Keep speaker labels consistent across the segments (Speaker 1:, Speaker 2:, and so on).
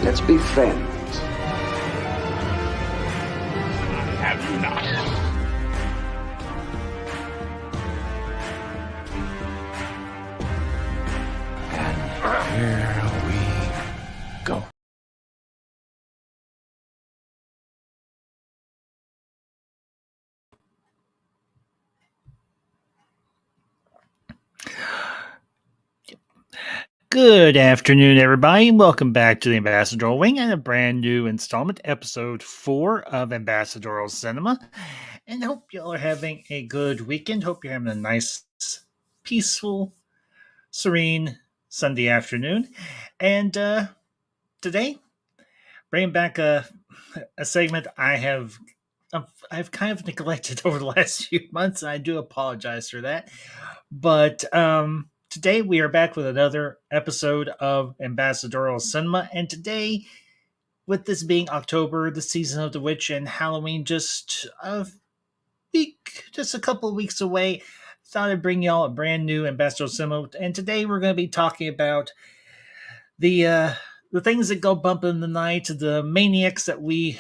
Speaker 1: Let's be friends.
Speaker 2: Have you not?
Speaker 3: And here we go.
Speaker 4: Good afternoon, everybody. Welcome back to the Ambassadorial Wing and a brand new installment, episode 4 of Ambassadorial Cinema. And hope y'all are having a good weekend. Hope you're having a nice, peaceful, serene Sunday afternoon. And today, bringing back a segment I've kind of neglected over the last few months. And I do apologize for that. But today we are back with another episode of Ambassadorial Cinema, and today, with this being October, the season of the witch, and Halloween just a couple of weeks away, thought I'd bring y'all a brand new Ambassadorial Cinema. And today we're going to be talking about the things that go bump in the night, the maniacs that we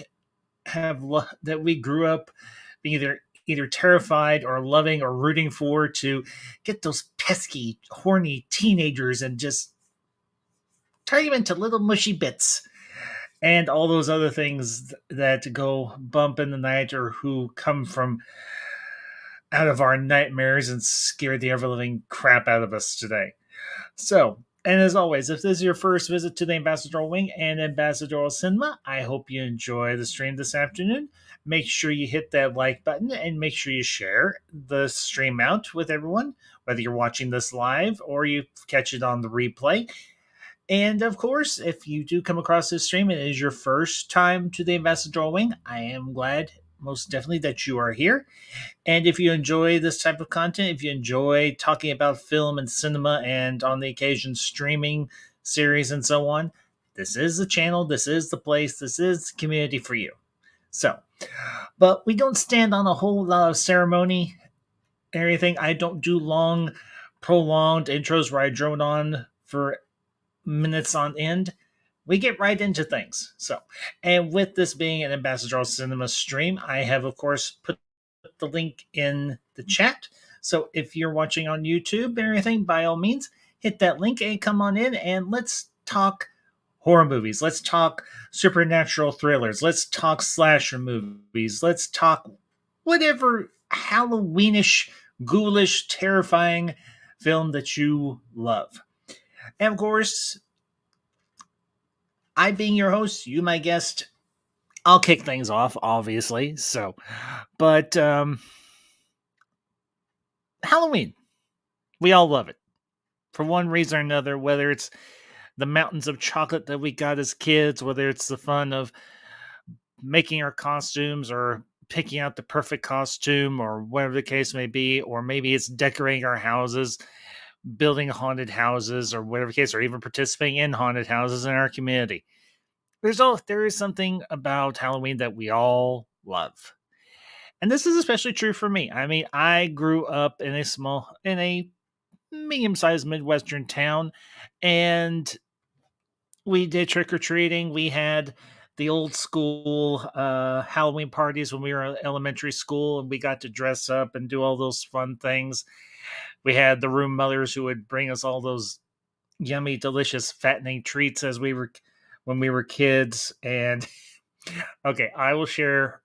Speaker 4: that we grew up being either terrified or loving or rooting for, to get those pesky, horny teenagers and just turn them into little mushy bits, and all those other things that go bump in the night or who come from out of our nightmares and scare the ever living crap out of us today. So, and as always, if this is your first visit to the Ambassadorial Wing and Ambassadorial Cinema, I hope you enjoy the stream this afternoon. Make sure you hit that like button and make sure you share the stream out with everyone, whether you're watching this live or you catch it on the replay. And of course, if you do come across this stream and it is your first time to the Ambassadorial Wing, I am glad most definitely that you are here. And if you enjoy this type of content, if you enjoy talking about film and cinema and on the occasion streaming series and so on, this is the channel, this is the place, this is the community for you. So, but we don't stand on a whole lot of ceremony and everything. I don't do long, prolonged intros where I drone on for minutes on end. We get right into things. So, and with this being an Ambassadorial Cinema stream, I have, of course, put the link in the chat. So if you're watching on YouTube or anything, by all means, hit that link and come on in and let's talk horror movies. Let's talk supernatural thrillers. Let's talk slasher movies. Let's talk whatever Halloweenish, ghoulish, terrifying film that you love. And of course, I being your host, you my guest, I'll kick things off, obviously. So, but Halloween, we all love it for one reason or another, whether it's the mountains of chocolate that we got as kids, whether it's the fun of making our costumes or picking out the perfect costume or whatever the case may be, or maybe it's decorating our houses, building haunted houses or whatever the case, or even participating in haunted houses in our community. There is something about Halloween that we all love. And this is especially true for me. I mean, I grew up in a medium-sized Midwestern town, and we did trick-or-treating. We had the old school Halloween parties when we were in elementary school, and we got to dress up and do all those fun things. We had the room mothers who would bring us all those yummy, delicious, fattening treats when we were kids. And okay, I will share,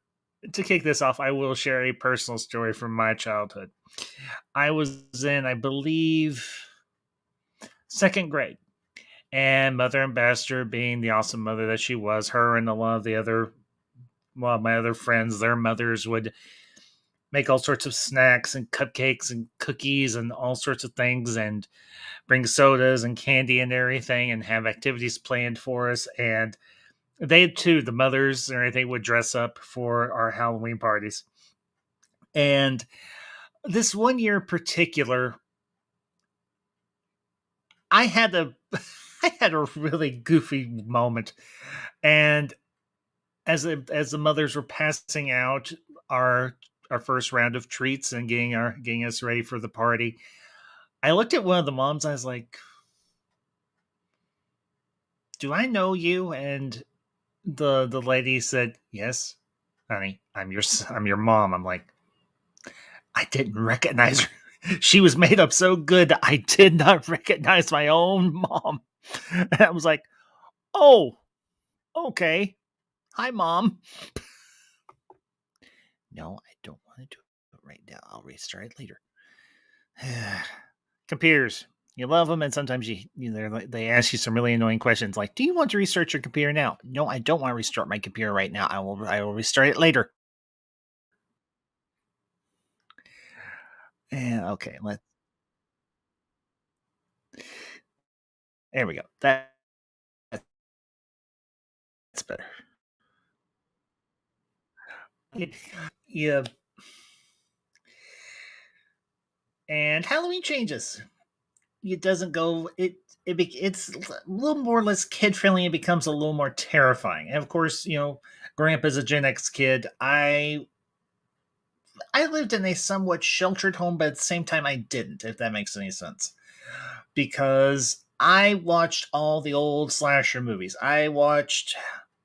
Speaker 4: to kick this off, I will share a personal story from my childhood. I was in, I believe, second grade, and Mother Ambassador, being the awesome mother that she was, her and a lot of my other friends, their mothers would make all sorts of snacks and cupcakes and cookies and all sorts of things, and bring sodas and candy and everything, and have activities planned for us. And they too, the mothers and everything, would dress up for our Halloween parties. And this one year in particular, I had a I had a really goofy moment. And as the mothers were passing out our first round of treats and getting us ready for the party, I looked at one of the moms. I was like, do I know you? And the lady said, yes, honey, I'm your mom. I'm like, I didn't recognize her. She was made up so good that I did not recognize my own mom. And I was like, oh, okay. Hi, mom. No, I don't want to do it right now. I'll restart it later. Computers. You love them, and sometimes they ask you some really annoying questions like, "Do you want to restart your computer now?" No, I don't want to restart my computer right now. I will restart it later. And okay, let there we go. That's better. Yeah, and Halloween changes. It doesn't go. It's a little more or less kid friendly. It becomes a little more terrifying. And of course, growing up as a Gen X kid, I lived in a somewhat sheltered home, but at the same time, I didn't. If that makes any sense, because I watched all the old slasher movies. I watched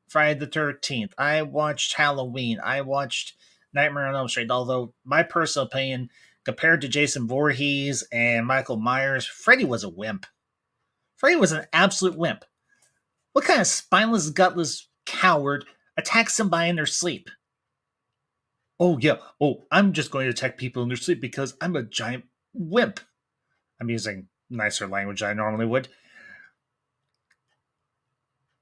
Speaker 4: Friday the 13th. I watched Halloween. I watched Nightmare on Elm Street. Although, my personal opinion, compared to Jason Voorhees and Michael Myers, Freddy was a wimp. Freddy was an absolute wimp. What kind of spineless, gutless coward attacks somebody in their sleep? Oh, yeah. Oh, I'm just going to attack people in their sleep because I'm a giant wimp. I'm using nicer language than I normally would.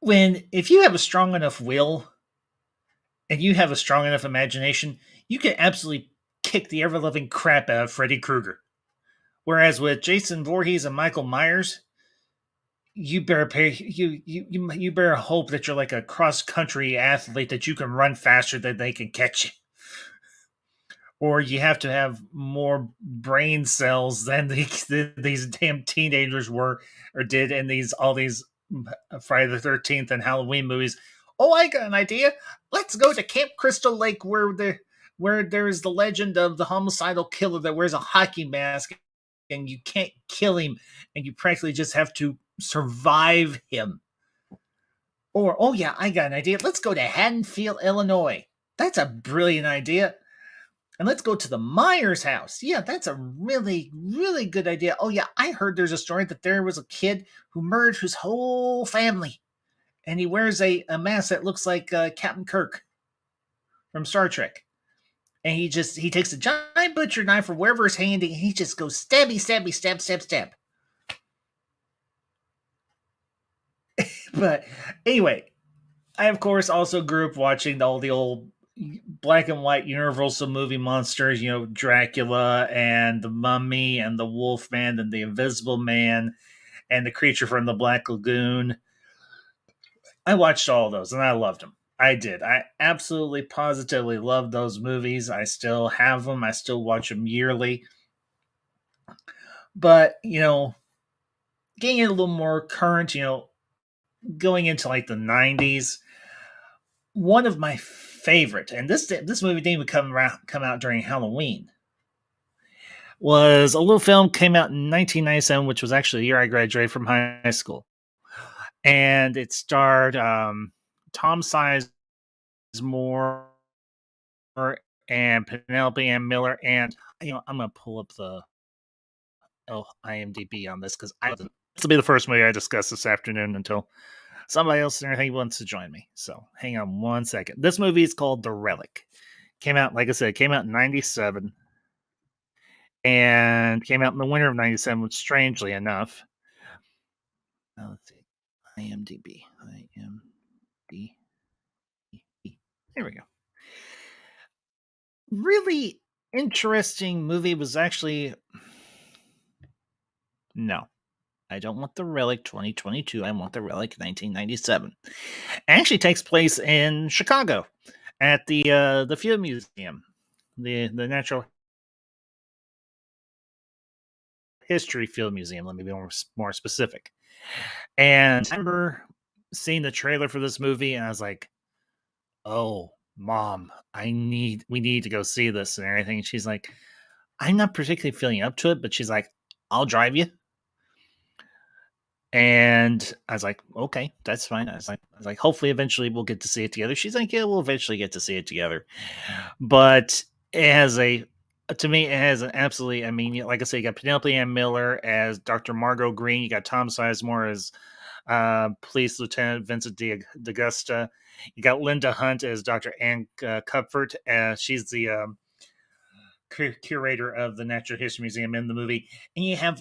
Speaker 4: If you have a strong enough will and you have a strong enough imagination, you can absolutely kick the ever loving crap out of Freddy Krueger. Whereas with Jason Voorhees and Michael Myers, you better you better hope that you're like a cross country athlete that you can run faster than they can catch you, or you have to have more brain cells than these damn teenagers were or did in these all these Friday the 13th and Halloween movies. Oh, I got an idea. Let's go to Camp Crystal Lake where there's the legend of the homicidal killer that wears a hockey mask and you can't kill him and you practically just have to survive him. Or, oh yeah, I got an idea. Let's go to Haddonfield, Illinois. That's a brilliant idea. And let's go to the Myers house. Yeah, that's a really, really good idea. Oh, yeah, I heard there's a story that there was a kid who murdered his whole family. And he wears a mask that looks like Captain Kirk from Star Trek. And he takes a giant butcher knife or wherever it's handy, and he just goes stabby, stabby, stab, stab, stab. But anyway, I of course also grew up watching all the old black and white Universal movie monsters, Dracula and the Mummy and the Wolfman and the Invisible Man and the Creature from the Black Lagoon. I watched all of those and I loved them. I did. I absolutely positively loved those movies. I still have them. I still watch them yearly. But, getting it a little more current, going into like the 90s, one of my favorite, and this movie didn't even come out during Halloween, was a little film came out in 1997, which was actually the year I graduated from high school, and it starred Tom Sizemore and Penelope Ann Miller, and I'm gonna pull up the IMDb on this because this will be the first movie I discuss this afternoon until somebody else and everything wants to join me. So hang on one second. This movie is called The Relic. Came out, like I said, came out in 97 and came out in the winter of 97, which strangely enough. Let's see. IMDb. IMDb. There we go. Really interesting movie. Was actually. No. I don't want The Relic 2022. I want The Relic 1997. It actually takes place in Chicago at the Field Museum, the Natural History Field Museum. Let me be more specific. And I remember seeing the trailer for this movie, and I was like, "Oh, Mom, we need to go see this and everything." And she's like, "I'm not particularly feeling up to it," but she's like, "I'll drive you." And I was like, okay, that's fine. I was like, hopefully, eventually, we'll get to see it together. She's like, yeah, we'll eventually get to see it together. But it has a, to me, it has an absolutely. I mean, like I said, you got Penelope Ann Miller as Dr. Margot Green. You got Tom Sizemore as Police Lieutenant Vincent D'Augusta. You got Linda Hunt as Dr. Ann Cupford. She's the curator of the Natural History Museum in the movie. And you have,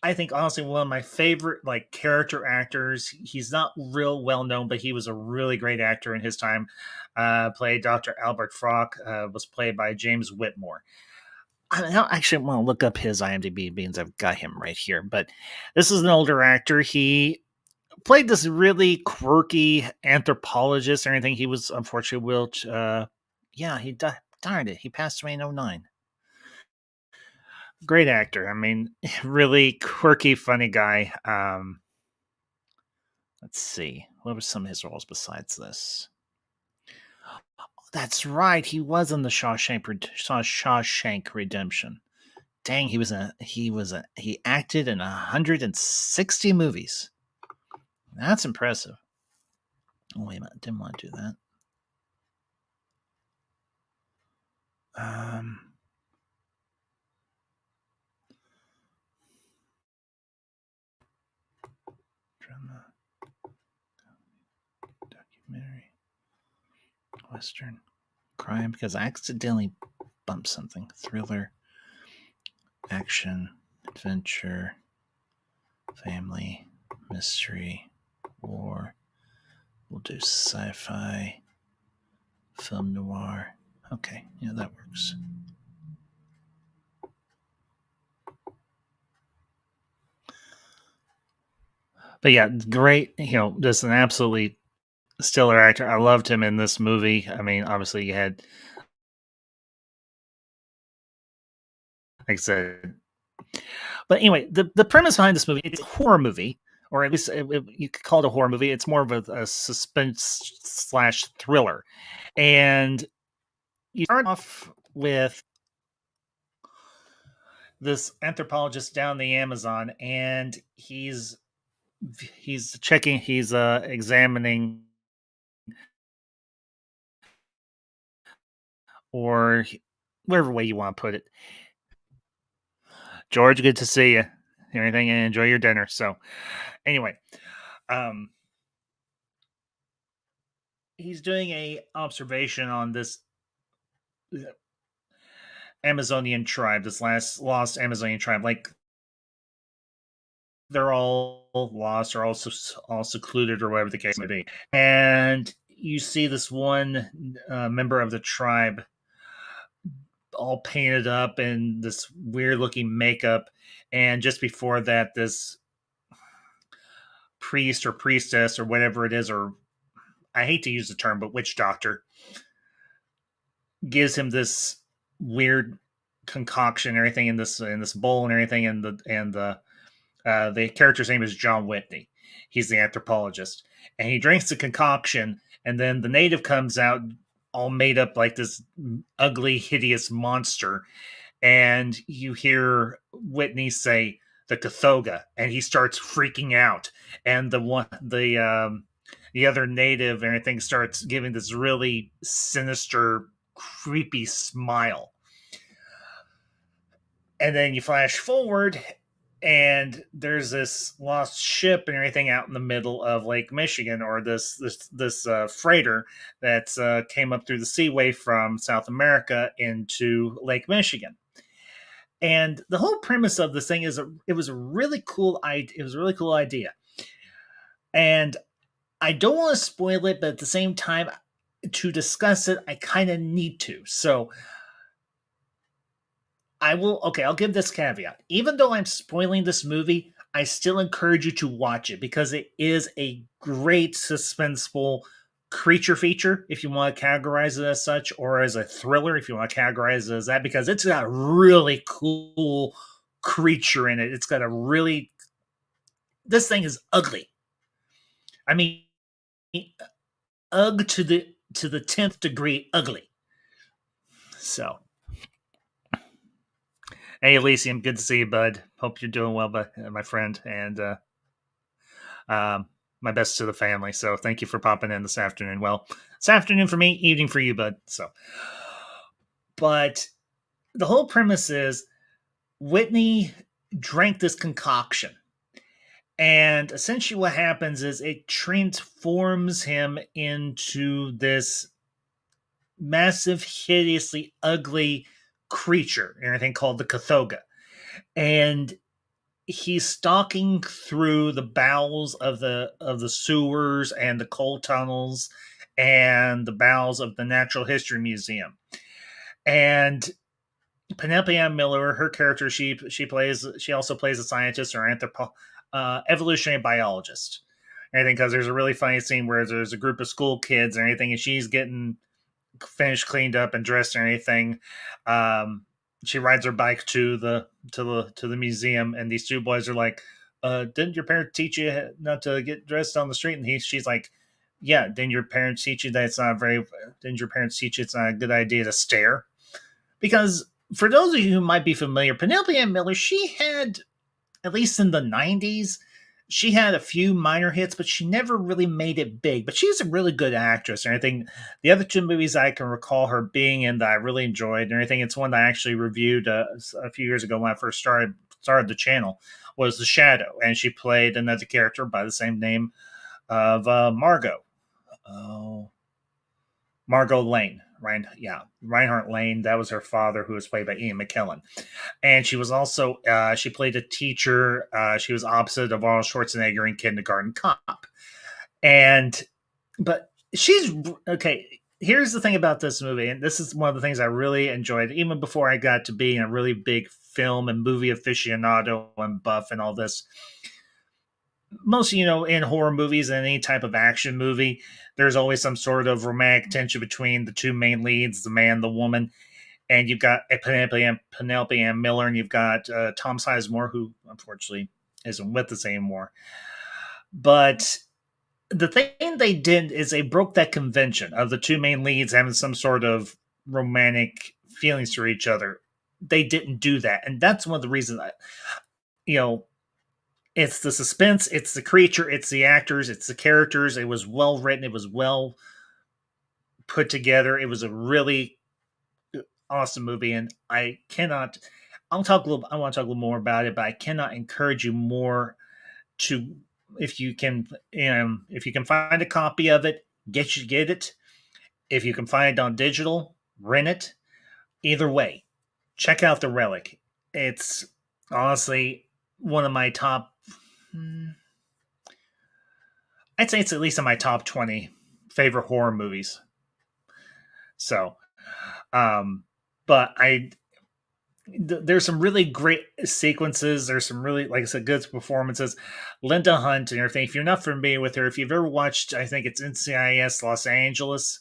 Speaker 4: I think, honestly, one of my favorite like character actors. He's not real well known, but he was a really great actor in his time. Played Dr. Albert Frock. Was played by James Whitmore. I don't actually want to look up his IMDb beans. I've got him right here, but this is an older actor. He played this really quirky anthropologist or anything. He was unfortunately yeah, he died. Darn it, he passed away in '09. Great actor. I mean, really quirky, funny guy. Let's see. What were some of his roles besides this? That's right. He was in the Shawshank Redemption. Dang, he acted in 160 movies. That's impressive. Oh, wait a minute. Didn't want to do that. Um, Drama, documentary, Western, crime, because I accidentally bumped something. Thriller, action, adventure, family, mystery, war. We'll do sci-fi, film noir. Okay, yeah, that works. But yeah, great. Just an absolutely stellar actor. I loved him in this movie. I mean, obviously, you had, like I said, but anyway, the premise behind this movie, it's a horror movie, or at least you could call it a horror movie. It's more of a suspense slash thriller, and you start off with this anthropologist down the Amazon, and he's examining, or whatever way you want to put it. George, good to see you. Anything, and enjoy your dinner. So, anyway, um, he's doing a observation on this Amazonian tribe, this last lost Amazonian tribe. Like, they're all lost or all secluded or whatever the case may be. And you see this one member of the tribe all painted up in this weird looking makeup. And just before that, this priest or priestess or whatever it is, or I hate to use the term, but witch doctor, gives him this weird concoction and everything in this bowl and everything, and the character's name is John Whitney. He's the anthropologist, and he drinks the concoction, and then the native comes out all made up like this ugly, hideous monster, and you hear Whitney say the Cathoga, and he starts freaking out, and the other native and everything starts giving this really sinister, creepy smile. And then you flash forward, and there's this lost ship and everything out in the middle of Lake Michigan, or this freighter that came up through the seaway from South America into Lake Michigan. And the whole premise of this thing is it was a really cool idea. It was a really cool idea, and I don't want to spoil it, but at the same time, to discuss it, I kind of need to. So I will. Okay, I'll give this caveat. Even though I'm spoiling this movie, I still encourage you to watch it because it is a great suspenseful creature feature, if you want to categorize it as such, or as a thriller, if you want to categorize it as that, because it's got a really cool creature in it. It's got a really. This thing is ugly. I mean, ugh to the 10th degree ugly. So, hey, Elysium, good to see you, bud. Hope you're doing well, my friend. And My best to the family. So thank you for popping in this afternoon. Well, it's afternoon for me, evening for you, bud. But the whole premise is Whitney drank this concoction. And essentially, what happens is it transforms him into this massive, hideously ugly creature, and everything called the Cathoga. And he's stalking through the bowels of the sewers and the coal tunnels and the bowels of the Natural History Museum. And Penelope Ann Miller, her character, she also plays a scientist or evolutionary biologist. Anything, because there's a really funny scene where there's a group of school kids and anything, and she's getting finished, cleaned up, and dressed and anything. She rides her bike to the museum, and these two boys are like, "Didn't your parents teach you not to get dressed on the street?" And she's like, "Yeah." Didn't your parents teach you that it's not very? Didn't your parents teach you it's not a good idea to stare? Because for those of you who might be familiar, Penelope Ann Miller, she had, at least in the 90s, she had a few minor hits, but she never really made it big. But she's a really good actress. And I think the other two movies I can recall her being in that I really enjoyed, and I think it's one that I actually reviewed a few years ago when I first started the channel, was The Shadow. And she played another character by the same name of Margot. Oh, Margot Lane. Reinhardt Lane. That was her father, who was played by Ian McKellen. And she was also she played a teacher. She was opposite of Arnold Schwarzenegger in Kindergarten Cop. But she's okay. Here's the thing about this movie, and this is one of the things I really enjoyed, even before I got to being a really big film and movie aficionado and buff and all this. Most, in horror movies and any type of action movie, there's always some sort of romantic tension between the two main leads, the man, the woman. And you've got Penelope Ann Miller, and you've got Tom Sizemore, who unfortunately isn't with us anymore. But the thing they did is they broke that convention of the two main leads having some sort of romantic feelings for each other. They didn't do that. And that's one of the reasons it's the suspense, it's the creature, it's the actors, it's the characters. It was well written. It was well put together. It was a really awesome movie, and I want to talk a little more about it, but I cannot encourage you more to, if you can find a copy of it, get it. If you can find it on digital, rent it. Either way, check out The Relic. It's honestly one of my top, I'd say it's at least in my top 20 favorite horror movies. So, but there's some really great sequences. There's some really, like I said, good performances. Linda Hunt and everything. If you're not familiar with her, if you've ever watched, I think it's NCIS Los Angeles,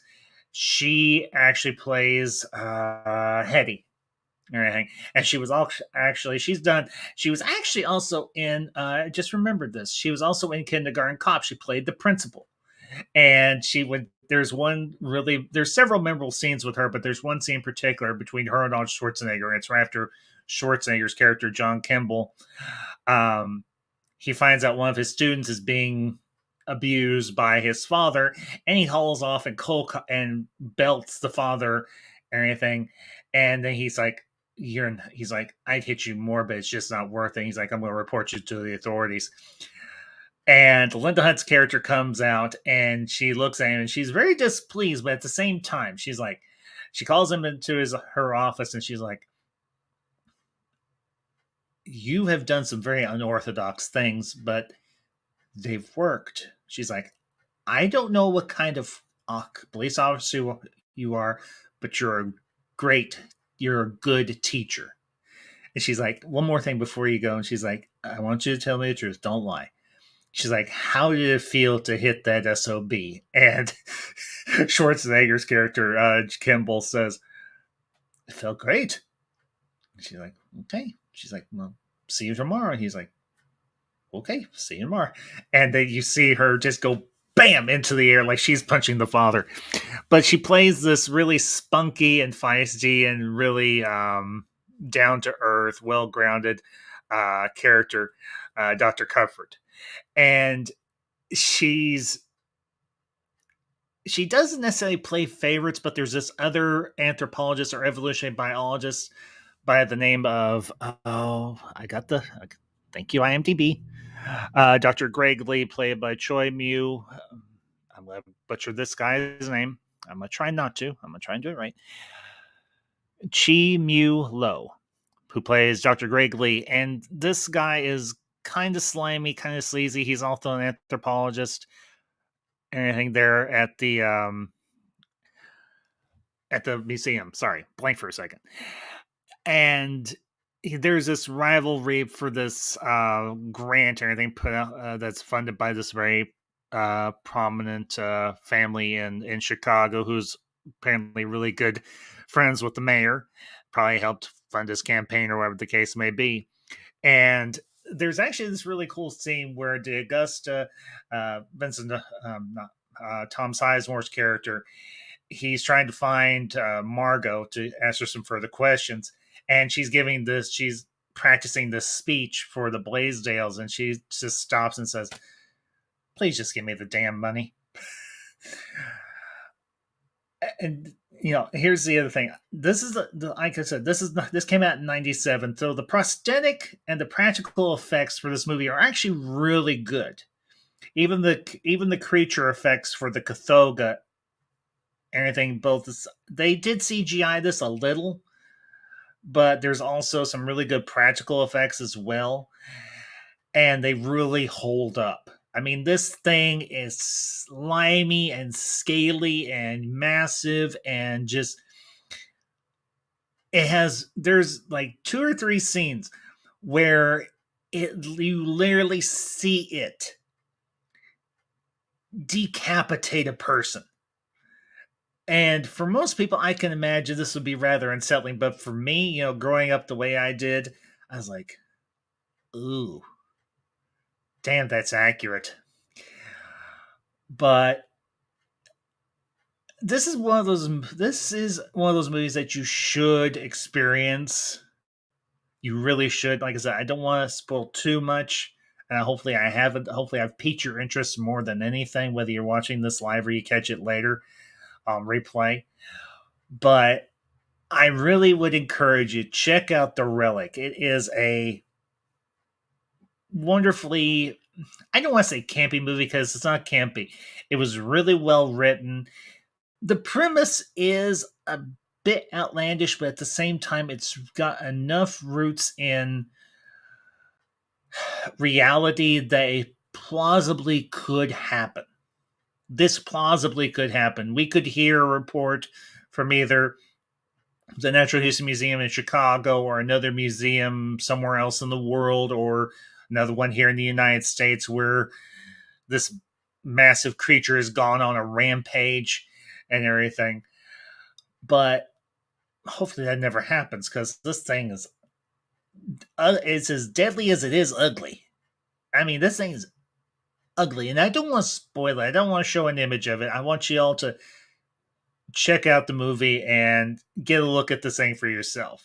Speaker 4: she actually plays Hetty and everything. And she was she was actually also in, I just remembered this. She was also in Kindergarten Cop. She played the principal. And there's several memorable scenes with her, but there's one scene in particular between her and Arnold Schwarzenegger. And it's right after Schwarzenegger's character, John Kimball. He finds out one of his students is being abused by his father, and he hauls off and belts the father and everything. And then he's like, I'd hit you more, but it's just not worth it. He's like, I'm going to report you to the authorities. And Linda Hunt's character comes out, and she looks at him, and she's very displeased, but at the same time, she's like, she calls him into her office, and she's like, you have done some very unorthodox things, but they've worked. She's like, I don't know what kind of police officer you are, but you're a good teacher. And she's like, one more thing before you go. And she's like, I want you to tell me the truth. Don't lie. She's like, how did it feel to hit that SOB? And Schwarzenegger's character, Kimball, says, it felt great. And she's like, okay. She's like, well, see you tomorrow. And he's like, okay, see you tomorrow. And then you see her just go bam into the air like she's punching the father. But she plays this really spunky and feisty and really down to earth, well grounded character, Dr. Comfort. And she's she doesn't necessarily play favorites, but there's this other anthropologist or evolutionary biologist by the name of thank you IMDb, Dr. Greg Lee, played by Choi Mew. I'm gonna butcher this guy's name. I'm gonna try not to. I'm gonna try and do it right. Chi Mew Lo, who plays Dr. Greg Lee, and this guy is kind of slimy, kind of sleazy. He's also an anthropologist. Anything there at the museum. Sorry, blank for a second. And there's this rivalry for this grant or anything put out that's funded by this very prominent family in Chicago, who's apparently really good friends with the mayor. Probably helped fund his campaign or whatever the case may be. And there's actually this really cool scene where DeAugusta, Vincent, Tom Sizemore's character, he's trying to find Margot to ask her some further questions, and she's practicing this speech for the Blaisdells, and she just stops and says, "Please just give me the damn money." And here's the other thing. This is like I said, this came out in '97, so the prosthetic and the practical effects for this movie are actually really good. Even the creature effects for the Cathoga, anything both they did CGI this a little, but there's also some really good practical effects as well, and they really hold up. I mean, this thing is slimy and scaly and massive, and just there's like 2 or 3 scenes where you literally see it decapitate a person. And for most people, I can imagine this would be rather unsettling. But for me, growing up the way I did, I was like, ooh, damn, that's accurate. But this is one of those movies that you should experience. You really should. Like I said, I don't want to spoil too much. And hopefully I've piqued your interest more than anything, whether you're watching this live or you catch it later on replay. But I really would encourage you, check out The Relic. It is a wonderfully, I don't want to say campy movie because it's not campy. It was really well written. The premise is a bit outlandish, but at the same time, it's got enough roots in reality that it plausibly could happen. This plausibly could happen. We could hear a report from either the Natural History Museum in Chicago or another museum somewhere else in the world, or another one here in the United States where this massive creature has gone on a rampage and everything. But hopefully that never happens, because this thing is it's as deadly as it is ugly. I mean, this thing is ugly, and I don't want to spoil it. I don't want to show an image of it. I want you all to check out the movie and get a look at this thing for yourself,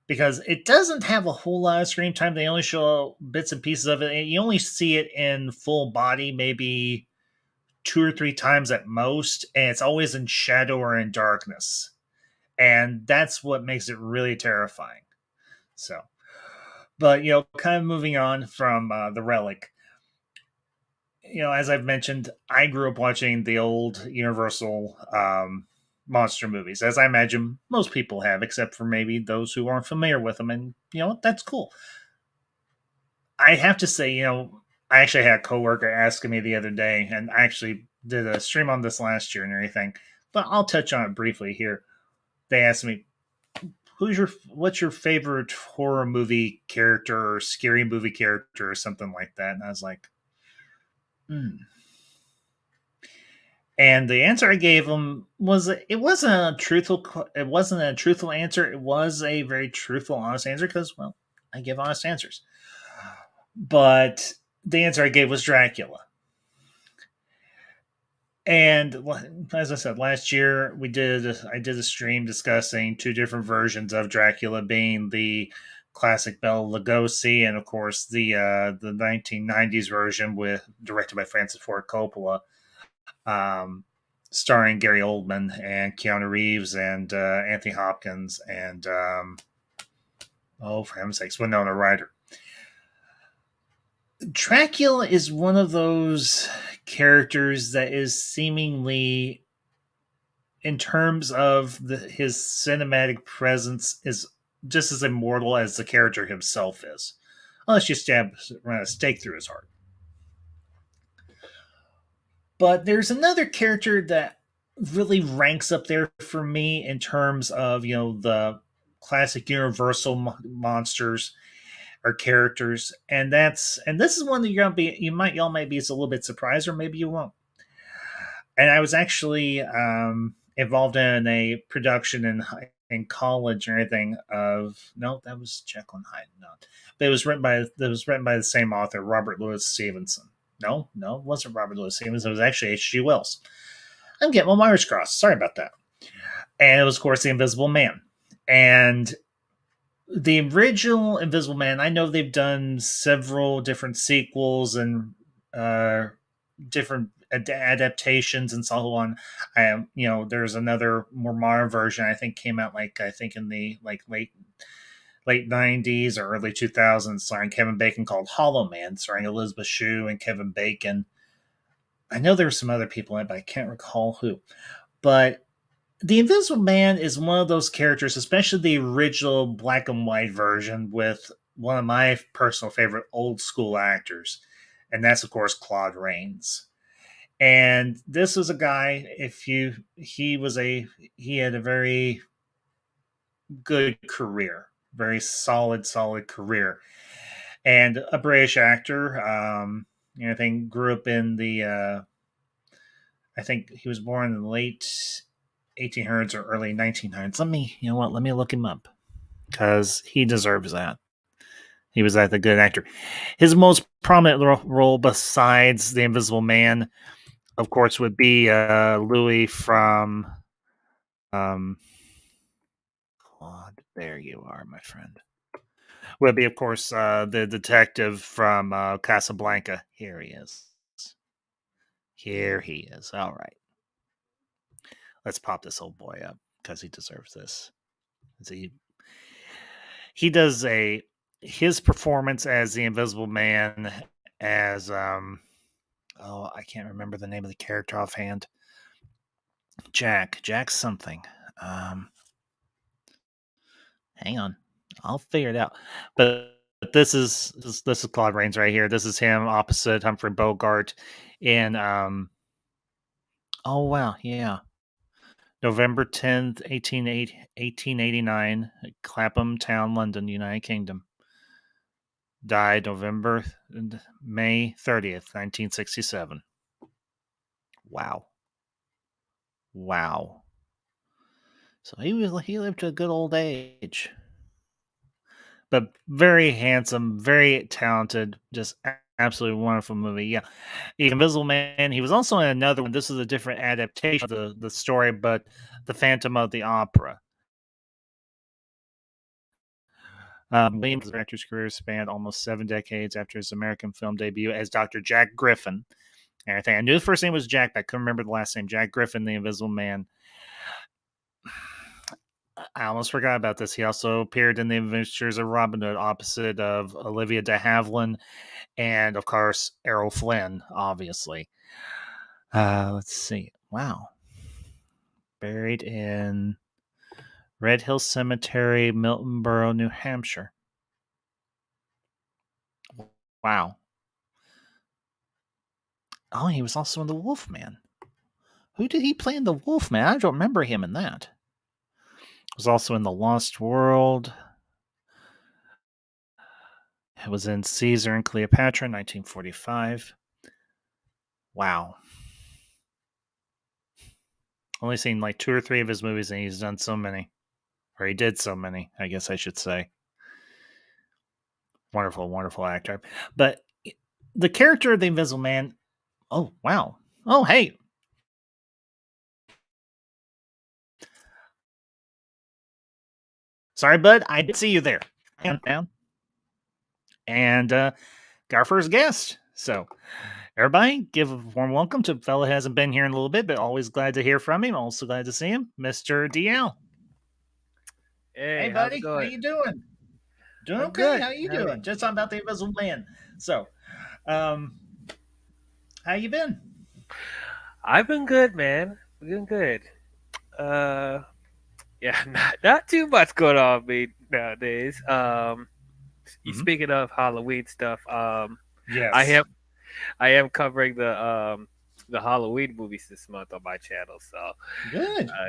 Speaker 4: because it doesn't have a whole lot of screen time. They only show bits and pieces of it, and you only see it in full body maybe 2 or 3 times at most, and it's always in shadow or in darkness, and that's what makes it really terrifying. So, but kind of moving on from The Relic, as I've mentioned, I grew up watching the old Universal monster movies, as I imagine most people have, except for maybe those who aren't familiar with them. And, that's cool. I have to say, I actually had a coworker asking me the other day, and I actually did a stream on this last year and everything, but I'll touch on it briefly here. They asked me, what's your favorite horror movie character or scary movie character or something like that? And I was like, And the answer I gave them it wasn't a truthful answer. It was a very truthful, honest answer, because, well, I give honest answers. But the answer I gave was Dracula. And as I said, last year I did a stream discussing 2 different versions of Dracula, being the classic Bela Lugosi, and of course the 1990s version with directed by Francis Ford Coppola, um, starring Gary Oldman and Keanu Reeves and Anthony Hopkins and oh, for heaven's sakes, Winona Ryder. Dracula is one of those characters that is seemingly, in terms of his cinematic presence, is just as immortal as the character himself is, unless you run a stake through his heart. But there's another character that really ranks up there for me in terms of the classic Universal monsters or characters, and this is one that y'all might be a little bit surprised, or maybe you won't. And I was actually involved in a production in college or anything of no, that was Jekyll and Hyde. No, but it was written by the same author, Robert Louis Stevenson. No, it wasn't Robert Louis Stevenson. It was actually H.G. Wells. I'm getting my wires crossed. Sorry about that. And it was, of course, The Invisible Man. And the original Invisible Man, I know they've done several different sequels and different adaptations and so on. I am, there's another more modern version I think came out in the late 90s or early 2000s, starring Kevin Bacon, called Hollow Man, starring Elizabeth Shue and Kevin Bacon. I know there were some other people in it, but I can't recall who. But the Invisible Man is one of those characters, especially the original black and white version, with one of my personal favorite old school actors, and that's, of course, Claude Rains. And this was a guy, he had a very good career, very solid career, and a British actor. I think grew up in the. I think he was born in the late 1800s or early 1900s. Let me look him up, because he deserves that. He was that a good actor. His most prominent role besides The Invisible Man, of course, would be Louis from Claude. There you are, my friend. Would be, of course, the detective from Casablanca. Here he is. Here he is. All right. Let's pop this old boy up, because he deserves this. He does his performance as the Invisible Man, as I can't remember the name of the character offhand. Jack something. Hang on, I'll figure it out. But this is Claude Rains right here. This is him opposite Humphrey Bogart in oh wow, yeah. November 10th, 1889, Clapham Town, London, United Kingdom. Died May 30th, 1967. Wow. So he lived to a good old age. But very handsome, very talented, just absolutely wonderful movie. Yeah. The Invisible Man, he was also in another one. This is a different adaptation of the story, but The Phantom of the Opera. Williams' actor's career spanned almost 7 decades after his American film debut as Dr. Jack Griffin. And I knew the first name was Jack, but I couldn't remember the last name. Jack Griffin, the Invisible Man. I almost forgot about this. He also appeared in The Adventures of Robin Hood opposite of Olivia de Havilland and, of course, Errol Flynn, obviously. Let's see. Wow. Buried in Red Hill Cemetery, Miltonboro, New Hampshire. Wow. Oh, he was also in The Wolfman. Who did he play in The Wolfman? I don't remember him in that. Was also in The Lost World. It was in Caesar and Cleopatra, 1945. Wow. Only seen like 2 or 3 of his movies, and he's done so many. Or he did so many, I guess I should say. Wonderful actor. But the character of the Invisible Man, oh, wow. Oh, hey. Sorry, bud. I did see you there. down and got our first guest. So, everybody, give a warm welcome to a fella who hasn't been here in a little bit, but always glad to hear from him. Also glad to see him, Mr. DL. Hey,
Speaker 1: Hey, how's it
Speaker 4: buddy, how
Speaker 1: going?
Speaker 4: you doing? Doing
Speaker 1: I'm
Speaker 4: okay.
Speaker 1: good.
Speaker 4: How you
Speaker 1: How are you?
Speaker 4: doing? Just talking about the Invisible Man. So, um, how you been?
Speaker 1: I've been good, man. Been good. Uh, yeah, not too much going on with me nowadays. You
Speaker 4: Mm-hmm.
Speaker 1: speaking of Halloween stuff, I
Speaker 4: Yes.
Speaker 1: am I am covering the Halloween movies this month on my channel. So
Speaker 4: Good.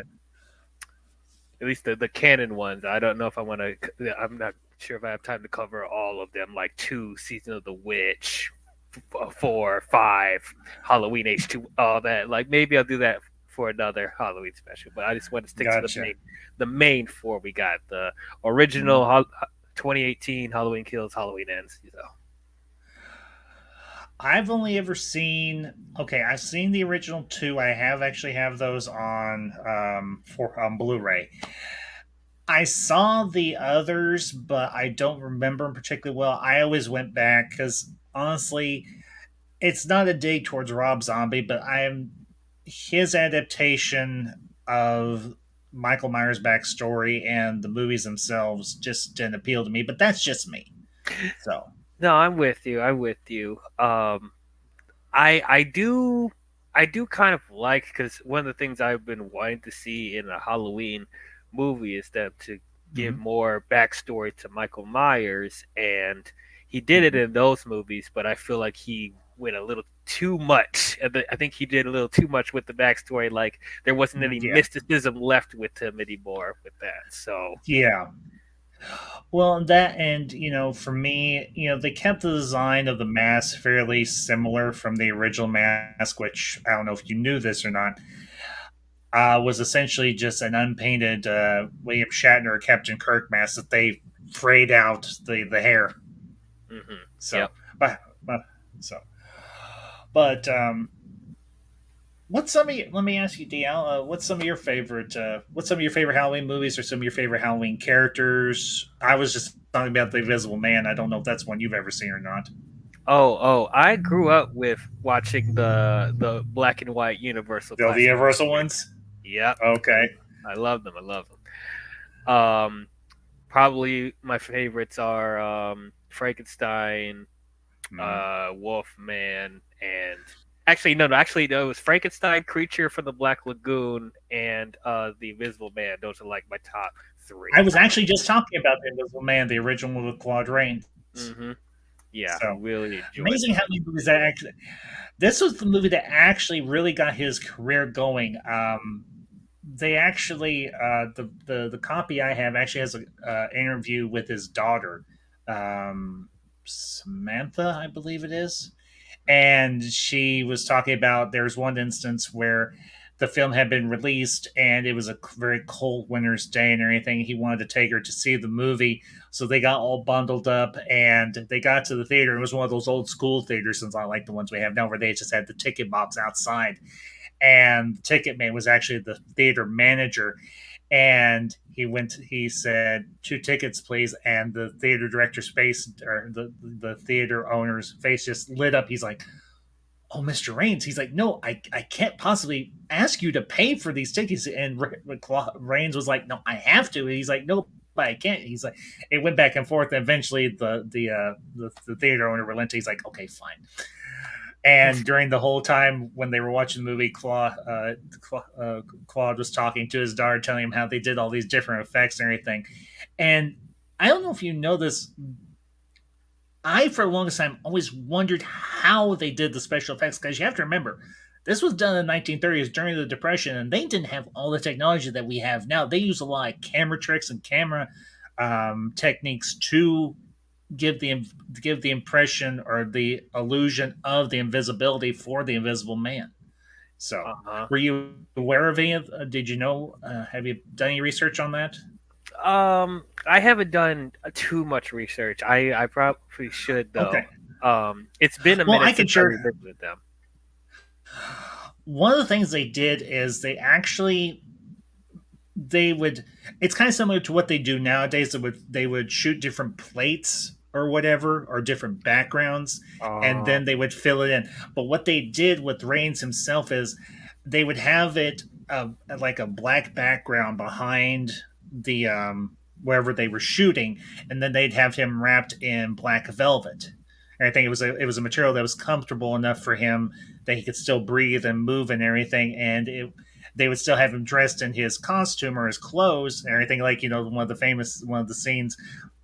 Speaker 1: at least the canon ones. I don't know if I want to. I'm not sure if I have time to cover all of them, like two Season of the Witch, 4, 5, Halloween H2, all that. Like maybe I'll do that for another Halloween special. But I just want to stick to
Speaker 4: Gotcha.
Speaker 1: the main four. We got the
Speaker 4: Mhm.
Speaker 1: original 2018 Halloween Kills, Halloween Ends. So.
Speaker 4: I've only ever seen. Okay, I've seen the original two. I have actually have those on for on Blu-ray. I saw the others, but I don't remember them particularly well. I always went back because honestly, it's not a dig towards Rob Zombie, but I'm his adaptation of Michael Myers' backstory and the movies themselves just didn't appeal to me. But that's just me. So
Speaker 1: No, I'm with you. I'm with you. I do kind of like because one of the things I've been wanting to see in a Halloween movie is them to give
Speaker 4: mhm,
Speaker 1: more backstory to Michael Myers, and he did it
Speaker 4: mhm.
Speaker 1: in those movies, but I feel like he went a little too much. I think he did a little too much with the backstory. Like there wasn't any
Speaker 4: Yeah,
Speaker 1: mysticism left with him anymore with that. So.
Speaker 4: yeah. Well, that and for me, they kept the design of the mask fairly similar from the original mask, which I don't know if you knew this or not, was essentially just an unpainted William Shatner or Captain Kirk mask that they frayed out the hair. So,
Speaker 1: Yep.
Speaker 4: but so, but what's some of let me ask you, DL, what's some of your favorite Halloween movies or some of your favorite Halloween characters? I was just talking about the Invisible Man. I don't know if that's one you've ever seen or not.
Speaker 1: Oh! I grew up with watching the black and white Universal
Speaker 4: The
Speaker 1: classic
Speaker 4: Universal
Speaker 1: movies.
Speaker 4: ones.
Speaker 1: Yep,
Speaker 4: Okay.
Speaker 1: I love them. I love them. Probably my favorites are Frankenstein,
Speaker 4: Mm.
Speaker 1: Wolfman, and actually no, actually no, it was Frankenstein, Creature from the Black Lagoon, and the Invisible Man. Those are like my top
Speaker 4: I
Speaker 1: three.
Speaker 4: was actually just talking about the Invisible Man, the original with Claude Rains.
Speaker 1: hmm Yeah,
Speaker 4: So
Speaker 1: really enjoyed
Speaker 4: amazing how
Speaker 1: those.
Speaker 4: many movies that actually. This was the movie that actually really got his career going. They actually the copy I have actually has a interview with his daughter, Samantha, I believe it is, and she was talking about there's one instance where the film had been released and it was a very cold winter's day and everything. He wanted to take her to see the movie, so they got all bundled up and they got to the theater. It was one of those old school theaters, since I like the ones we have now, where they just had the ticket box outside, and the ticket man was actually the theater manager. And he said 2 tickets please, and the theater director's face, or the theater owner's face, just lit up. He's like, oh, Mr. Rains. He's like, no, I can't possibly ask you to pay for these tickets. And Rains was like, no, I have to. And he's like, no, but I can't. He's like, it went back and forth. And eventually the theater owner relented. He's like, okay, fine. And during the whole time when they were watching the movie, Claude was talking to his daughter, telling him how they did all these different effects and everything. And I don't know if you know this, I, for the longest time, always wondered how they did the special effects, because you have to remember, this was done in the 1930s during the Depression, and they didn't have all the technology that we have now. They use a lot of camera tricks and camera techniques to give the impression or the illusion of the invisibility for the Invisible Man. So,
Speaker 1: Uh huh.
Speaker 4: were you aware of any of? Did you know? Have you done any research on that?
Speaker 1: I haven't done too much research. I probably should
Speaker 4: Okay.
Speaker 1: though. It's been a
Speaker 4: Well, I
Speaker 1: minute
Speaker 4: can
Speaker 1: since I
Speaker 4: sure.
Speaker 1: revisited them.
Speaker 4: One of the things they did is they actually they would it's kind of similar to what they do nowadays. They would shoot different plates or whatever, or different backgrounds, and
Speaker 1: Oh.
Speaker 4: then they would fill it in. But what they did with Reigns himself is they would have it like a black background behind the wherever they were shooting, and then they'd have him wrapped in black velvet. And I think it was a material that was comfortable enough for him that he could still breathe and move and everything, and they would still have him dressed in his costume or his clothes and everything. Like, one of the scenes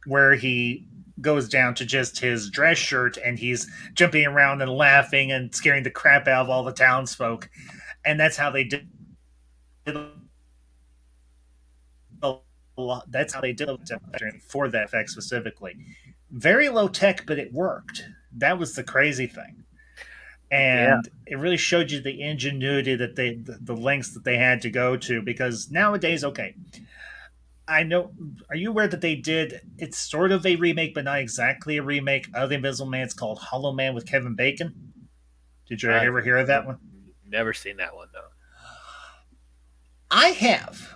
Speaker 4: where he goes down to just his dress shirt and he's jumping around and laughing and scaring the crap out of all the townsfolk. And that's how they did that's how they did it for that effect specifically. Very low tech, but it worked. That was the crazy thing.
Speaker 1: Yeah.
Speaker 4: And it really showed you the ingenuity that the lengths that they had to go to. Because nowadays, okay, I know, are you aware that they did, it's sort of a remake but not exactly a remake of the Invisible Man? It's called Hollow Man with Kevin Bacon. Did you
Speaker 1: I've
Speaker 4: ever hear of that one?
Speaker 1: never seen that one though.
Speaker 4: I have.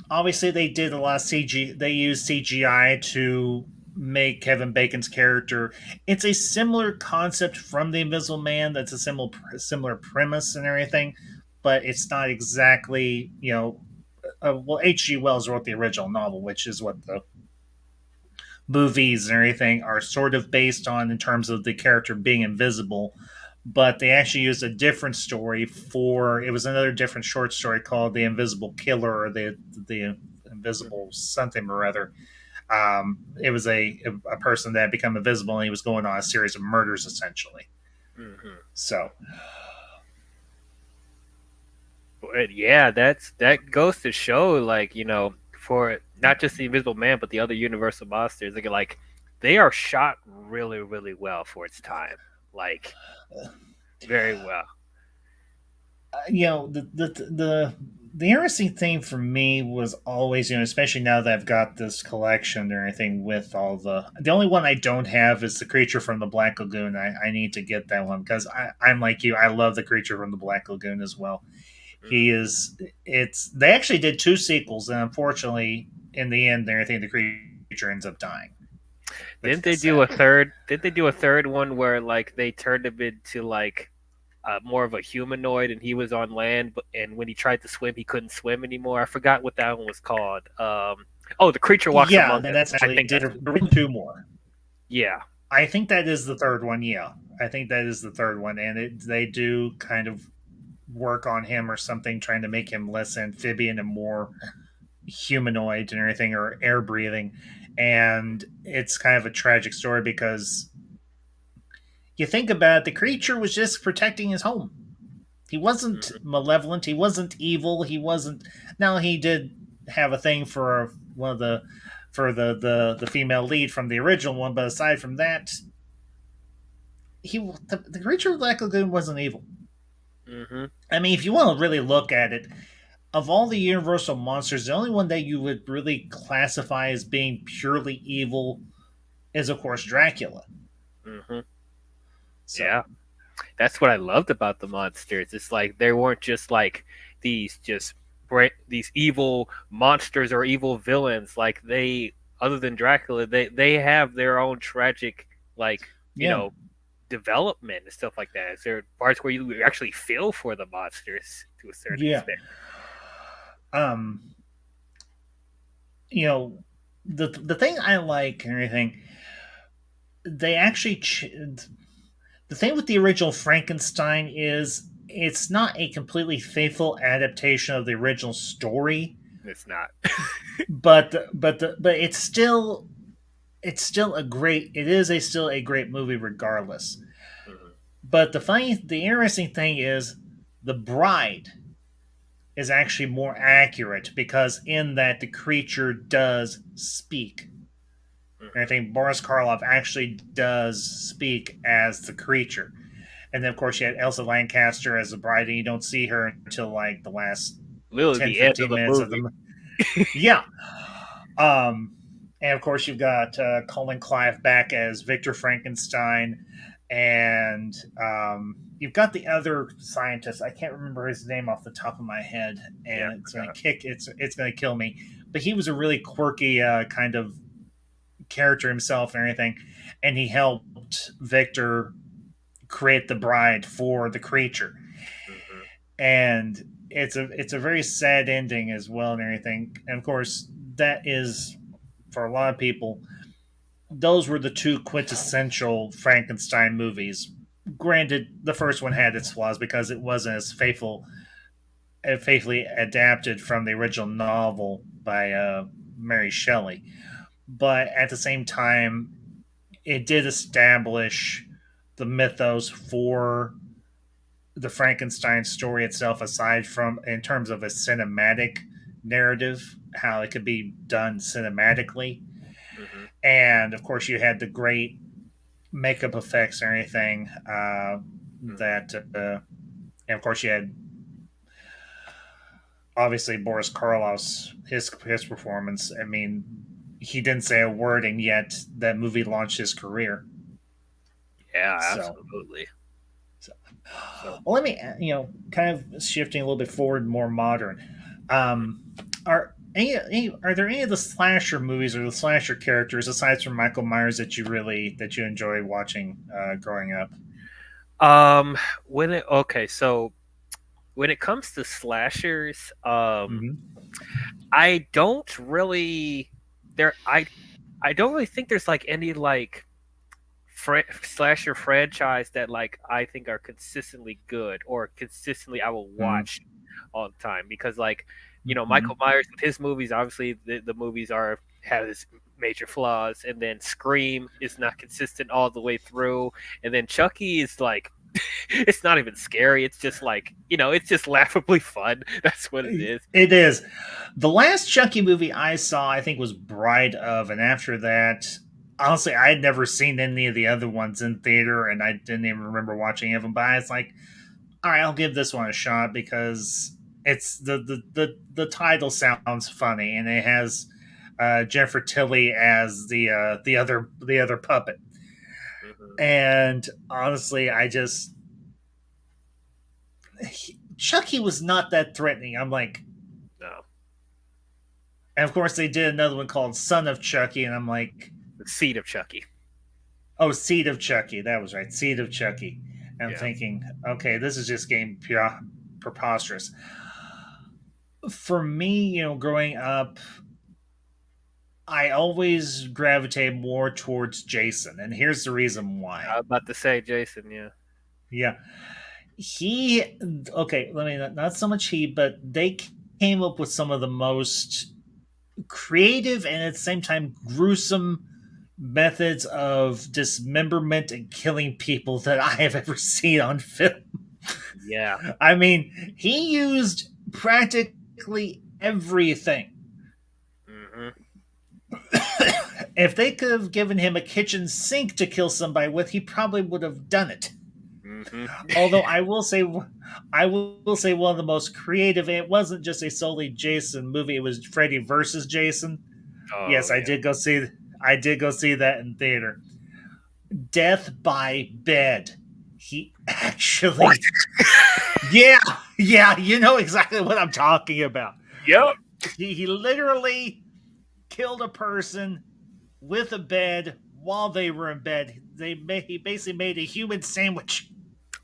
Speaker 4: Obviously, they did a lot of CG. They used CGI to make Kevin Bacon's character. It's a similar concept from the Invisible Man. That's a similar premise and everything, but it's not exactly, well, H.G. Wells wrote the original novel, which is what the movies and everything are sort of based on in terms of the character being invisible. But they actually used a different story for it was another different short story called The Invisible Killer, or the Invisible something or other. It was a person that had become invisible, and he was going on a series of murders essentially.
Speaker 1: Mm-hmm.
Speaker 4: So
Speaker 1: But yeah, that goes to show, like, for not just the Invisible Man, but the other Universal monsters, like they are shot really, really well for its time, like very well.
Speaker 4: the interesting thing for me was always, especially now that I've got this collection or anything, with all the only one I don't have is the Creature from the Black Lagoon. I need to get that one because I'm like you. I love the Creature from the Black Lagoon as well. He
Speaker 1: Mm-hmm.
Speaker 4: is it's They actually did two sequels, and unfortunately in the end I think the creature ends up dying, which
Speaker 1: Didn't they
Speaker 4: is
Speaker 1: do
Speaker 4: sad.
Speaker 1: a third? Did they do a third one where like they turned him into like more of a humanoid, and he was on land, but and when he tried to swim, he couldn't swim anymore. I forgot what that one was called. Oh, the creature walks
Speaker 4: Yeah,
Speaker 1: among
Speaker 4: and
Speaker 1: us.
Speaker 4: that's
Speaker 1: I
Speaker 4: actually
Speaker 1: think
Speaker 4: did
Speaker 1: that's
Speaker 4: two more.
Speaker 1: yeah.
Speaker 4: I think that is the third one. Yeah, I think that is the third one, and they do kind of work on him or something, trying to make him less amphibian and more humanoid and everything, or air breathing. And it's kind of a tragic story because you think about it, the creature was just protecting his home. He wasn't
Speaker 1: Mm-hmm.
Speaker 4: malevolent. He wasn't evil. He wasn't. Now he did have a thing for one of the for the female lead from the original one, but aside from that, the creature of Black Lagoon wasn't evil.
Speaker 1: Mm-hmm.
Speaker 4: I mean, if you want to really look at it, of all the Universal monsters, the only one that you would really classify as being purely evil is, of course, Dracula.
Speaker 1: Mm-hmm.
Speaker 4: So
Speaker 1: Yeah, that's what I loved about the monsters. It's like they weren't just like these just these evil monsters or evil villains. Like they, other than Dracula, they have their own tragic, like, you
Speaker 4: yeah,
Speaker 1: know development and stuff like that. Is there parts where you actually feel for the monsters to a certain
Speaker 4: yeah.
Speaker 1: extent?
Speaker 4: Um, you know, the thing I like and everything, they actually the thing with the original Frankenstein is it's not a completely faithful adaptation of the original story,
Speaker 1: It's not.
Speaker 4: but it's still a great it is a still a great movie regardless.
Speaker 1: Mhm.
Speaker 4: But the interesting thing is the bride is actually more accurate because in that the creature does speak. And I
Speaker 1: Mhm.
Speaker 4: think Boris Karloff actually does speak as the creature. And then, of course, you had Elsa Lancaster as the bride, and you don't see her until like the last
Speaker 1: Literally
Speaker 4: 10,
Speaker 1: the end of
Speaker 4: 15
Speaker 1: the
Speaker 4: minutes of
Speaker 1: movie.
Speaker 4: the. Yeah. Um, and of course, you've got Colin Clive back as Victor Frankenstein. And you've got the other scientist. I can't remember his name off the top of my head,
Speaker 1: Yeah,
Speaker 4: and it's going to kill me. But he was a really quirky kind of character himself and everything, and he helped Victor create the bride for the creature.
Speaker 1: hmm
Speaker 4: And it's a very sad ending as well and everything. And of course, that is for a lot of people. Those were the two quintessential Frankenstein movies. Granted, the first one had its flaws because it wasn't as faithfully adapted from the original novel by Mary Shelley. But at the same time, it did establish the mythos for the Frankenstein story itself, aside from in terms of a cinematic narrative, how it could be done cinematically.
Speaker 1: hmm
Speaker 4: And of course, you had the great makeup effects and everything
Speaker 1: hmm
Speaker 4: and of course, you had obviously Boris Karloff's his performance. I mean, he didn't say a word, and yet that movie launched his career.
Speaker 1: Yeah,
Speaker 4: So,
Speaker 1: absolutely.
Speaker 4: so
Speaker 1: So,
Speaker 4: well, let me kind of shifting a little bit forward, more modern. Um, are there any of the slasher movies or the slasher characters aside from Michael Myers that you enjoy watching growing up?
Speaker 1: when it okay, so when it comes to slashers,
Speaker 4: Mm-hmm.
Speaker 1: I don't really there I don't really think there's like any like slasher franchise that like I think are consistently good or consistently I will watch all the time because like Michael
Speaker 4: Mm-hmm.
Speaker 1: Myers with his movies obviously the movies are have this major flaws and then Scream is not consistent all the way through and then Chucky is like it's not even scary it's just like it's just laughably fun that's what it is.
Speaker 4: It is. The last Chucky movie I saw, I think, was Bride of, and after that, honestly, I had never seen any of the other ones in theater, and I didn't even remember watching any of them. But I was like, all right, I'll give this one a shot because it's the title sounds funny, and it has Jennifer Tilly as the other puppet.
Speaker 1: hmm
Speaker 4: And honestly, Chucky was not that threatening. I'm like,
Speaker 1: no,
Speaker 4: and of course, they did another one called Son of Chucky, and I'm like,
Speaker 1: the seed of Chucky.
Speaker 4: oh, Seed of Chucky. That was right. Seed of Chucky. And I'm
Speaker 1: Yeah.
Speaker 4: thinking, okay, this is just getting preposterous. For me, growing up, I always gravitate more towards Jason. And here's the reason
Speaker 1: I
Speaker 4: why.
Speaker 1: was about to say Jason. Yeah.
Speaker 4: Yeah. He, okay, let me, not so much he, but they came up with some of the most creative and at the same time gruesome methods of dismemberment and killing people that I have ever seen on film.
Speaker 1: Yeah.
Speaker 4: I mean, he used practically everything.
Speaker 1: hmm
Speaker 4: If they could have given him a kitchen sink to kill somebody with, he probably would have done it.
Speaker 1: hmm
Speaker 4: Although I will say one of the most creative. It wasn't just a solely Jason movie; it was Freddy versus Jason.
Speaker 1: Oh
Speaker 4: Yes, I
Speaker 1: yeah.
Speaker 4: did go see. I did go see that in theater. Death by bed. He
Speaker 1: What?
Speaker 4: actually, yeah, yeah, you know exactly what I'm talking about.
Speaker 1: Yep.
Speaker 4: He literally killed a person with a bed while they were in bed. He basically made a human sandwich.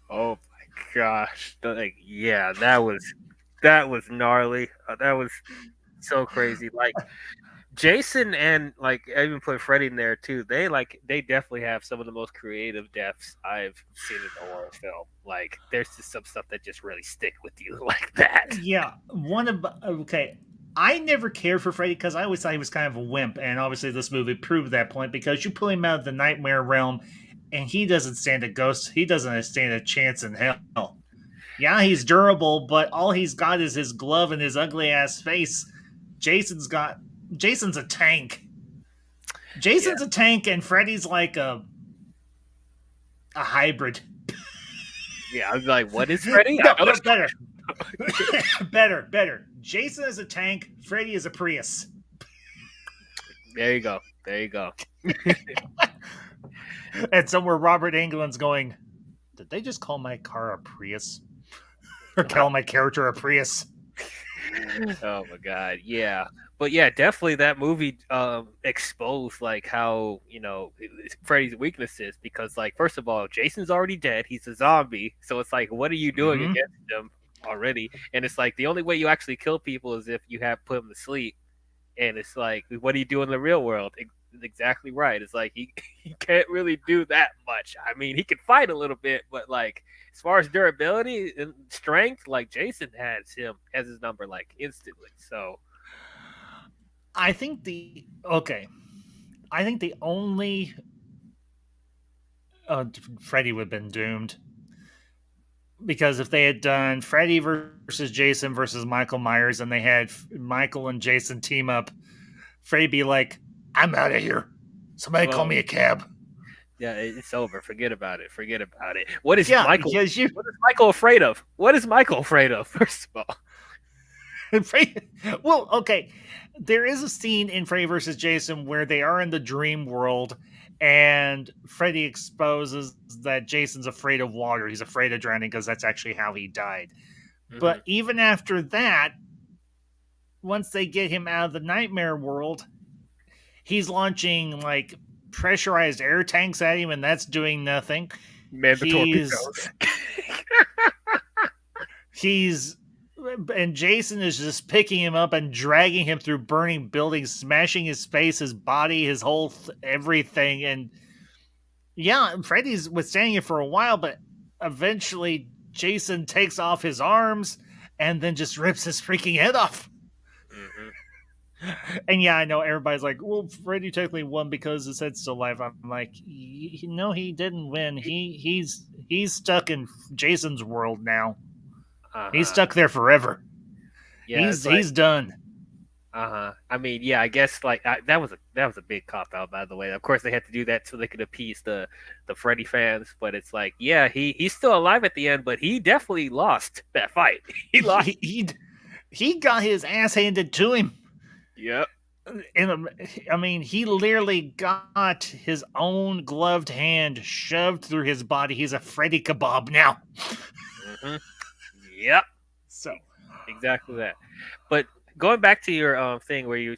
Speaker 1: Oh my gosh. Like yeah, that was gnarly. That was so crazy. Like Jason and like I even put Freddy in there too. They definitely have some of the most creative deaths I've seen in a horror film. Like there's just some stuff that just really stick with you like that.
Speaker 4: Yeah, one of okay. I never cared for Freddy because I always thought he was kind of a wimp, and obviously this movie proved that point because you pull him out of the nightmare realm, and he doesn't stand a ghost. He doesn't stand a chance in hell. Yeah, he's durable, but all he's got is his glove and his ugly ass face. Jason's got Jason's a tank.
Speaker 1: Yeah.
Speaker 4: Jason's a tank, and Freddy's like a hybrid.
Speaker 1: Yeah. I was like, what is Freddy? I
Speaker 4: No,
Speaker 1: know
Speaker 4: no,
Speaker 1: it's
Speaker 4: better, better. Jason is a tank. Freddy is a Prius.
Speaker 1: there you go. There you go.
Speaker 4: And somewhere Robert Englund's going, Did they just call my car a Prius? Or call my character a Prius?
Speaker 1: Oh my god, yeah. But yeah, definitely that movie exposed like how, Freddy's weaknesses, because like first of all, Jason's already dead, he's a zombie. So it's like what are you doing
Speaker 4: Mm-hmm.
Speaker 1: against him already? And it's like the only way you actually kill people is if you have put them to sleep. And it's like what do you do in the real world? Exactly right. It's like he, he can't really do that much. I mean, he can fight a little bit, but like as far as durability and strength, like Jason has his number like instantly. So
Speaker 4: I think the okay. I think the only Freddy would have been doomed because if they had done Freddy versus Jason versus Michael Myers and they had Michael and Jason team up, Freddy'd be like, "I'm out of here. Somebody call
Speaker 1: well,
Speaker 4: me a cab."
Speaker 1: yeah, it's over. Forget about it. Forget about it. What is
Speaker 4: Yeah,
Speaker 1: Michael?
Speaker 4: because you
Speaker 1: What is Michael afraid of? What is Michael afraid of? First of all,
Speaker 4: well, okay. There is a scene in Freddy versus Jason where they are in the dream world, and Freddy exposes that Jason's afraid of water. He's afraid of drowning because that's actually how he died.
Speaker 1: hmm
Speaker 4: But even after that, once they get him out of the nightmare world, he's launching like pressurized air tanks at him, and that's doing nothing.
Speaker 1: mandatory
Speaker 4: He's
Speaker 1: dose.
Speaker 4: he's and Jason is just picking him up and dragging him through burning buildings, smashing his face, his body, his whole everything. And yeah, Freddy's withstanding it for a while, but eventually Jason takes off his arms and then just rips his freaking head off.
Speaker 1: hmm
Speaker 4: And yeah, I know everybody's like, "Well, Freddy technically won because his head's still alive." I'm like, "No, he didn't win. He's stuck in Jason's world now. He's
Speaker 1: Uh-huh.
Speaker 4: stuck there forever.
Speaker 1: Yeah, it's like
Speaker 4: He's done."
Speaker 1: uh-huh. I mean, yeah, I guess like that was a big cop out, by the way. Of course, they had to do that so they could appease the Freddy fans. But it's like, yeah, he's still alive at the end, but he definitely lost that fight. He lost.
Speaker 4: He got his ass handed to him.
Speaker 1: Yep.
Speaker 4: I mean, he literally got his own gloved hand shoved through his body. He's a Freddy kebab now.
Speaker 1: hmm Yep.
Speaker 4: So
Speaker 1: Exactly that. But going back to your thing where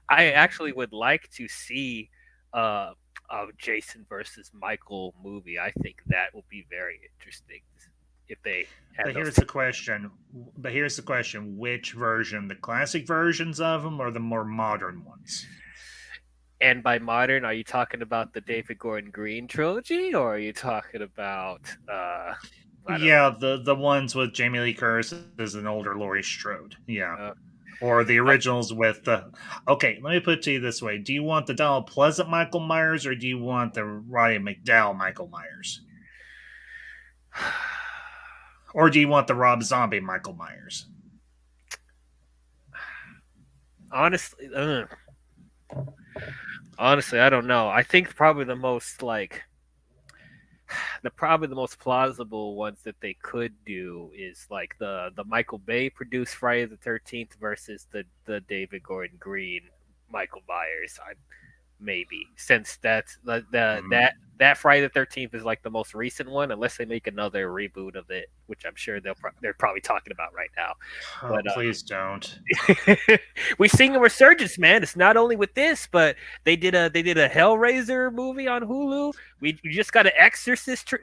Speaker 1: I actually would like to see uh a Jason versus Michael movie. I think that will be very interesting if they had
Speaker 4: But
Speaker 1: those.
Speaker 4: here's the question. But here's the question: which version? The classic versions of them, or the more modern ones?
Speaker 1: And by modern, are you talking about the David Gordon Green trilogy, or are you talking about I don't
Speaker 4: Yeah, the ones with Jamie Lee Curtis as an older Laurie Strode. Yeah,
Speaker 1: know.
Speaker 4: or the
Speaker 1: I,
Speaker 4: originals with the. Okay, let me put it to you this way: do you want the Donald Pleasant Michael Myers, or do you want the Roddy McDowell Michael Myers, or do you want the Rob Zombie Michael Myers?
Speaker 1: honestly, honestly, I don't know. I think probably the most plausible ones that they could do is like the Michael Bay produced Friday the 13th versus the David Gordon Green Michael Myers. Maybe since that's
Speaker 4: Mm.
Speaker 1: that Friday the 13th is like the most recent one, unless they make another reboot of it, which I'm sure they're probably talking about right now.
Speaker 4: Oh,
Speaker 1: But
Speaker 4: please don't.
Speaker 1: we sing a resurgence, man. It's not only with this, but they did a Hellraiser movie on Hulu. We just got an Exorcist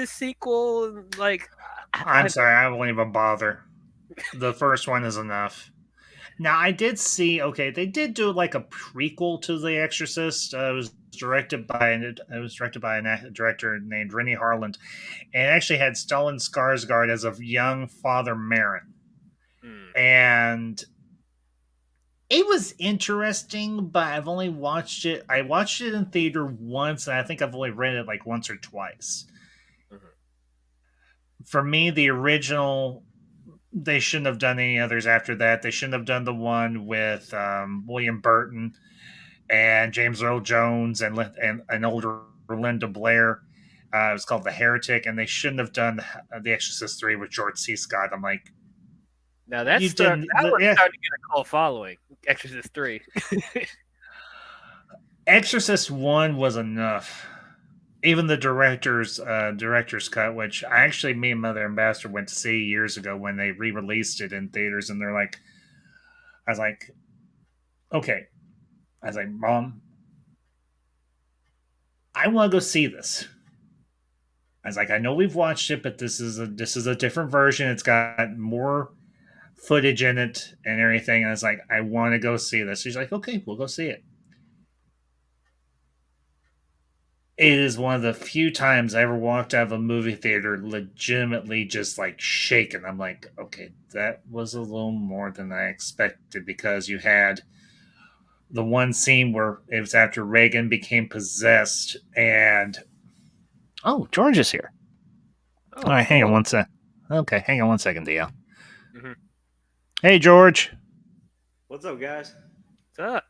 Speaker 1: sequel. Like,
Speaker 4: I'm sorry, I won't even bother. The first one is enough. Now, I did see. Okay, they did do like a prequel to The Exorcist. It was directed by a director named Rennie Harland, and it actually had Stellan Skarsgård as a young Father Merrin.
Speaker 1: hmm,
Speaker 4: And it was interesting, but I've only watched it. I watched it in theater once, and I think I've only read it like once or twice.
Speaker 1: mhm.
Speaker 4: For me, the original, they shouldn't have done any others after that. They shouldn't have done the one with William Burton and James Earl Jones and an older Linda Blair. It was called The Heretic, and they shouldn't have done The Exorcist 3 with George C. Scott. I'm like,
Speaker 1: Now
Speaker 4: you didn't.
Speaker 1: that one's
Speaker 4: Yeah,
Speaker 1: starting to get a cult following. Exorcist 3.
Speaker 4: Exorcist 1 was enough. even the director's cut, which I actually me and Mother Ambassador went to see years ago when they re-released it in theaters, and they're like, I was like, okay, I was like, Mom, I want to go see this. I was like, I know we've watched it, but this is a different version. It's got more footage in it and everything. And I was like, I want to go see this. She's like, okay, we'll go see it. It is one of the few times I ever walked out of a movie theater legitimately just like shaken. I'm like, okay, that was a little more than I expected because you had the one scene where it was after Reagan became possessed and oh, George is here.
Speaker 1: Oh,
Speaker 4: All right, hang on
Speaker 1: cool.
Speaker 4: one sec. Okay, hang on one second, DL.
Speaker 1: Mm-hmm.
Speaker 4: Hey, George.
Speaker 5: What's up, guys?
Speaker 1: What's up?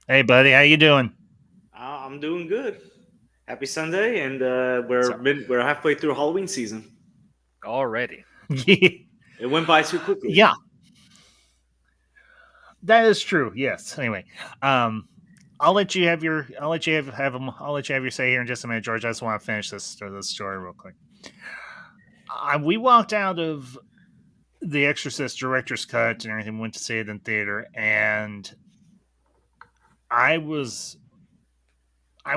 Speaker 4: Hey, buddy. How you doing?
Speaker 5: I'm doing good. Happy Sunday, and
Speaker 4: So,
Speaker 5: we're halfway through Halloween season.
Speaker 1: Already.
Speaker 5: It went by too quickly.
Speaker 4: yeah, that is true. Yes. Anyway, I'll let you have your I'll let you have your say here in just a minute, George. I just want to finish this story real quick. We walked out of the Exorcist director's cut and everything, went to see it in theater, and I was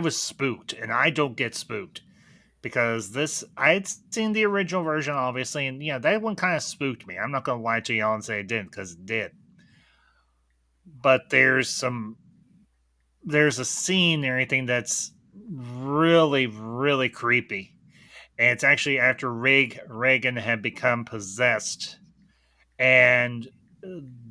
Speaker 4: spooked, and I don't get spooked because this I had seen the original version, obviously, and yeah, that one kind of spooked me. I'm not gonna lie to y'all and say it didn't, because it did. But there's a scene and everything that's really, really creepy. And it's actually after Reagan had become possessed, and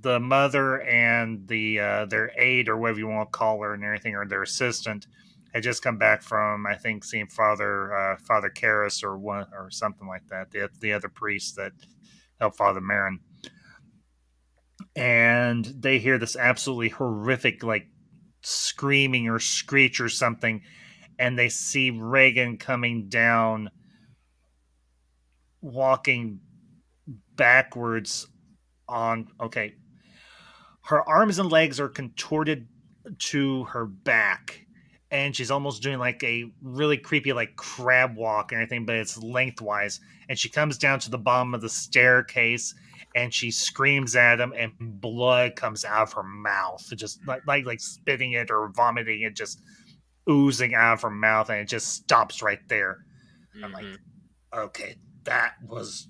Speaker 4: the mother and their aide, or whatever you want to call her, and everything, or their assistant, had just come back from, I think, seeing Father Karras or one or something like that, the other priest that helped Father Marin, and they hear this absolutely horrific like screaming or screech or something, and they see Reagan coming down, walking backwards on, okay, her arms and legs are contorted to her back, and she's almost doing like a really creepy like crab walk and everything, but it's lengthwise, and she comes down to the bottom of the staircase, and she screams at him, and blood comes out of her mouth, just like spitting it or vomiting it, just oozing out of her mouth, and it just stops right there. I'm like,
Speaker 1: Mm-hmm.
Speaker 4: okay, that was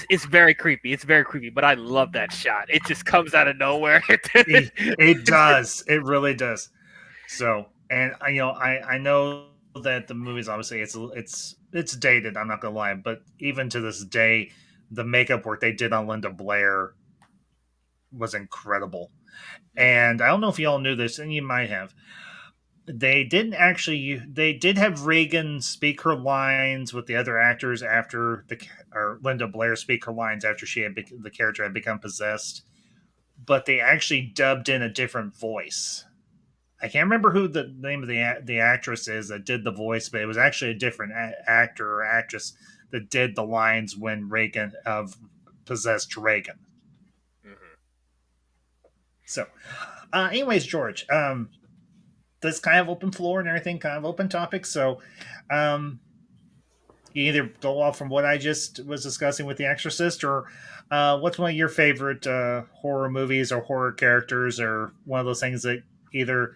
Speaker 1: It's very creepy. It's very creepy, but I love that shot. It just comes out of nowhere.
Speaker 4: it does. It really does. So, and I know that the movie's obviously it's dated. I'm not gonna lie, but even to this day, the makeup work they did on Linda Blair was incredible. And I don't know if y'all knew this, and you might have. They didn't actually. They did have Reagan speak her lines with the other actors after or Linda Blair speak her lines after the character had become possessed, but they actually dubbed in a different voice. I can't remember who the name of the actress is that did the voice, but it was actually a different actor or actress that did the lines when Reagan of possessed Reagan.
Speaker 1: Mm-hmm.
Speaker 4: So, anyways, George, this kind of open floor and everything, kind of open topic. So, um, you either go off from what I just was discussing with The Exorcist, or what's one of your favorite horror movies or horror characters, or one of those things that either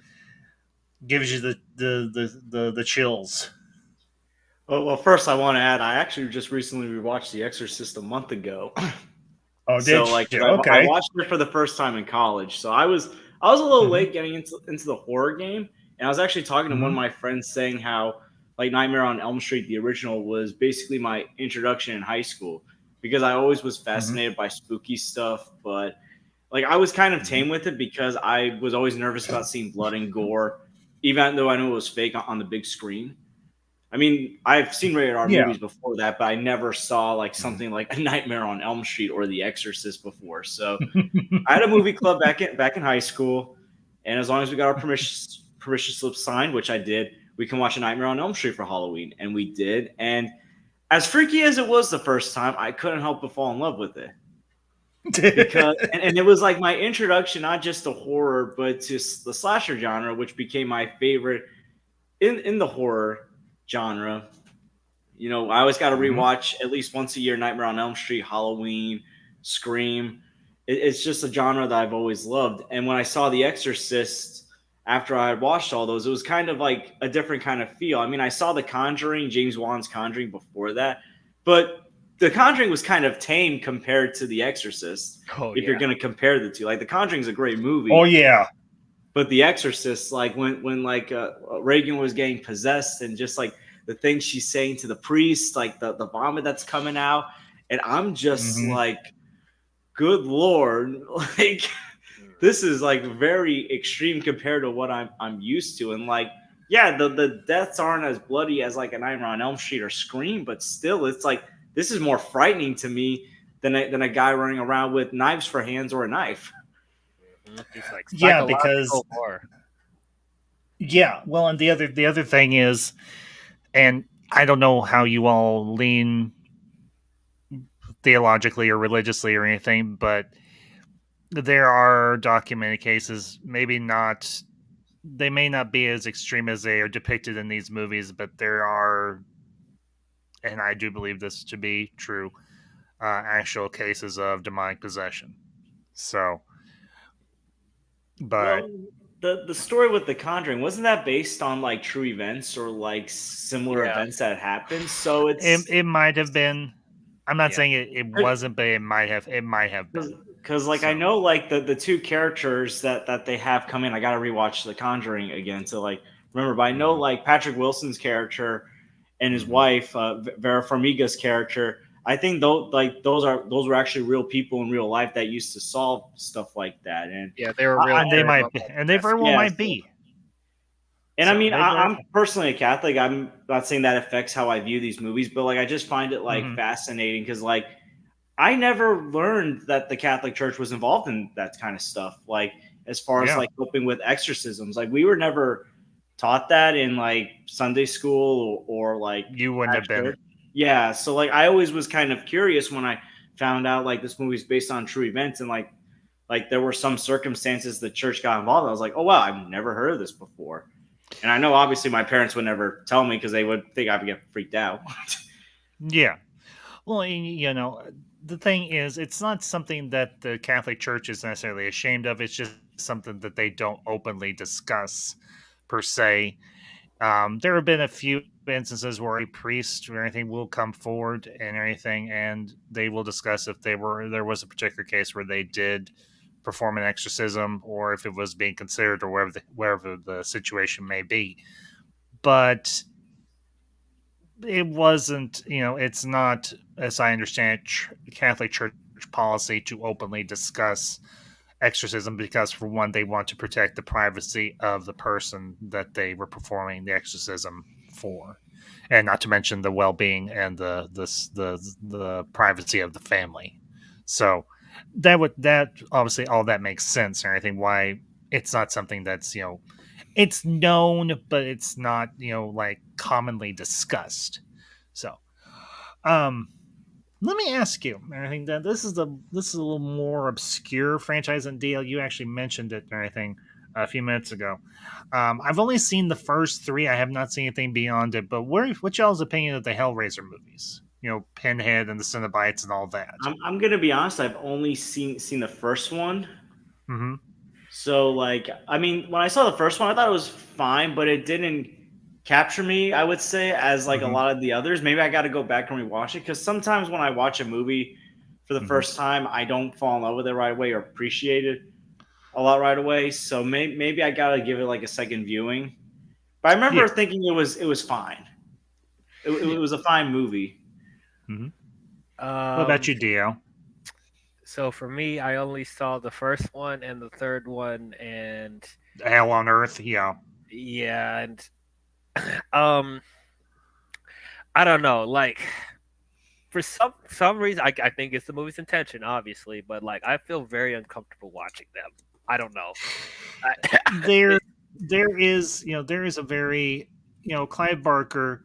Speaker 4: gives you the chills.
Speaker 5: Well, first I want to add, I actually just recently rewatched The Exorcist a month ago.
Speaker 4: Oh,
Speaker 5: So
Speaker 4: did
Speaker 5: like,
Speaker 4: you?
Speaker 5: 'cause I
Speaker 4: Okay.
Speaker 5: watched it for the first time in college. So I was a little
Speaker 4: Mm-hmm.
Speaker 5: late getting into the horror game, and I was actually talking to one
Speaker 4: Mm-hmm.
Speaker 5: of my friends saying how like Nightmare on Elm Street, the original, was basically my introduction in high school because I always was
Speaker 4: Mm-hmm.
Speaker 5: fascinated by spooky stuff, but like I was kind of
Speaker 4: Mm-hmm.
Speaker 5: tame with it because I was always nervous about seeing blood and gore, even though I knew it was fake on the big screen. I mean, I've seen rated R
Speaker 4: Yeah.
Speaker 5: movies before that, but I never saw like
Speaker 4: Mm-hmm.
Speaker 5: something like A Nightmare on Elm Street or The Exorcist before. So I had a movie club back in high school, and as long as we got our permission slip signed, which I did, we can watch A Nightmare on Elm Street for Halloween, and we did. And as freaky as it was the first time, I couldn't help but fall in love with it. because and it was like my introduction not just to horror but to the slasher genre, which became my favorite in the horror genre. You know, I always got to
Speaker 4: Mhm.
Speaker 5: rewatch at least once a year Nightmare on Elm Street, Halloween, Scream. It's just a genre that I've always loved. And when I saw The Exorcist after I had watched all those, it was kind of like a different kind of feel. I mean, I saw The Conjuring, James Wan's Conjuring before that, but The Conjuring was kind of tame compared to The Exorcist.
Speaker 1: Oh
Speaker 5: If you're
Speaker 1: yeah.
Speaker 5: going to compare the two, like The Conjuring is a great movie,
Speaker 4: Oh yeah.
Speaker 5: but The Exorcist, like when like Reagan was getting possessed and just like the things she's saying to the priest, like the vomit that's coming out, and I'm just
Speaker 4: Mhm.
Speaker 5: like, good lord, like this is like very extreme compared to what I'm used to, and like yeah, the deaths aren't as bloody as like a Nightmare on Elm Street or Scream, but still, it's like this is more frightening to me than a guy running around with knives for hands or a knife.
Speaker 1: It's like
Speaker 4: Yeah, because
Speaker 1: psychological horror.
Speaker 4: yeah, well, and the other thing is, and I don't know how you all lean theologically or religiously or anything, but there are documented cases, maybe not, they may not be as extreme as they are depicted in these movies, but there are, and I do believe this to be true, actual cases of demonic possession. So, but
Speaker 5: Well, the story with The Conjuring, wasn't that based on like true events or like similar
Speaker 1: Yeah,
Speaker 5: events that happened? So
Speaker 4: it might have been. I'm not
Speaker 1: yeah.
Speaker 4: saying it wasn't, but it might have been.
Speaker 5: because like I
Speaker 4: So,
Speaker 5: know like the two characters that they have come in. I got to rewatch The Conjuring again to like remember. But I know
Speaker 4: mhm,
Speaker 5: like Patrick Wilson's character and his
Speaker 4: mhm.
Speaker 5: wife Vera Farmiga's character. I think those were actually real people in real life that used to solve stuff like that. And
Speaker 1: Yeah, they were
Speaker 5: I,
Speaker 1: real
Speaker 4: And they might
Speaker 1: paranormal
Speaker 4: be, and they very well
Speaker 5: yeah,
Speaker 4: might be.
Speaker 5: and I
Speaker 4: So
Speaker 5: mean,
Speaker 4: they very.
Speaker 5: I'm personally a Catholic. I'm not saying that affects how I view these movies, but like I just find it like
Speaker 4: Mhm.
Speaker 5: fascinating because like I never learned that the Catholic Church was involved in that kind of stuff. Like as far as
Speaker 4: Yeah,
Speaker 5: like helping with exorcisms, like we were never taught that in like Sunday school or like
Speaker 4: you wouldn't
Speaker 5: at
Speaker 4: have been.
Speaker 5: church. Yeah, so like I always was kind of curious when I found out like this movie's based on true events and like there were some circumstances the church got involved. I was like, oh wow, I've never heard of this before. And I know obviously my parents would never tell me because they would think I would get freaked out.
Speaker 4: Yeah. Well, the thing is, it's not something that the Catholic Church is necessarily ashamed of. It's just something that they don't openly discuss, per se. There have been a few instances where a priest or anything will come forward and everything, and they will discuss if there was a particular case where they did perform an exorcism, or if it was being considered, or wherever the situation may be. But it wasn't, it's not, as I understand it, Catholic Church policy to openly discuss exorcism because, for one, they want to protect the privacy of the person that they were performing the exorcism for, and not to mention the well-being and the privacy of the family. So that obviously all that makes sense and everything. Why it's not something that's it's known, but it's not like commonly discussed. So, um, let me ask you. I think that this is a little more obscure franchise than DL. You actually mentioned it or anything a few minutes ago. I've only seen the first three. I have not seen anything beyond it. But what's y'all's opinion of the Hellraiser movies? Pinhead and the Cenobites and all that.
Speaker 5: I'm gonna be honest. I've only seen the first one.
Speaker 4: Mm-hmm.
Speaker 5: So like, I mean, when I saw the first one, I thought it was fine, but it didn't capture me. I would say as like a
Speaker 4: Mm-hmm.
Speaker 5: lot of the others. Maybe I got to go back and rewatch it because sometimes when I watch a movie for the
Speaker 4: Mm-hmm.
Speaker 5: first time, I don't fall in love with it right away or appreciate it a lot right away. So maybe I got to give it like a second viewing. But I remember
Speaker 4: Yeah.
Speaker 5: thinking it was fine. It
Speaker 1: Yeah.
Speaker 5: was a fine movie.
Speaker 4: Mm-hmm. What about
Speaker 1: Um,
Speaker 4: you, DL?
Speaker 1: so for me, I only saw the first one and the third one, and
Speaker 4: Hell on Earth. Yeah.
Speaker 1: yeah, and um, I don't know, like for some reason, I think it's the movie's intention, obviously, but like I feel very uncomfortable watching them. I don't know.
Speaker 4: There, there is a very, Clive Barker.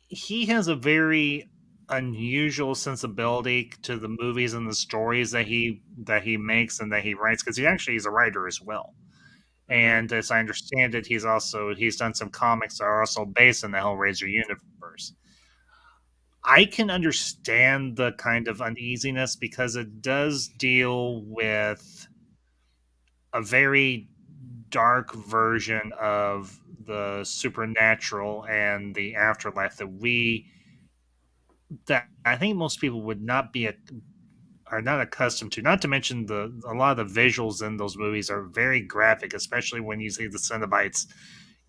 Speaker 4: He has a very unusual sensibility to the movies and the stories that he makes and that he writes, because he's a writer as well.
Speaker 1: Hmm.
Speaker 4: And as I understand it, he's done some comics that are also based in the Hellraiser universe. I can understand the kind of uneasiness because it does deal with a very dark version of the supernatural and the afterlife that I think most people would not be are not accustomed to. Not to mention a lot of the visuals in those movies are very graphic, especially when you see the Cenobites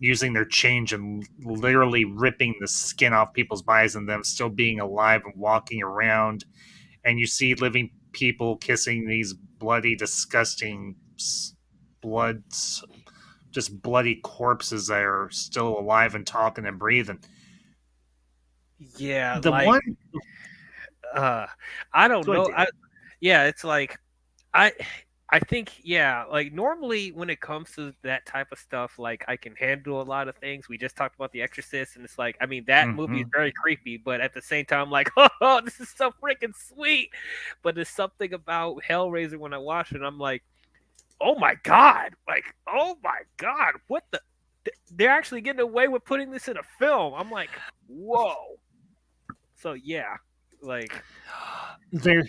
Speaker 4: using their change and literally ripping the skin off people's bodies and them still being alive and walking around. And you see living people kissing these bloody, disgusting blood, just bloody corpses that are still alive and talking and breathing.
Speaker 1: Yeah,
Speaker 4: The
Speaker 1: like
Speaker 4: one,
Speaker 1: uh I don't
Speaker 4: go ahead,
Speaker 1: know.
Speaker 4: David.
Speaker 1: Yeah, it's like I I think yeah, like normally when it comes to that type of stuff, like I can handle a lot of things. We just talked about The Exorcist, and it's like I mean that movie is
Speaker 4: Mm-hmm.
Speaker 1: very creepy, but at the same time, like oh, this is so freaking sweet. But there's something about Hellraiser when I watch it, I'm like, oh my god, like oh my god, what the? They're actually getting away with putting this in a film. I'm like, whoa. So yeah, like
Speaker 4: There,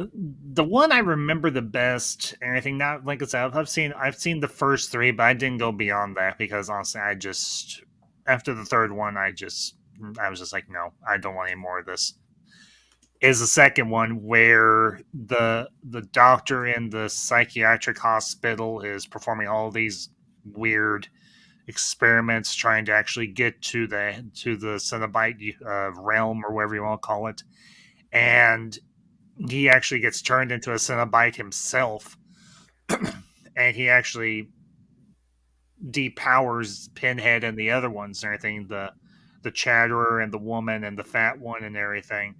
Speaker 4: the one I remember the best, and I think not like I said, I've seen the first three, but I didn't go beyond that because honestly, I just after the third one, I was just like, no, I don't want any more of this. Is the second one where the doctor in the psychiatric hospital is performing all these weird experiments trying to actually get to the Cenobite realm or whatever you want to call it, and he actually gets turned into a Cenobite himself, and he actually depowers Pinhead and the other ones and everything, the Chatterer and the woman and the fat one and everything.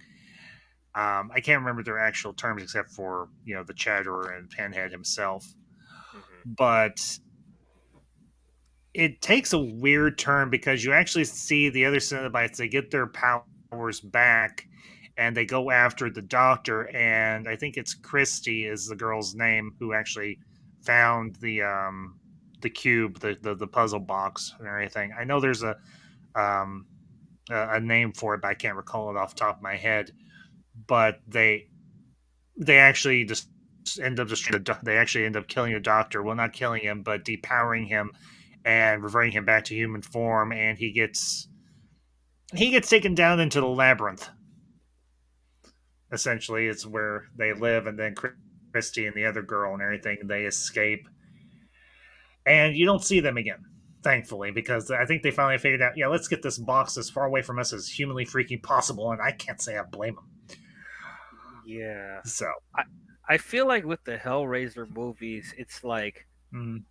Speaker 4: I can't remember their actual terms except for the Chatterer and Pinhead himself,
Speaker 1: mhm.
Speaker 4: but it takes a weird turn because you actually see the other Cenobites. They get their powers back, and they go after the doctor. And I think it's Christy is the girl's name who actually found the cube, the puzzle box, and everything. I know there's um, a name for it, but I can't recall it off the top of my head. But they actually just they actually end up killing the doctor. Well, not killing him, but depowering him and reverting him back to human form, and he gets taken down into the labyrinth. Essentially, it's where they live, and then Christy and the other girl and everything they escape, and you don't see them again. Thankfully, because I think they finally figured out, yeah, let's get this box as far away from us as humanly freaking possible, and I can't say I blame them.
Speaker 1: Yeah.
Speaker 4: So,
Speaker 1: I I feel like with the Hellraiser movies, it's like
Speaker 4: mm,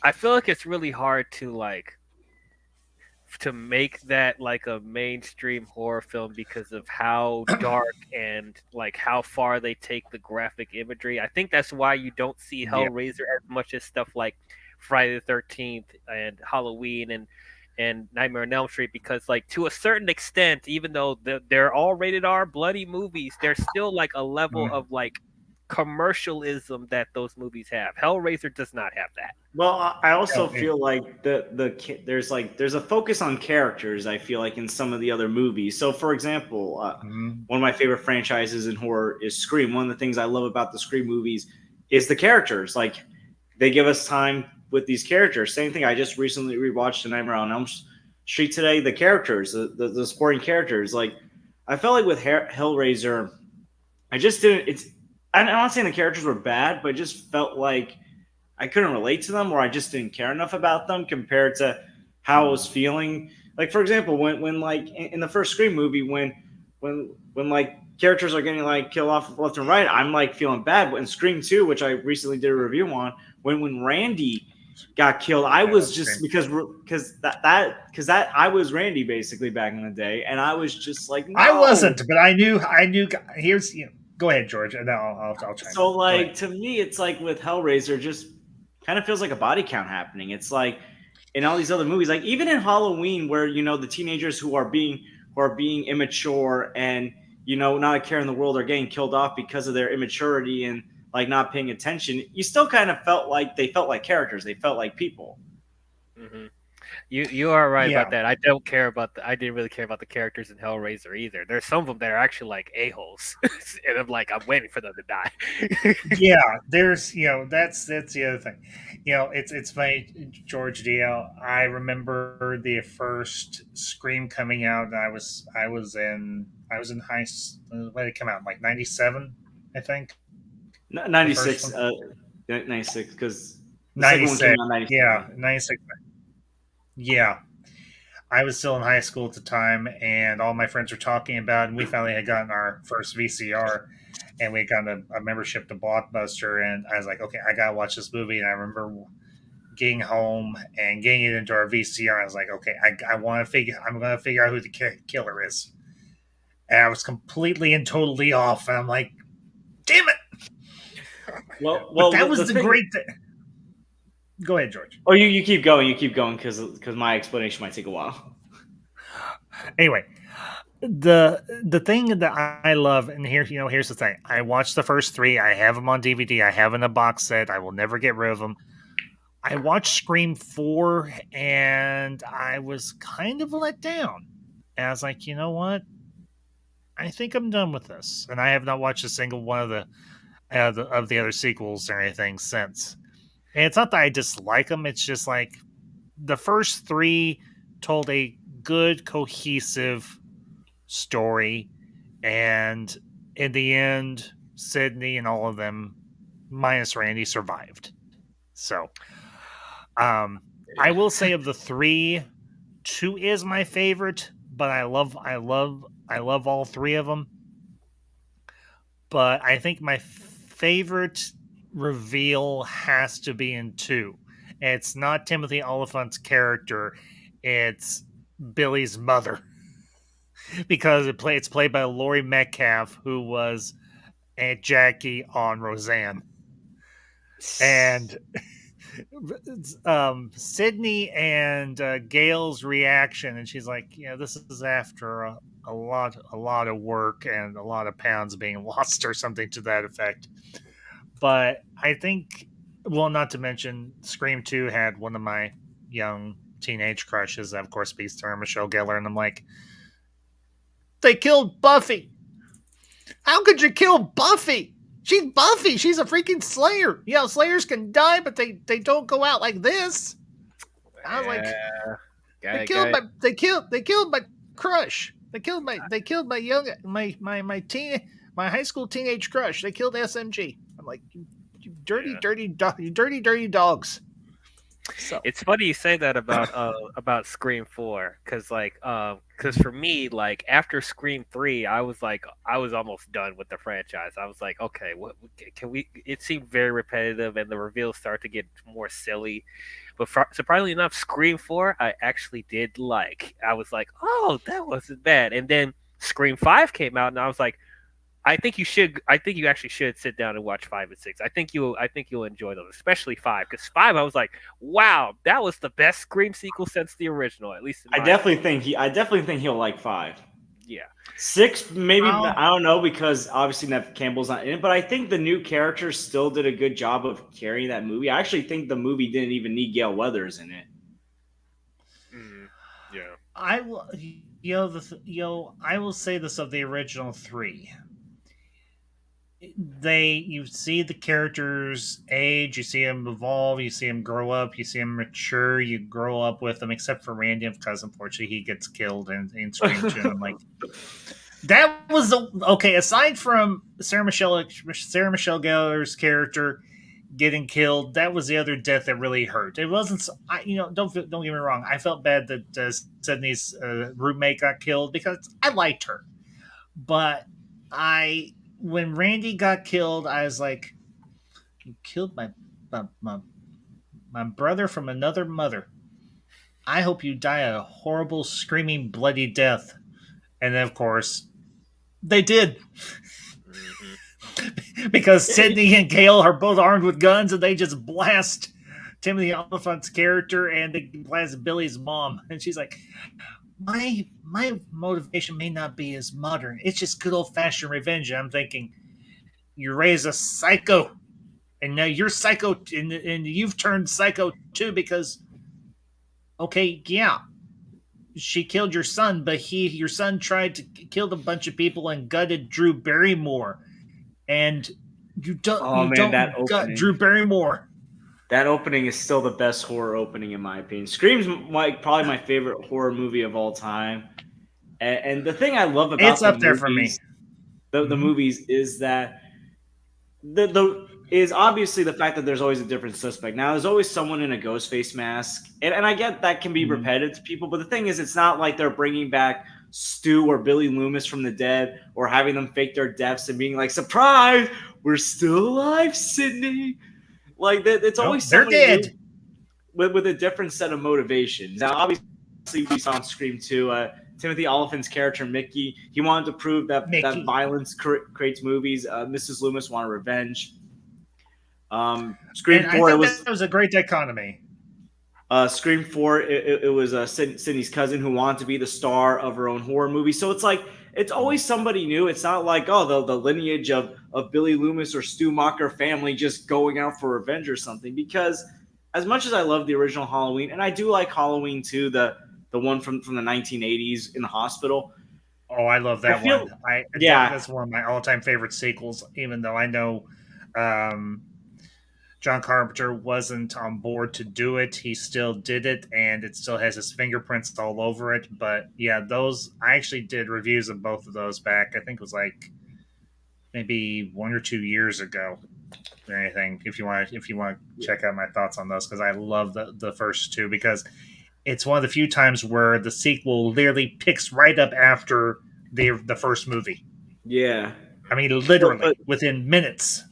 Speaker 1: I feel like it's really hard to make that like a mainstream horror film because of how dark and like how far they take the graphic imagery. I think that's why you don't see
Speaker 4: yeah,
Speaker 1: Hellraiser as much as stuff like Friday the 13th and Halloween and Nightmare on Elm Street, because like to a certain extent, even though they're all rated R bloody movies, there's still like a level
Speaker 4: mm,
Speaker 1: of like commercialism that those movies have. Hellraiser does not have that.
Speaker 5: Well, I also
Speaker 4: oh,
Speaker 5: feel like there's a focus on characters. I feel like in some of the other movies. So, for example,
Speaker 4: mm,
Speaker 5: one of my favorite franchises in horror is Scream. One of the things I love about the Scream movies is the characters. Like they give us time with these characters. Same thing. I just recently rewatched *The Nightmare on Elm Street* today. The characters, the supporting characters. Like I felt like with Hellraiser, I just didn't. I'm not saying the characters were bad, but it just felt like I couldn't relate to them, or I just didn't care enough about them compared to how I was feeling. Like for example, when like in the first Scream movie, when like characters are getting like killed off left and right, I'm like feeling bad. But in Scream 2, which I recently did a review on, when Randy got killed, I
Speaker 4: yeah,
Speaker 5: was
Speaker 4: that's
Speaker 5: just
Speaker 4: great.
Speaker 5: because I was Randy basically back in the day, and I was just like
Speaker 4: I
Speaker 5: no.
Speaker 4: wasn't, but I knew. Here's go ahead, George, and then I'll chime
Speaker 5: So
Speaker 4: in. Go
Speaker 5: like
Speaker 4: ahead.
Speaker 5: to me, it's like with Hellraiser, just kind of feels like a body count happening. It's like in all these other movies, like even in Halloween, where the teenagers who who are being immature and not a care in the world are getting killed off because of their immaturity and like not paying attention, you still kind of felt like they felt like characters. They felt like people.
Speaker 1: Mm-hmm. You are right
Speaker 4: Yeah,
Speaker 1: about that. I don't care about I didn't really care about the characters in Hellraiser either. There's some of them that are actually like a-holes, and I'm like, I'm waiting for them to die.
Speaker 4: yeah. There's that's the other thing. It's funny, George DL. I remember the first Scream coming out, and I was in when did it come out? Like '97, I think. The first
Speaker 5: 96,
Speaker 4: one.
Speaker 5: 96, because the second one came
Speaker 4: 96.
Speaker 5: out
Speaker 4: Yeah,
Speaker 5: 97.
Speaker 4: 96. Yeah. I was still in high school at the time, and all my friends were talking about it, and we finally had gotten our first VCR, and we had gotten a membership to Blockbuster, and I was like, okay, I gotta watch this movie. And I remember getting home and getting it into our VCR. I was like, okay, I'm gonna figure out who the killer is. And I was completely and totally off, and I'm like, damn it! But
Speaker 5: Well,
Speaker 4: that
Speaker 5: the
Speaker 4: was the
Speaker 5: thing.
Speaker 4: great thing. Go ahead, George.
Speaker 5: Oh, you keep going, because my explanation might take a while.
Speaker 4: Anyway, the thing that I love, and here's the thing. I watched the first three. I have them on DVD. I have them in a box set. I will never get rid of them. I watched Scream 4, and I was kind of let down. And I was like, you know what? I think I'm done with this. And I have not watched a single one of the other sequels or anything since. And it's not that I dislike them. It's just like the first three told a good, cohesive story, and in the end, Sydney and all of them, minus Randy, survived. So, I will say of the three, 2 is my favorite, but I love all three of them. But I think my favorite reveal has to be in 2. It's not Timothy Oliphant's character; it's Billy's mother, because it's played by Laurie Metcalf, who was Aunt Jackie on Roseanne, and Sydney and Gail's reaction, and she's like, this is after a lot of work and a lot of pounds being lost, or something to that effect. But I think, well, not to mention, Scream 2 had one of my young teenage crushes, of course, be Sarah Michelle Gellar, and I'm like, they killed Buffy. How could you kill Buffy? She's Buffy. She's a freaking Slayer. Slayers can die, but they don't go out like this. I was like, they killed my crush. They killed my young my high school teenage crush. They killed SMG. I'm like, you dirty dogs. So
Speaker 1: It's funny you say that about Scream 4, because for me, like, after Scream 3, I was almost done with the franchise. I was like, okay, what can we? It seemed very repetitive, and the reveals start to get more silly. But surprisingly enough, Scream 4 I actually did like. I was like, oh, that wasn't bad. And then Scream 5 came out, and I was like, I think you should. I think you actually should sit down and watch 5 and 6. I think you'll enjoy those, especially 5. Because 5, I was like, wow, that was the best Scream sequel since the original. At least
Speaker 5: I definitely think he'll like 5.
Speaker 1: Yeah.
Speaker 5: 6, maybe. I don't know, because obviously Neve Campbell's not in it. But I think the new characters still did a good job of carrying that movie. I actually think the movie didn't even need Gail Weathers in it.
Speaker 1: Yeah.
Speaker 4: I will. I will say this of the original 3. You see the characters age, you see them evolve, you see them grow up, you see them mature, you grow up with them, except for Randy, because unfortunately he gets killed in Scream 2. I'm like, that was okay. Aside from Sarah Michelle Gellar's character getting killed, that was the other death that really hurt. It wasn't. Don't get me wrong. I felt bad that Sydney's roommate got killed, because I liked her, but when Randy got killed, I was like, you killed my brother from another mother. I hope you die a horrible, screaming, bloody death. And then, of course, they did. Because Sydney and Gail are both armed with guns, and they just blast Timothy Oliphant's character, and they blast Billy's mom. And she's like, my motivation may not be as modern. It's just good old fashioned revenge. I'm thinking you raise a psycho, and now you're psycho, and you've turned psycho too because okay, yeah, she killed your son, but your son tried to kill a bunch of people and gutted Drew Barrymore, and
Speaker 5: Oh
Speaker 4: you
Speaker 5: man, that
Speaker 4: don't gut
Speaker 5: opening.
Speaker 4: Drew Barrymore.
Speaker 5: That opening is still the best horror opening in my opinion. Scream's probably my favorite horror movie of all time. And the thing I love
Speaker 4: It's
Speaker 5: about
Speaker 4: up there for me.
Speaker 5: the
Speaker 4: Mm-hmm.
Speaker 5: movies is that the is obviously the fact that there's always a different suspect. Now there's always someone in a ghost face mask, and I get that can be
Speaker 4: Mm-hmm.
Speaker 5: repetitive to people, but the thing is, it's not like they're bringing back Stu or Billy Loomis from the dead, or having them fake their deaths and being like, "Surprise, we're still alive, Sydney." Like that, it's
Speaker 4: Nope,
Speaker 5: always
Speaker 4: they're
Speaker 5: somebody new
Speaker 4: dead.
Speaker 5: with a different set of motivations. Now, obviously, we saw in Scream 2, Timothy Olyphant's character Mickey. He wanted to prove that
Speaker 4: Mickey.
Speaker 5: violence creates movies. Mrs. Loomis wanted revenge.
Speaker 4: And
Speaker 5: Scream
Speaker 4: I
Speaker 5: 4, it
Speaker 4: think
Speaker 5: was
Speaker 4: that was a great dichotomy.
Speaker 5: Scream 4. It was Sydney's cousin who wanted to be the star of her own horror movie. So it's like it's always somebody new. It's not like the lineage of Billy Loomis or Stu Macher family just going out for revenge or something. Because as much as I love the original Halloween, and I do like Halloween 2, the one from the 1980s in the hospital.
Speaker 4: Oh, I love
Speaker 5: I
Speaker 4: that one.
Speaker 5: feel yeah,
Speaker 4: That's one of my all time favorite sequels. Even though I know um, John Carpenter wasn't on board to do it, he still did it, and it still has his fingerprints all over it. But yeah, those I actually did reviews of both of those back. I think it was like maybe 1 or 2 years ago or anything. If you want to check out my thoughts on those, because I love the first two because it's one of the few times where the sequel literally picks right up after the first movie.
Speaker 5: yeah.
Speaker 4: I mean,
Speaker 5: But
Speaker 4: literally within minutes.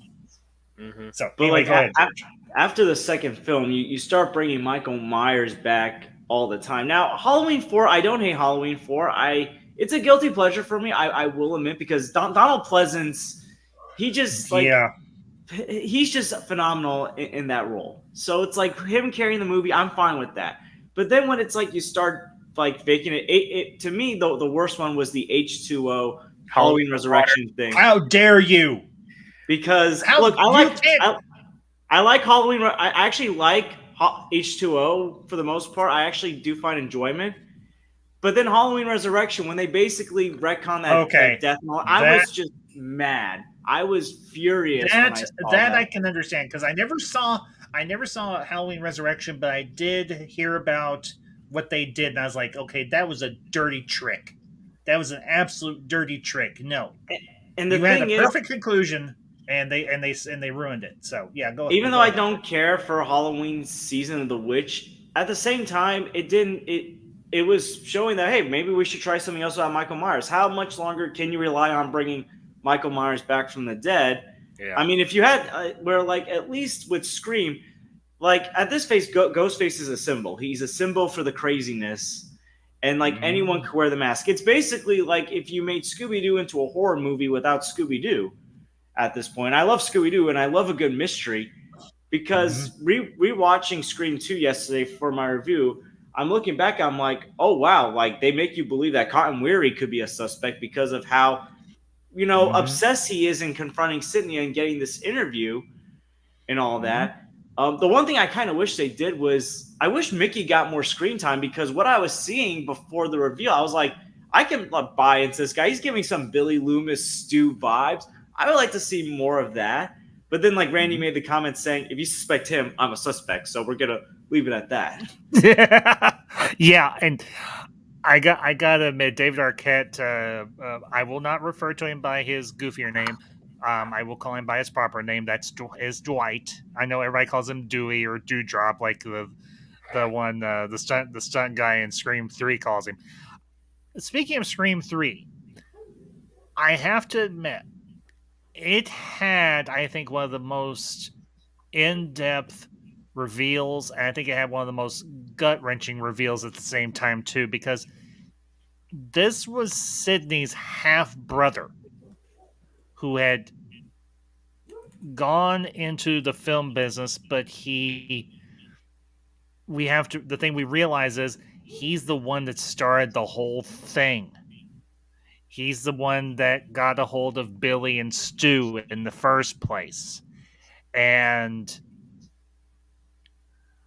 Speaker 1: Hmm.
Speaker 4: So
Speaker 5: But
Speaker 4: anyway,
Speaker 5: like
Speaker 4: go ahead, George.
Speaker 5: after the second film, you start bringing Michael Myers back all the time. Now, Halloween 4, I don't hate Halloween 4. It's a guilty pleasure for me. I will admit because Donald Pleasance, he just like
Speaker 4: Yeah.
Speaker 5: he's just phenomenal in that role. So it's like him carrying the movie. I'm fine with that. But then when it's like you start like faking it to me the worst one was the H2O
Speaker 1: Halloween
Speaker 5: Halloween
Speaker 1: water.
Speaker 5: Resurrection thing
Speaker 4: How dare you?
Speaker 5: because
Speaker 4: How
Speaker 5: look,
Speaker 4: you can't?
Speaker 5: I like Halloween. I actually like H2O for the most part. I actually do find enjoyment. But then Halloween Resurrection, when they basically retcon that
Speaker 4: Okay,
Speaker 5: death, I
Speaker 4: that
Speaker 5: was just mad. I was furious when
Speaker 4: that
Speaker 5: I saw
Speaker 4: that
Speaker 5: that.
Speaker 4: I can understand because I never saw Halloween Resurrection, but I did hear about what they did, and I was like, okay, that was a dirty trick. That was an absolute dirty trick. No,
Speaker 5: And the
Speaker 4: you had a
Speaker 5: thing is,
Speaker 4: perfect conclusion, and they ruined it. So yeah,
Speaker 5: even though
Speaker 4: go
Speaker 5: I
Speaker 4: ahead.
Speaker 5: don't care for Halloween season of the witch, at the same time, it was showing that hey, maybe we should try something else about Michael Myers. How much longer can you rely on bringing Michael Myers back from the dead?
Speaker 4: Yeah.
Speaker 5: I mean, if you had where like at least with Scream, like at this face, Ghostface is a symbol. He's a symbol for the craziness, and like anyone
Speaker 4: Mhm.
Speaker 5: could wear the mask. It's basically like if you made Scooby Doo into a horror movie without Scooby Doo. At this point, I love Scooby Doo and I love a good mystery
Speaker 4: Mhm.
Speaker 5: because rewatching Scream 2 yesterday for my review, I'm looking back, I'm like, oh wow, like they make you believe that Cotton Weary could be a suspect because of how
Speaker 4: Mhm.
Speaker 5: obsessed he is in confronting Sydney and getting this interview and all
Speaker 4: Mhm.
Speaker 5: that. The one thing I kind of wish they did was I wish Mickey got more screen time because what I was seeing before the reveal, I was like, I can buy into this guy. He's giving some Billy Loomis Stu vibes. I would like to see more of that. But then, like Randy
Speaker 4: Mhm.
Speaker 5: made the comment saying, if you suspect him, I'm a suspect. So we're gonna leave it at that.
Speaker 4: Yeah, and I gotta admit, David Arquette. I will not refer to him by his goofier name. I will call him by his proper name. Is Dwight. I know everybody calls him Dewey or Dewdrop, like the one the stunt guy in Scream 3 calls him. Speaking of Scream 3, I have to admit it had I think one of the most in depth reveals, and I think it had one of the most gut wrenching reveals at the same time too, because this was Sydney's half brother who had gone into the film business, but the thing we realize is he's the one that started the whole thing. He's the one that got a hold of Billy and Stu in the first place. And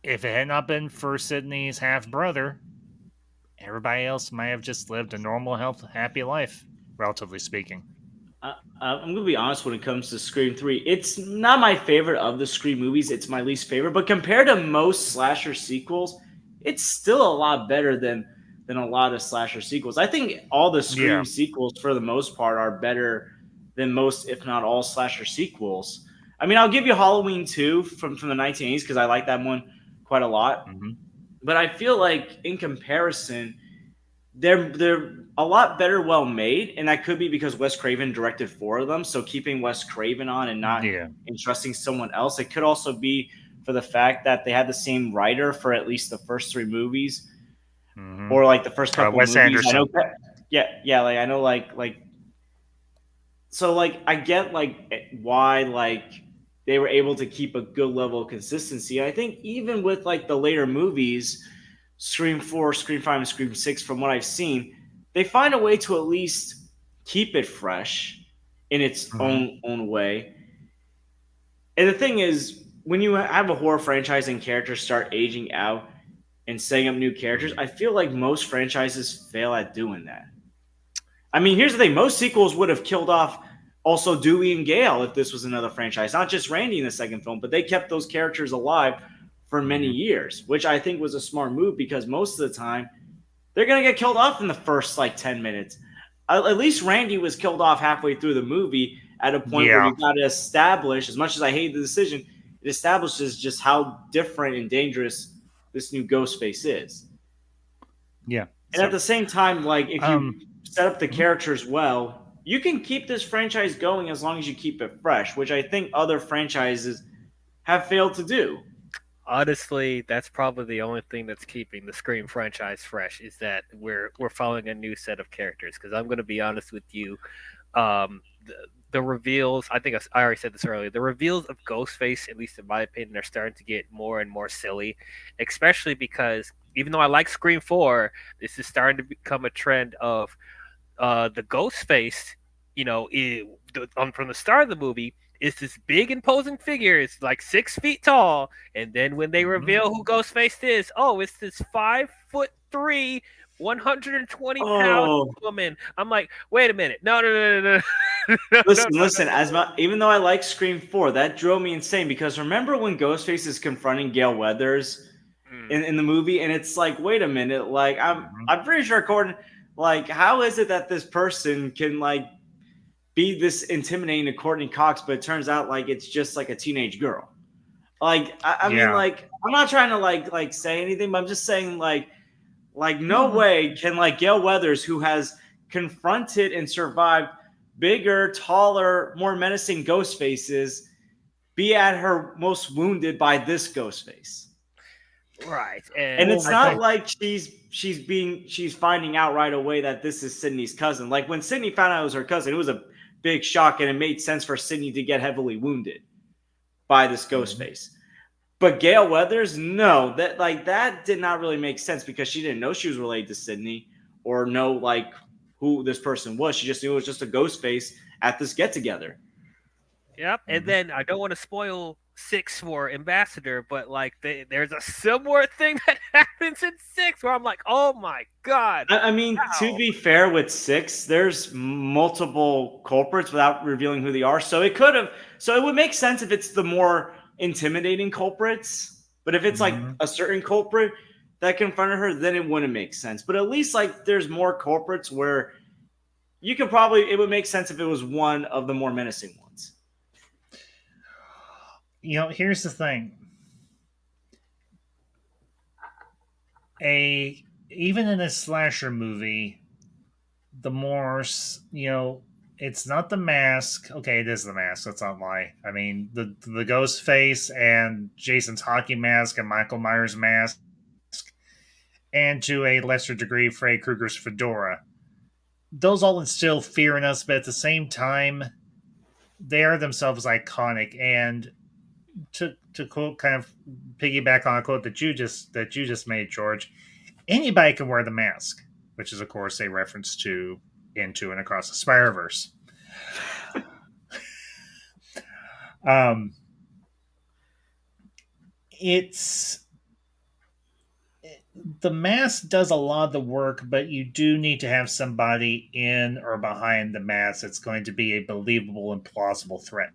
Speaker 4: if it had not been for Sydney's half brother, everybody else might have just lived a normal, happy life, relatively speaking.
Speaker 5: I'm gonna be honest when it comes to Scream 3. It's not my favorite of the Scream movies. It's my least favorite. But compared to most slasher sequels, it's still a lot better than a lot of slasher sequels. I think all the Scream
Speaker 4: Yeah.
Speaker 5: sequels, for the most part, are better than most, if not all, slasher sequels. I mean, I'll give you Halloween 2 from the 1980s because I like that one quite a lot.
Speaker 4: Mm-hmm.
Speaker 5: But I feel like in comparison, they're a lot better well made, and that could be because Wes Craven directed 4 of them. So keeping Wes Craven on and not
Speaker 4: Yeah.
Speaker 5: entrusting someone else. It could also be for the fact that they had the same writer for at least the first 3 movies,
Speaker 4: Mm-hmm.
Speaker 5: or like the first couple
Speaker 4: Wes
Speaker 5: movies. I
Speaker 4: Anderson.
Speaker 5: know, yeah, like I know, like so like I get like why like they were able to keep a good level of consistency. I think even with like the later movies, Scream 4, Scream 5, and Scream 6, from what I've seen, they find a way to at least keep it fresh in its
Speaker 4: Mm-hmm.
Speaker 5: own way. And the thing is, when you have a horror franchise and characters start aging out and setting up new characters, I feel like most franchises fail at doing that. I mean, here's the thing: most sequels would have killed off also Dewey and Gale if this was another franchise, not just Randy in the second film, but they kept those characters alive for many
Speaker 4: Mm-hmm.
Speaker 5: years, which I think was a smart move because most of the time they're gonna get killed off in the first like 10 minutes. At least Randy was killed off halfway through the movie at a point where
Speaker 4: Yeah.
Speaker 5: you got to establish. As much as I hate the decision, it establishes just how different and dangerous this new Ghostface is.
Speaker 4: Yeah.
Speaker 5: And at the same time, like if you set up the
Speaker 4: mhm.
Speaker 5: characters well, you can keep this franchise going as long as you keep it fresh, which I think other franchises have failed to do.
Speaker 1: Honestly, that's probably the only thing that's keeping the Scream franchise fresh is that we're following a new set of characters. Because I'm going to be honest with you, the reveals. I think I already said this earlier. The reveals of Ghostface, at least in my opinion, are starting to get more and more silly, especially because even though I like Scream 4, this is starting to become a trend of the Ghostface. From the start of the movie, is this big imposing figure. It's like 6 feet tall, and then when they
Speaker 4: Mhm.
Speaker 1: reveal who Ghostface is, oh, it's this 5'3", 120-pound
Speaker 5: Oh,
Speaker 1: woman. I'm like, wait a minute, no, no,
Speaker 5: listen,
Speaker 1: no,
Speaker 5: listen. Even though I like Scream 4, that drove me insane because remember when Ghostface is confronting Gale Weathers
Speaker 1: no.
Speaker 5: in the movie, and it's like, wait a minute, like
Speaker 4: Mhm.
Speaker 5: I'm pretty sure according, like, how is it that this person can like be this intimidating to Courtney Cox, but it turns out like it's just like a teenage girl. Like I mean,
Speaker 4: Yeah.
Speaker 5: like I'm not trying to like say anything, but I'm just saying like
Speaker 4: No,
Speaker 5: no
Speaker 4: no.
Speaker 5: way can like Gail Weathers, who has confronted and survived bigger, taller, more menacing ghost faces, be at her most wounded by this ghost face.
Speaker 1: Right,
Speaker 5: And
Speaker 1: and
Speaker 5: it's
Speaker 4: Well,
Speaker 1: I
Speaker 5: not
Speaker 1: don't.
Speaker 5: like she's finding out right away that this is Sydney's cousin. Like when Sydney found out it was her cousin, it was a big shock, and it made sense for Sydney to get heavily wounded by this ghost
Speaker 4: Mhm.
Speaker 5: face. But Gail Weathers, no, that did not really make sense because she didn't know she was related to Sydney or know like who this person was. She just knew it was just a ghost face at this get together.
Speaker 1: Yep, and
Speaker 4: Mhm.
Speaker 1: then I don't want to spoil 6 for Ambassador, but like there's a similar thing that happens in 6 where I'm like, oh my god,
Speaker 5: I mean, to
Speaker 1: wow.
Speaker 5: be fair, with 6, there's multiple culprits without revealing who they are. So it could have. So it would make sense if it's the more intimidating culprits. But if it's like
Speaker 4: Mhm.
Speaker 5: a certain culprit that confronted her, then it wouldn't make sense. But at least like there's more culprits where you could probably. It would make sense if it was one of the more menacing ones.
Speaker 4: Here's the thing. A Even in a slasher movie, the more it's not the mask. Okay, it is the mask. Let's not lie. I mean, the ghost face and Jason's hockey mask and Michael Myers' mask, and to a lesser degree, Freddy Krueger's fedora. Those all instill fear in us, but at the same time, they are themselves iconic. And to quote, kind of piggyback on a quote that you just made, George. anybody can wear the mask, which is, of course, a reference to Into and Across the Spider-Verse. Um, it's the mask does a lot of the work, but you do need to have somebody in or behind the mask that's going to be a believable and plausible threat.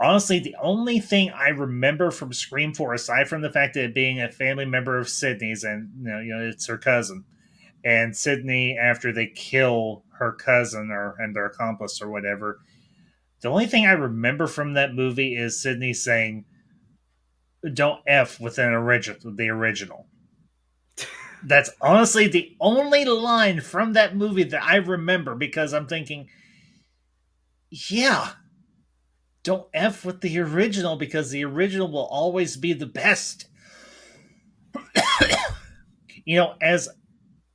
Speaker 4: Honestly, the only thing I remember from Scream 4, aside from the fact that it being a family member of Sydney's, and it's her cousin, and Sydney, after they kill her cousin and their accomplice or whatever, the only thing I remember from that movie is Sydney saying, "Don't f with the original." That's honestly the only line from that movie that I remember, because I'm thinking, yeah, don't f with the original, because the original will always be the best. As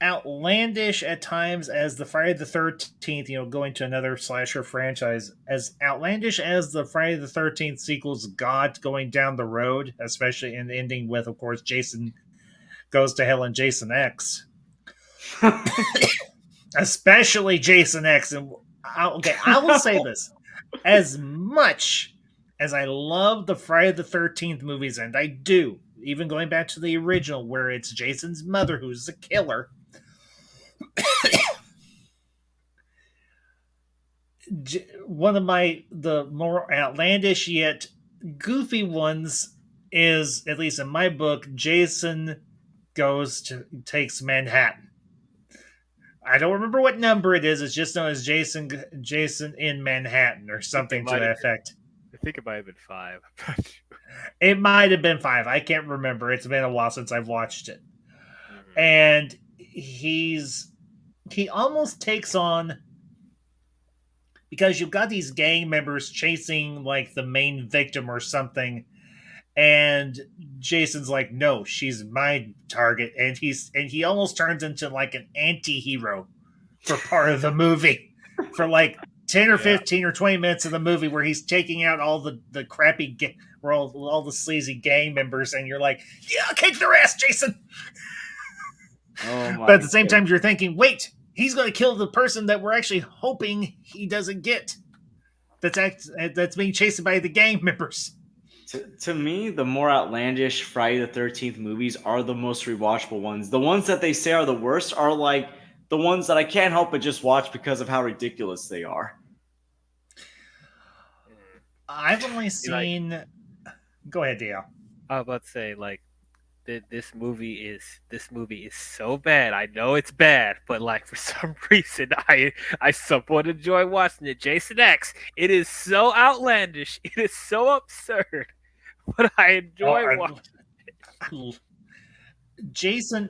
Speaker 4: outlandish at times as the Friday the 13th, going to another slasher franchise, as outlandish as the Friday the 13th sequels got going down the road, especially in ending with, of course, Jason Goes to Hell and Jason X. Especially Jason X. And I will say this. As much as I love the Friday the 13th movies, and I do, even going back to the original where it's Jason's mother who's the killer, one of the more outlandish yet goofy ones is, at least in my book, Jason takes Manhattan. I don't remember what number it is. It's just known as Jason in Manhattan or something to that effect.
Speaker 1: I think it might have been 5.
Speaker 4: It might have been 5. I can't remember. It's been a while since I've watched it. Mm-hmm. And he almost takes on, because you've got these gang members chasing like the main victim or something, and Jason's like, "No, she's my target," and he almost turns into like an anti-hero for part of the movie, for like 10 or 15 or 20 minutes of the movie, where he's taking out all the crappy all the sleazy gang members, and you're like, "Yeah, kick their ass, Jason." But at the same time, you're thinking, wait, he's going to kill the person that we're actually hoping he doesn't get. That's being chased by the gang members.
Speaker 5: To me, the more outlandish Friday the 13th movies are the most rewatchable ones. The ones that they say are the worst are like the ones that I can't help but just watch because of how ridiculous they are.
Speaker 4: I've only seen... Go ahead, DL.
Speaker 1: I was about to say, like, this movie is so bad. I know it's bad, but like for some reason I somewhat enjoy watching it. Jason X. It is so outlandish. It is so absurd, but I enjoy watching it.
Speaker 4: Jason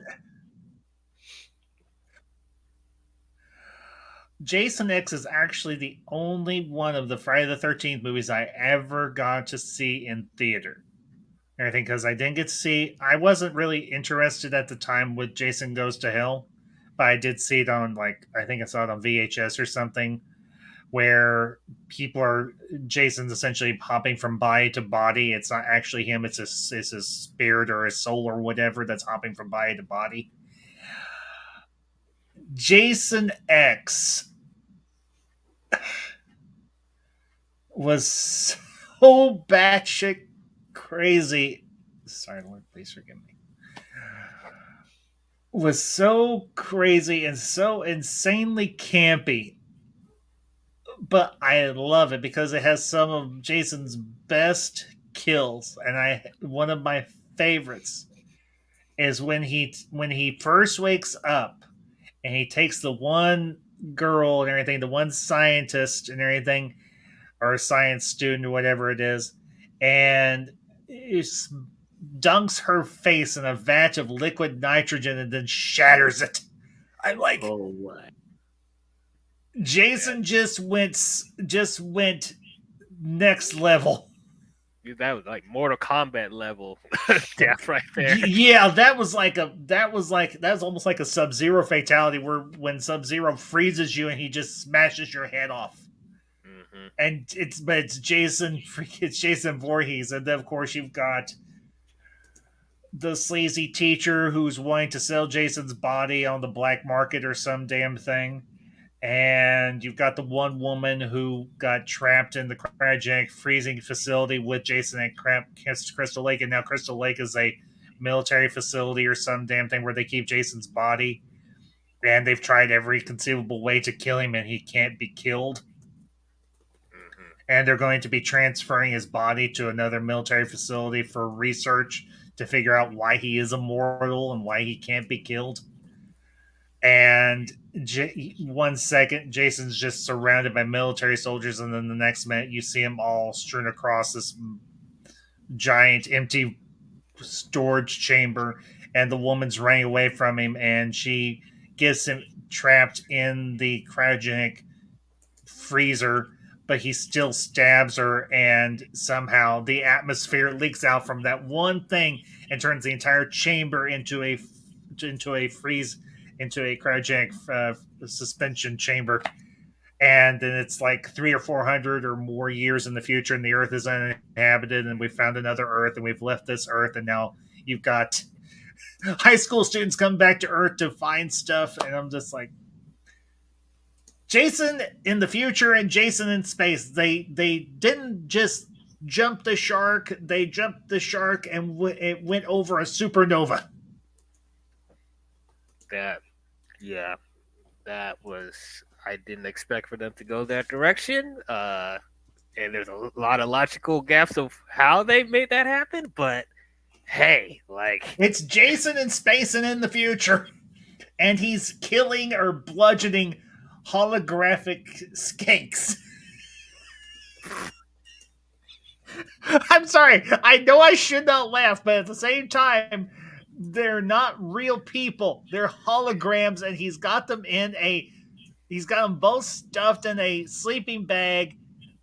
Speaker 4: X is actually the only one of the Friday the 13th movies I ever got to see in theater. Everything, because I didn't get to see... I wasn't really interested at the time with Jason Goes to Hell, but I did see it on, like, I think I saw it on VHS or something, where Jason's essentially hopping from body to body. It's not actually him, it's his spirit or his soul or whatever that's hopping from body to body. Jason X was so batshit crazy. Sorry, Lord, please forgive me. Was so crazy and so insanely campy, but I love it because it has some of Jason's best kills, and one of my favorites is when he first wakes up and he takes the one girl and everything, the one scientist and everything, or a science student or whatever it is, and dunks her face in a vat of liquid nitrogen and then shatters it. I'm like,
Speaker 5: oh, what?
Speaker 4: Jason just went next level.
Speaker 1: That was like Mortal Kombat level death right there.
Speaker 4: Yeah, that was almost like a Sub-Zero fatality, where when Sub-Zero freezes you and he just smashes your head off. Mm-hmm. And it's Jason Voorhees, and then of course you've got the sleazy teacher who's wanting to sell Jason's body on the black market or some damn thing. And you've got the one woman who got trapped in the cryogenic freezing facility with Jason at Crystal Lake, and now Crystal Lake is a military facility or some damn thing where they keep Jason's body. And they've tried every conceivable way to kill him, and he can't be killed.
Speaker 1: Mhm.
Speaker 4: And they're going to be transferring his body to another military facility for research to figure out why he is immortal and why he can't be killed. And 1 second, Jason's just surrounded by military soldiers, and then the next minute, you see him all strewn across this giant empty storage chamber, and the woman's running away from him, and she gets him trapped in the cryogenic freezer, but he still stabs her, and somehow the atmosphere leaks out from that one thing and turns the entire chamber into a freeze into a cryogenic suspension chamber. And then it's like 300 or 400 or more years in the future, and the Earth is uninhabited, and we've found another Earth, and we've left this Earth, and now you've got high school students come back to Earth to find stuff, and I'm just like, Jason in the future and Jason in space. They didn't just jump the shark; they jumped the shark, and it went over a supernova.
Speaker 1: That, yeah, that was. I didn't expect for them to go that direction. And there's a lot of logical gaps of how they made that happen. But hey, like,
Speaker 4: It's Jason in space and in the future, and he's killing or bludgeoning holographic skanks. I'm sorry. I know I should not laugh, but at the same time, they're not real people. They're holograms, and he's got them both stuffed in a sleeping bag,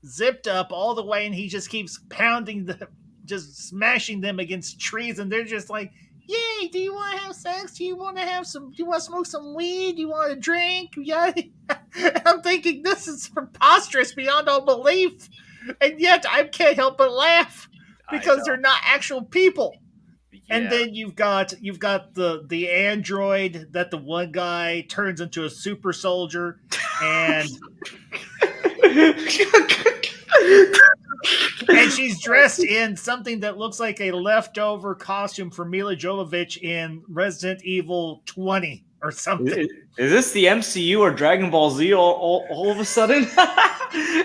Speaker 4: zipped up all the way, and he just keeps pounding them, just smashing them against trees, and they're just like, "Yay! Do you want to have sex? Do you want to have some? Do you want to smoke some weed? Do you want to drink?" Yeah, I'm thinking this is preposterous beyond all belief, and yet I can't help but laugh because they're not actual people.
Speaker 1: yeah,
Speaker 4: And then you've got the android that the one guy turns into a super soldier, and she's dressed in something that looks like a leftover costume for Mila Jovovich in Resident Evil 20 or something.
Speaker 5: Is this the MCU or Dragon Ball Z all of a sudden?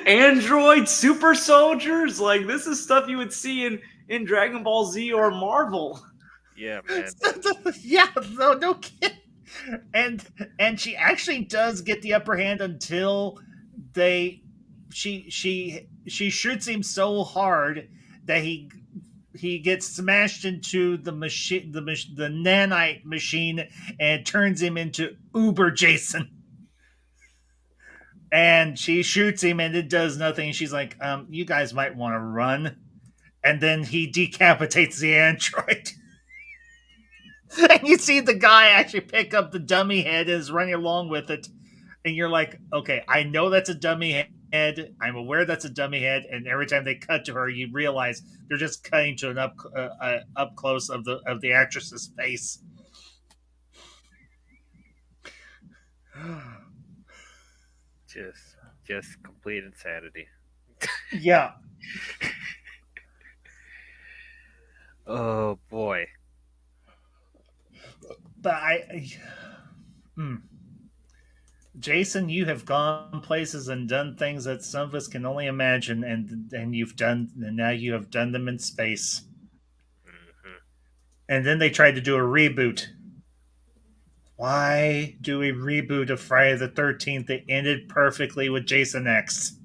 Speaker 5: Android super soldiers? Like, this is stuff you would see in Dragon Ball Z or Marvel.
Speaker 1: yeah, man.
Speaker 4: Yeah, no kidding. And she actually does get the upper hand until she shoots him so hard that he gets smashed into the machine, the nanite machine, and turns him into Uber Jason. And she shoots him, and it does nothing. She's like, "You guys might want to run." And then he decapitates the android. And you see the guy actually pick up the dummy head and is running along with it. And you're like, okay, I know that's a dummy head. I'm aware that's a dummy head. And every time they cut to her, you realize they're just cutting to an up close of the actress's face.
Speaker 1: Just complete insanity.
Speaker 4: Yeah.
Speaker 1: Oh boy.
Speaker 4: But Jason, you have gone places and done things that some of us can only imagine, and now you have done them in space.
Speaker 1: Hmm.
Speaker 4: And then they tried to do a reboot. Why do we reboot a Friday the 13th that ended perfectly with Jason X?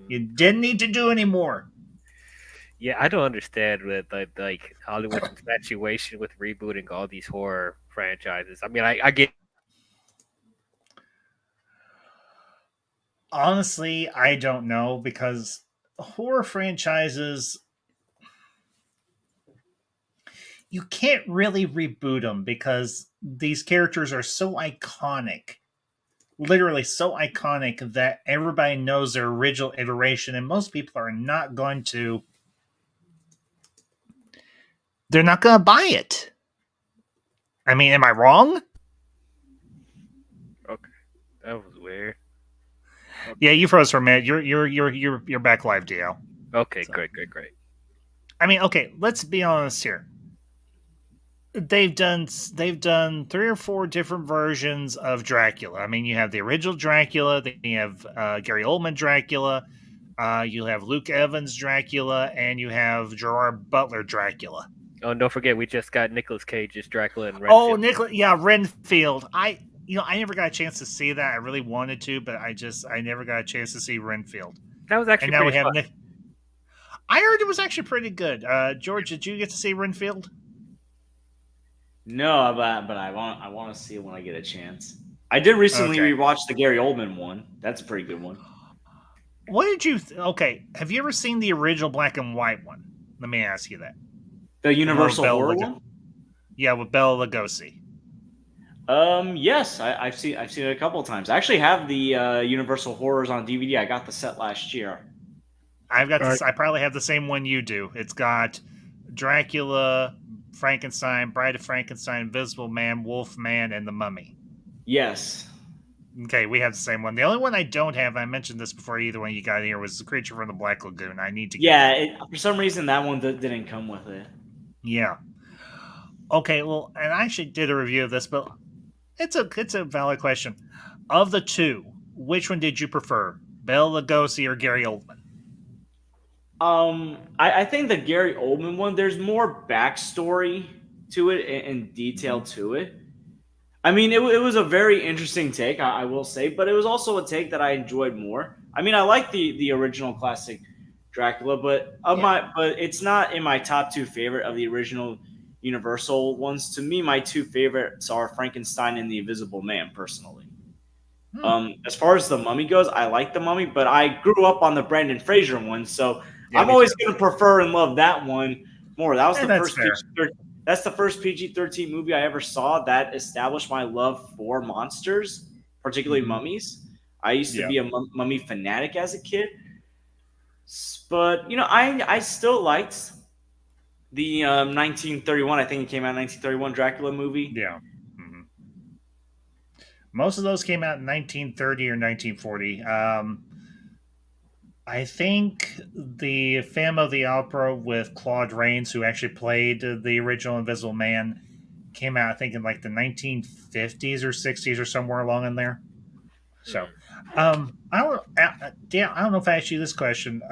Speaker 4: You didn't need to do any more.
Speaker 1: Yeah, I don't understand with like Hollywood's infatuation with rebooting all these horror franchises. I mean, I get.
Speaker 4: Honestly, I don't know, because horror franchises, you can't really reboot them because these characters are so iconic, literally so iconic, that everybody knows their original iteration, and most people are not going to They're not going to buy it. I mean, am I wrong?
Speaker 1: Okay, that was weird.
Speaker 4: Yeah, you froze for a minute. You're back live, DL.
Speaker 1: Okay,
Speaker 4: So.
Speaker 1: great.
Speaker 4: I mean, okay, let's be honest here. They've done 3 or 4 different versions of Dracula. I mean, you have the original Dracula, then you have Gary Oldman Dracula, you have Luke Evans Dracula, and you have Gerard Butler Dracula.
Speaker 1: Oh, and don't forget, we just got Nicolas Cage's Dracula and Renfield.
Speaker 4: Oh, Renfield. I never got a chance to see that. I really wanted to, but I never got a chance to see Renfield.
Speaker 1: That was actually pretty fun.
Speaker 4: I heard it was actually pretty good. George, did you get to see Renfield?
Speaker 5: No, but I want to see it when I get a chance. I did recently rewatch the Gary Oldman one. That's a pretty good one.
Speaker 4: What did you? Okay, have you ever seen the original black and white one? Let me ask you that.
Speaker 5: The Universal horror one.
Speaker 4: Yeah, with Bela Lugosi.
Speaker 5: Yes, I've seen it a couple of times. I actually have the Universal horrors on DVD. I got the set last year.
Speaker 4: I've got this. I probably have the same one you do. It's got Dracula, Frankenstein, Bride of Frankenstein, Invisible Man, Wolfman, and the Mummy.
Speaker 5: Yes.
Speaker 4: Okay, we have the same one. The only one I don't have, I mentioned this before either one you got here, was The Creature from the Black Lagoon. I need to get
Speaker 5: for some reason that one didn't come with it.
Speaker 4: Yeah. Okay, well, and I actually did a review of this, but it's a valid question. Of the two, which one did you prefer? Bela Lugosi or Gary Oldman?
Speaker 5: I think the Gary Oldman one, there's more backstory to it and detail to it. I mean, it was a very interesting take, I will say, but it was also a take that I enjoyed more. I mean, I like the original classic Dracula, but it's not in my top 2 favorite of the original Universal ones. To me, my 2 favorites are Frankenstein and the Invisible Man, personally. As far as the Mummy goes, I like the Mummy, but I grew up on the Brendan Fraser one, so I'm always going to prefer and love that one more. That was that's the first PG-13 movie I ever saw that established my love for monsters, particularly mummies. I used to be a mummy fanatic as a kid, but I still liked the 1931. I think it came out in 1931 Dracula movie.
Speaker 4: Yeah. Most of those came out in 1930 or 1940. I think the Phantom of the Opera with Claude Rains, who actually played the original Invisible Man, came out, I think, in like the 1950s or 60s or somewhere along in there. So, I don't know if I asked you this question.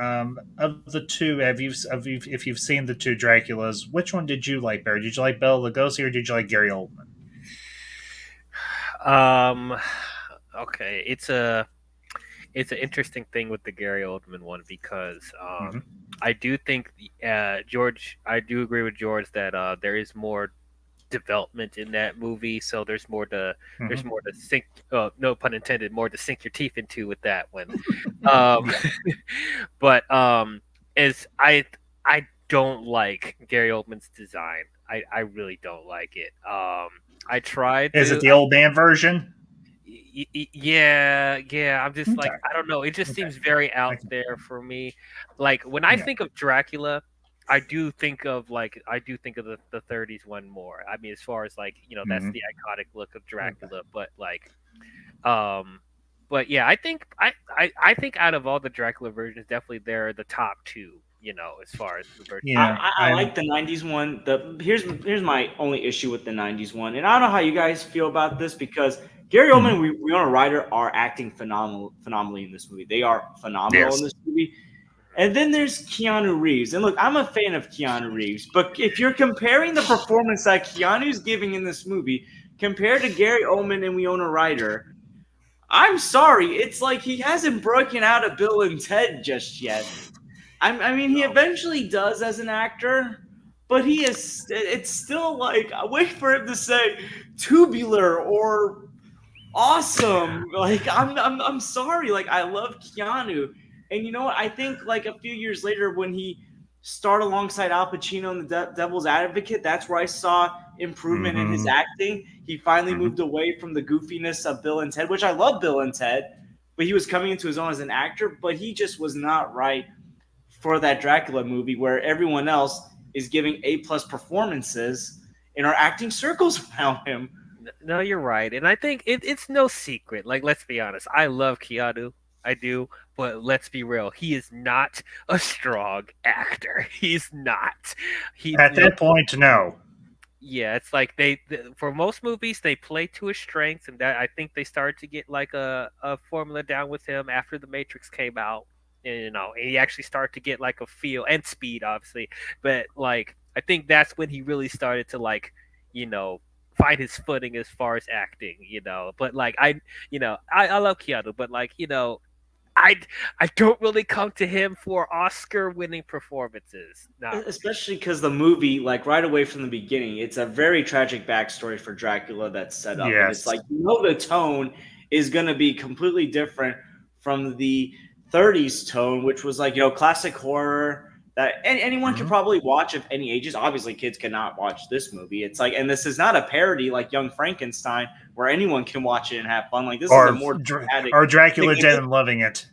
Speaker 4: Of the two, if you've seen the 2 Draculas, which one did you like better? Did you like Bela Lugosi or did you like Gary Oldman?
Speaker 1: Okay, it's an interesting thing with the Gary Oldman one because I do think George. I do agree with George that there is more development in that movie, so there's more to sink. No pun intended. More to sink your teeth into with that one. But as I don't like Gary Oldman's design. I really don't like it. I tried.
Speaker 4: Is it the old man version?
Speaker 1: Yeah. I'm just like, I don't know. It just seems very out there for me. Like when I think of Dracula, I do think of the 30s one more. I mean, as far as like, that's the iconic look of Dracula, but like, but yeah, I think out of all the Dracula versions, definitely they're the top 2. As far as the version.
Speaker 5: Yeah, I like the 90s one. Here's my only issue with the 90s one, and I don't know how you guys feel about this because Gary Oldman and Winona Ryder are acting phenomenally in this movie. They are phenomenal in this movie. And then there's Keanu Reeves. And look, I'm a fan of Keanu Reeves, but if you're comparing the performance that Keanu's giving in this movie compared to Gary Oldman and Winona Ryder, I'm sorry. It's like he hasn't broken out of Bill and Ted just yet. I mean, he eventually does as an actor, but it's still like, I wait for him to say tubular or awesome. Like, I'm sorry. Like, I love Keanu. And you know what? I think like a few years later when he starred alongside Al Pacino in The Devil's Advocate, that's where I saw improvement in his acting. He finally moved away from the goofiness of Bill and Ted, which I love Bill and Ted, but he was coming into his own as an actor, but he just was not right for that Dracula movie where everyone else is giving A+ performances in our acting circles around him.
Speaker 1: No, you're right, and I think it's no secret. Like, let's be honest, I love Keanu, I do, but let's be real, he is not a strong actor. He's not. He,
Speaker 4: At that point, no.
Speaker 1: yeah, it's like for most movies they play to his strengths, and that I think they started to get like a formula down with him after The Matrix came out. And, and he actually started to get like a feel and speed, obviously, but like I think that's when he really started to like, you know, find his footing as far as acting, But like I love Keanu, but like I I don't really come to him for Oscar winning performances. Not really.
Speaker 5: Especially because the movie, like right away from the beginning, it's a very tragic backstory for Dracula that's set up, and it's
Speaker 4: Yes.
Speaker 5: like the tone is going to be completely different from the '30s tone, which was like classic horror that anyone can
Speaker 4: Mhm.
Speaker 5: probably watch of any ages. Obviously, kids cannot watch this movie. It's like, and this is not a parody like Young Frankenstein, where anyone can watch it and have fun. Like, this is a
Speaker 4: Or
Speaker 5: more dramatic
Speaker 4: or
Speaker 5: thing.
Speaker 4: Dracula Dead and loving it.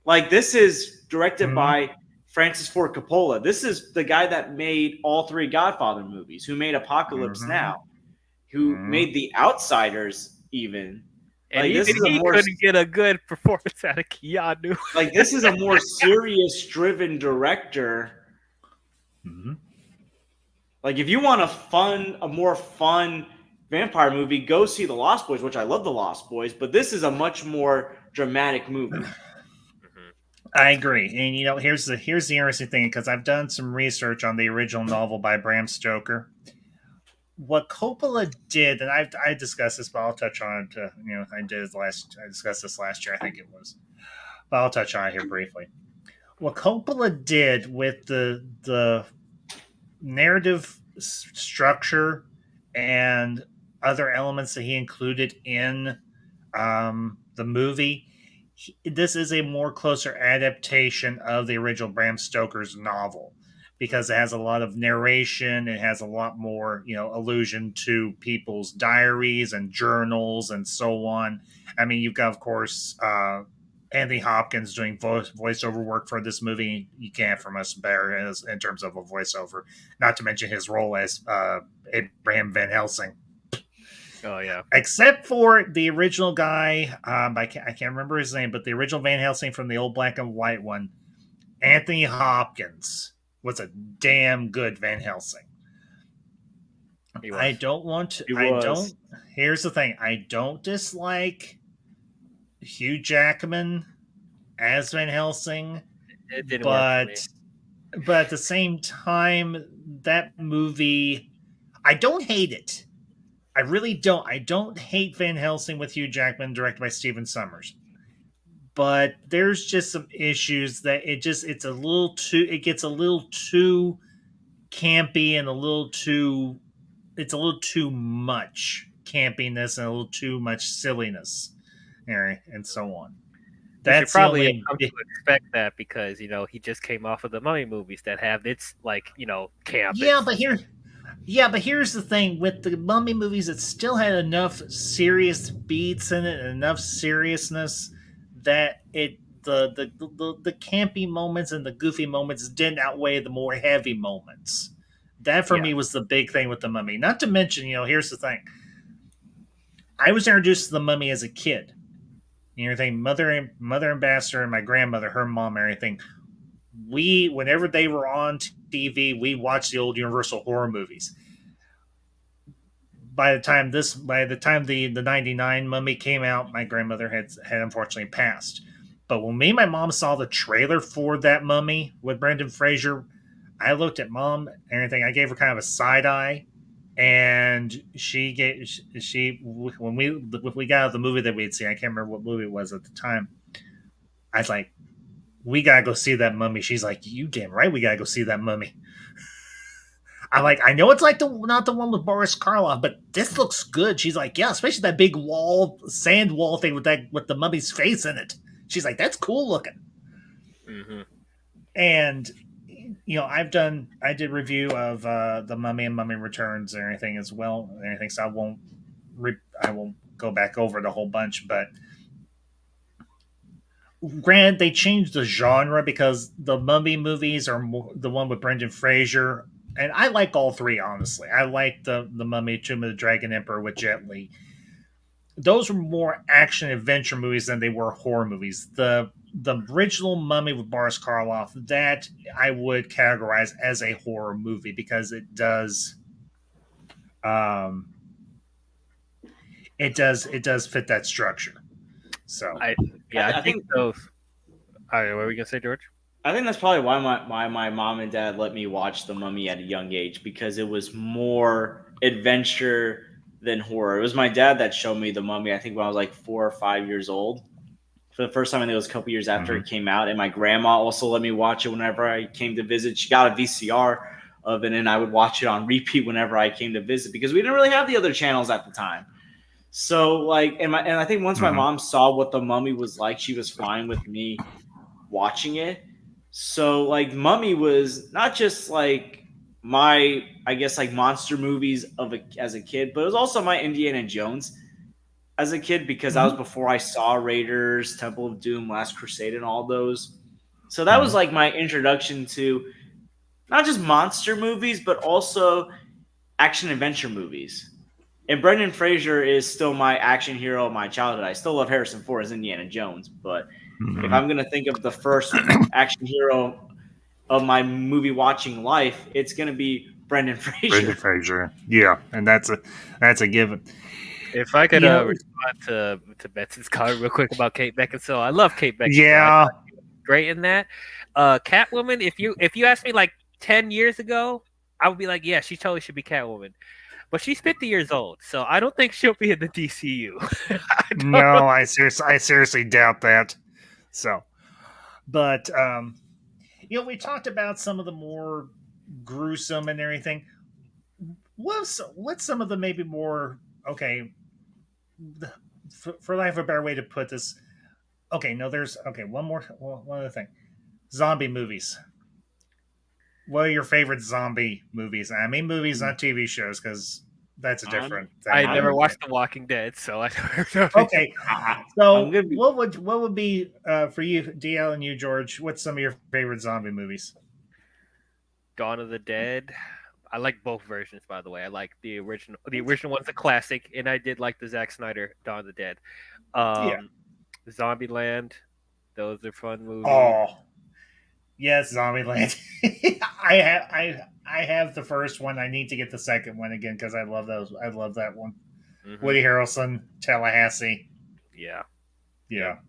Speaker 5: Like, this is directed
Speaker 4: Mhm.
Speaker 5: by Francis Ford Coppola. This is the guy that made all three Godfather movies, who made Apocalypse
Speaker 4: Mhm.
Speaker 5: Now, who
Speaker 4: Mhm.
Speaker 5: made The Outsiders even.
Speaker 1: And
Speaker 5: Like, this
Speaker 1: even
Speaker 5: is a
Speaker 1: he
Speaker 5: more
Speaker 1: couldn't get a good performance out of Keanu.
Speaker 5: this is a more serious driven director.
Speaker 4: Mhm.
Speaker 5: Like, if you want a more fun vampire movie, go see The Lost Boys, which I love The Lost Boys, but this is a much more dramatic movie.
Speaker 4: I agree, and here's the interesting thing, because I've done some research on the original novel by Bram Stoker. What Coppola did, and I discussed this, but I'll touch on it. I discussed this last year, I think it was, but I'll touch on it here briefly. What Coppola did with the narrative structure and other elements that he included in the movie, this is a more closer adaptation of the original Bram Stoker's novel, because it has a lot of narration. It has a lot more, allusion to people's diaries and journals and so on. I mean, you've got, of course, Anthony Hopkins doing voiceover work for this movie. You can't from us better in terms of a voiceover. Not to mention his role as Abraham Van Helsing.
Speaker 1: Oh yeah.
Speaker 4: Except for the original guy, I can't remember his name, but the original Van Helsing from the old black and white one, Anthony Hopkins, was a damn good Van Helsing.
Speaker 1: He was.
Speaker 4: I don't want to.
Speaker 5: He
Speaker 4: I
Speaker 5: was.
Speaker 4: don't. Here's the thing. I don't dislike Hugh Jackman as Van Helsing,
Speaker 1: It didn't work for me.
Speaker 4: but at the same time, that movie, I don't hate it. I really don't. I don't hate Van Helsing with Hugh Jackman, directed by Stephen Sommers. But there's just some issues that it gets a little too campy and it's a little too much campiness and a little too much silliness, and so on.
Speaker 1: We should
Speaker 4: That's the
Speaker 1: probably have
Speaker 4: only.
Speaker 1: come to expect that because he just came off of the Mummy movies that have its like camp.
Speaker 4: Yeah, but here's the thing with the Mummy movies. It still had enough serious beats in it and enough seriousness that the campy moments and the goofy moments didn't outweigh the more heavy moments. That for
Speaker 1: Yeah.
Speaker 4: me was the big thing with the Mummy. Not to mention, here's the thing. I was introduced to the Mummy as a kid. Everything, mother ambassador and my grandmother, her mom, and everything. Whenever they were on TV, we watched the old Universal horror movies. By the time the '99 Mummy came out, my grandmother had unfortunately passed. But when me and my mom saw the trailer for that Mummy with Brendan Fraser, I looked at mom and everything. I gave her kind of a side eye, and when we got out of the movie that we had seen, I can't remember what movie it was at the time. I was like, "We gotta go see that Mummy." She's like, "You damn right, we gotta go see that Mummy." I'm like, I know it's like not the one with Boris Karloff, but this looks good. She's like, yeah, especially that big sand wall thing with the mummy's face in it. She's like, that's cool looking.
Speaker 1: Mm-hmm.
Speaker 4: And I did review of the Mummy and Mummy Returns and everything as well, and everything. So I won't go back over the whole bunch, but granted, they changed the genre because the Mummy movies are more, the one with Brendan Fraser and I like all three. Honestly, I like the Mummy, Tomb of the Dragon Emperor with Jet Li. Those were more action adventure movies than they were horror movies. The original Mummy with Boris Karloff, that I would categorize as a horror movie because um it does fit that structure. So
Speaker 1: I
Speaker 5: I,
Speaker 1: yeah, I
Speaker 5: I
Speaker 1: think
Speaker 5: think
Speaker 1: those. All right, what were we gonna say, George?
Speaker 5: I think that's probably why my mom and dad let me watch The Mummy at a young age because it was more adventure than horror. It was my dad that showed me The Mummy. I think when I was like 4 or 5 years old. For the first time, I think it was a couple years after
Speaker 4: mhm.
Speaker 5: it came out. And my grandma also let me watch it whenever I came to visit. She got a VCR of it, and I would watch it on repeat whenever I came to visit because we didn't really have the other channels at the time. So like, and I think once my
Speaker 4: Mhm.
Speaker 5: mom saw what The Mummy was like, she was fine with me watching it. So like Mummy was not just like my I guess like monster movies as a kid, but it was also my Indiana Jones as a kid because that was
Speaker 4: Mhm.
Speaker 5: before I saw Raiders, Temple of Doom, Last Crusade, and all those. So that was
Speaker 4: Mhm.
Speaker 5: like my introduction to not just monster movies, but also action adventure movies. And Brendan Fraser is still my action hero of my childhood. I still love Harrison Ford as Indiana Jones, but if
Speaker 4: Mhm.
Speaker 5: I'm gonna think of the first action hero of my movie watching life, it's gonna be Brendan
Speaker 4: Brendan
Speaker 5: Fraser.
Speaker 4: Fraser. Yeah, and that's a given.
Speaker 1: If I could
Speaker 4: You know,
Speaker 1: respond to Betson's comment real quick about Kate Beckinsale, I love Kate Beckinsale. I
Speaker 4: yeah,
Speaker 1: thought she was great in that. Catwoman. If you asked me like 10 years ago, I would be like, yeah, she totally should be Catwoman. But she's 50 years old, so I don't think she'll be in the DCU. I don't.
Speaker 4: no, I seriously doubt that. So, but we talked about some of the more gruesome and everything. What's some of the maybe more okay? For lack of a better way to put this, okay, no, there's okay. One other thing. Zombie movies. What are your favorite zombie movies? I mean, movies, not TV shows, because that's a
Speaker 5: I'm,
Speaker 4: different thing
Speaker 1: I never
Speaker 5: I'm,
Speaker 4: altogether.
Speaker 1: watched The Walking Dead, so I never know.
Speaker 4: Okay,
Speaker 5: I, I'm
Speaker 4: so
Speaker 5: gonna be
Speaker 4: what would be for you, DL, and you, George? What's some of your favorite zombie movies?
Speaker 1: Dawn of the Dead. I like both versions, by the way. I like the original. The original one's a classic, and I did like the Zack Snyder Dawn of the Dead.
Speaker 4: Yeah.
Speaker 1: Um, Zombieland. Those are fun movies.
Speaker 4: Oh, yes, Zombieland. I have the first one. I need to get the second one again because I love those. I love that one.
Speaker 1: Hmm.
Speaker 4: Woody Harrelson, Tallahassee.
Speaker 1: Yeah. Yep.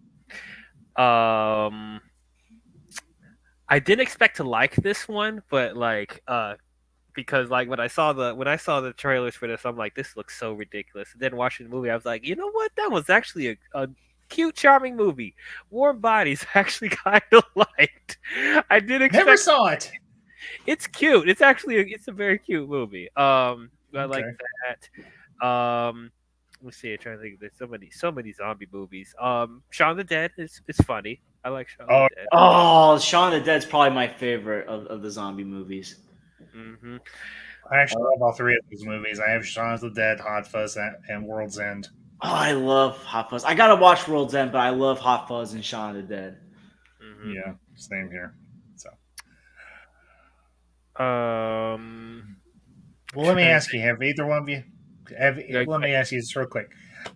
Speaker 4: Yeah.
Speaker 1: I didn't expect to like this one, but because like when I saw the trailers for this, I'm like, this looks so ridiculous. And then watching the movie, I was like, you know what? That was actually a cute, charming movie. Warm Bodies actually kind of liked. I did
Speaker 4: Never
Speaker 1: expect
Speaker 4: saw it.
Speaker 1: it's cute. It's a very cute movie. I like
Speaker 4: Okay.
Speaker 1: that. Let's see. I'm trying to think. There's so many zombie movies. Shaun of the Dead is funny. I like Shaun of the
Speaker 4: Oh,
Speaker 1: Dead.
Speaker 5: Oh, Shaun of the Dead's probably my favorite of the zombie movies.
Speaker 1: Hmm.
Speaker 4: I actually love all three of these movies. I have Shaun of the Dead, Hot Fuzz, and World's End.
Speaker 5: Oh, I love Hot Fuzz. I gotta watch World's End, but I love Hot Fuzz and Shaun of the Dead.
Speaker 1: Hmm.
Speaker 4: Yeah, same here. So,
Speaker 1: Um,
Speaker 4: well, let me
Speaker 1: trying to
Speaker 4: ask you: Have either one of you?
Speaker 1: think.
Speaker 4: Let me ask you this real quick.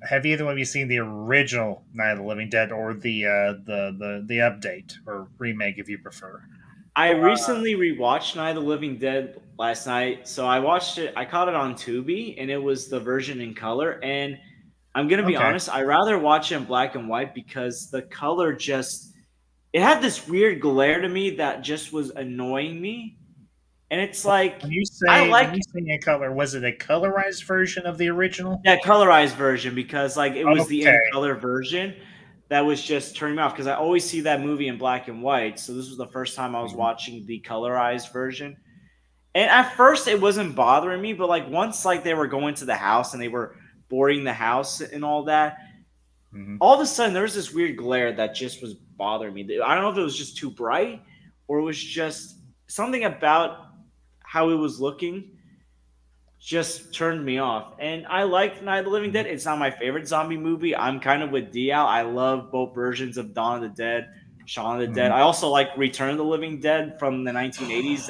Speaker 4: Have either one of you seen the original Night of the Living Dead or the update or remake, if you prefer?
Speaker 5: I recently rewatched Night of the Living Dead last night, so I watched it. I caught it on Tubi, and it was the version in color. And I'm gonna be
Speaker 4: Okay.
Speaker 5: honest, I rather watch it in black and white because the color just it had this weird glare to me that just was annoying me. And it's like
Speaker 4: When you
Speaker 5: I
Speaker 4: say when
Speaker 5: like
Speaker 4: you say in color, was it a colorized version of the original?
Speaker 5: that colorized version because like it was the in
Speaker 4: Okay.
Speaker 5: color version that was just turning me off because I always see that movie in black and white. So this was the first time I was
Speaker 4: Mhm.
Speaker 5: watching the colorized version. And at first it wasn't bothering me, but like once like they were going to the house and they were boarding the house and all that,
Speaker 4: Mhm.
Speaker 5: all of a sudden there was this weird glare that just was bothering me. I don't know if it was just too bright or it was just something about how it was looking just turned me off. And I like Night of the Living
Speaker 4: Mhm.
Speaker 5: Dead. It's not my favorite zombie movie. I'm kind of with Dial. I love both versions of Dawn of the Dead, Shaun of the Dead.
Speaker 4: Mhm.
Speaker 5: I also like Return of the Living Dead from the 1980s.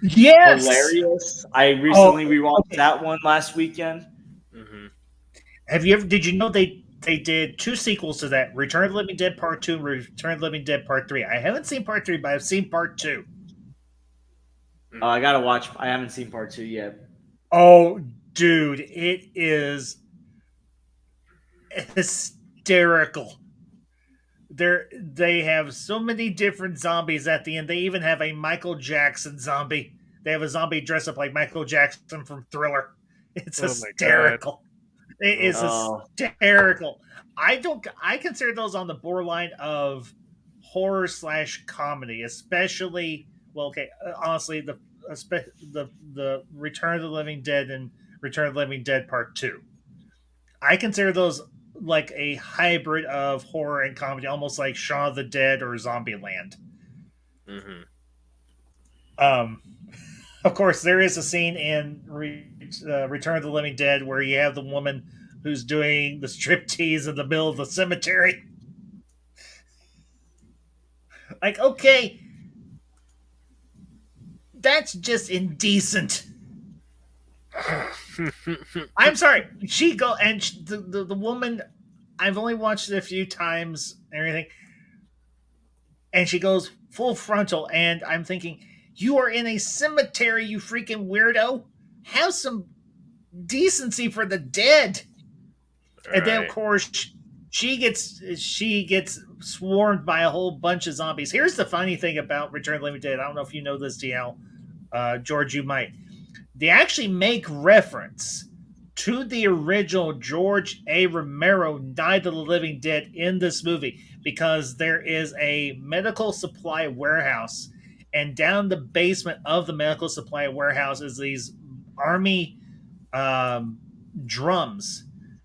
Speaker 4: Yes.
Speaker 5: Hilarious. I
Speaker 4: Oh,
Speaker 5: recently rewatched
Speaker 4: okay.
Speaker 5: that one last weekend.
Speaker 1: Hmm.
Speaker 4: Have you ever? Did you know they did two sequels to that? Return of the Living Dead Part Two and Return of the Living Dead Part Three. I haven't seen Part Three, but I've seen Part Two.
Speaker 5: I gotta watch. I haven't seen part 2 yet.
Speaker 4: Oh, dude, it is hysterical. They have so many different zombies at the end. They even have a Michael Jackson zombie. They have a zombie dressed up like Michael Jackson from Thriller. It's
Speaker 1: Oh my god.
Speaker 4: hysterical. It
Speaker 1: Oh
Speaker 4: is
Speaker 1: my.
Speaker 5: Oh,
Speaker 4: hysterical. I consider those on the borderline of horror slash comedy, especially. Well, okay, honestly, the Return of the Living Dead and Return of the Living Dead Part Two. I consider those like a hybrid of horror and comedy, almost like Shaun of the Dead or Zombieland.
Speaker 1: Hmm.
Speaker 4: Um, of course, there is a scene in Return of the Living Dead where you have the woman who's doing the striptease in the middle of the cemetery. Like, okay, that's just indecent. I'm sorry. She go and the woman. I've only watched it a few times and everything, and she goes full frontal, and I'm thinking, you are in a cemetery, you freaking weirdo. Have some decency for the dead. And then, of
Speaker 1: Right.
Speaker 4: course, she gets swarmed by a whole bunch of zombies. Here's the funny thing about Return of the Living Dead. I don't know if you know this, DL. George, you might. They actually make reference to the original George A. Romero Night of the Living Dead in this movie because there is a medical supply warehouse, and down the basement of the medical supply warehouse is these army um, drums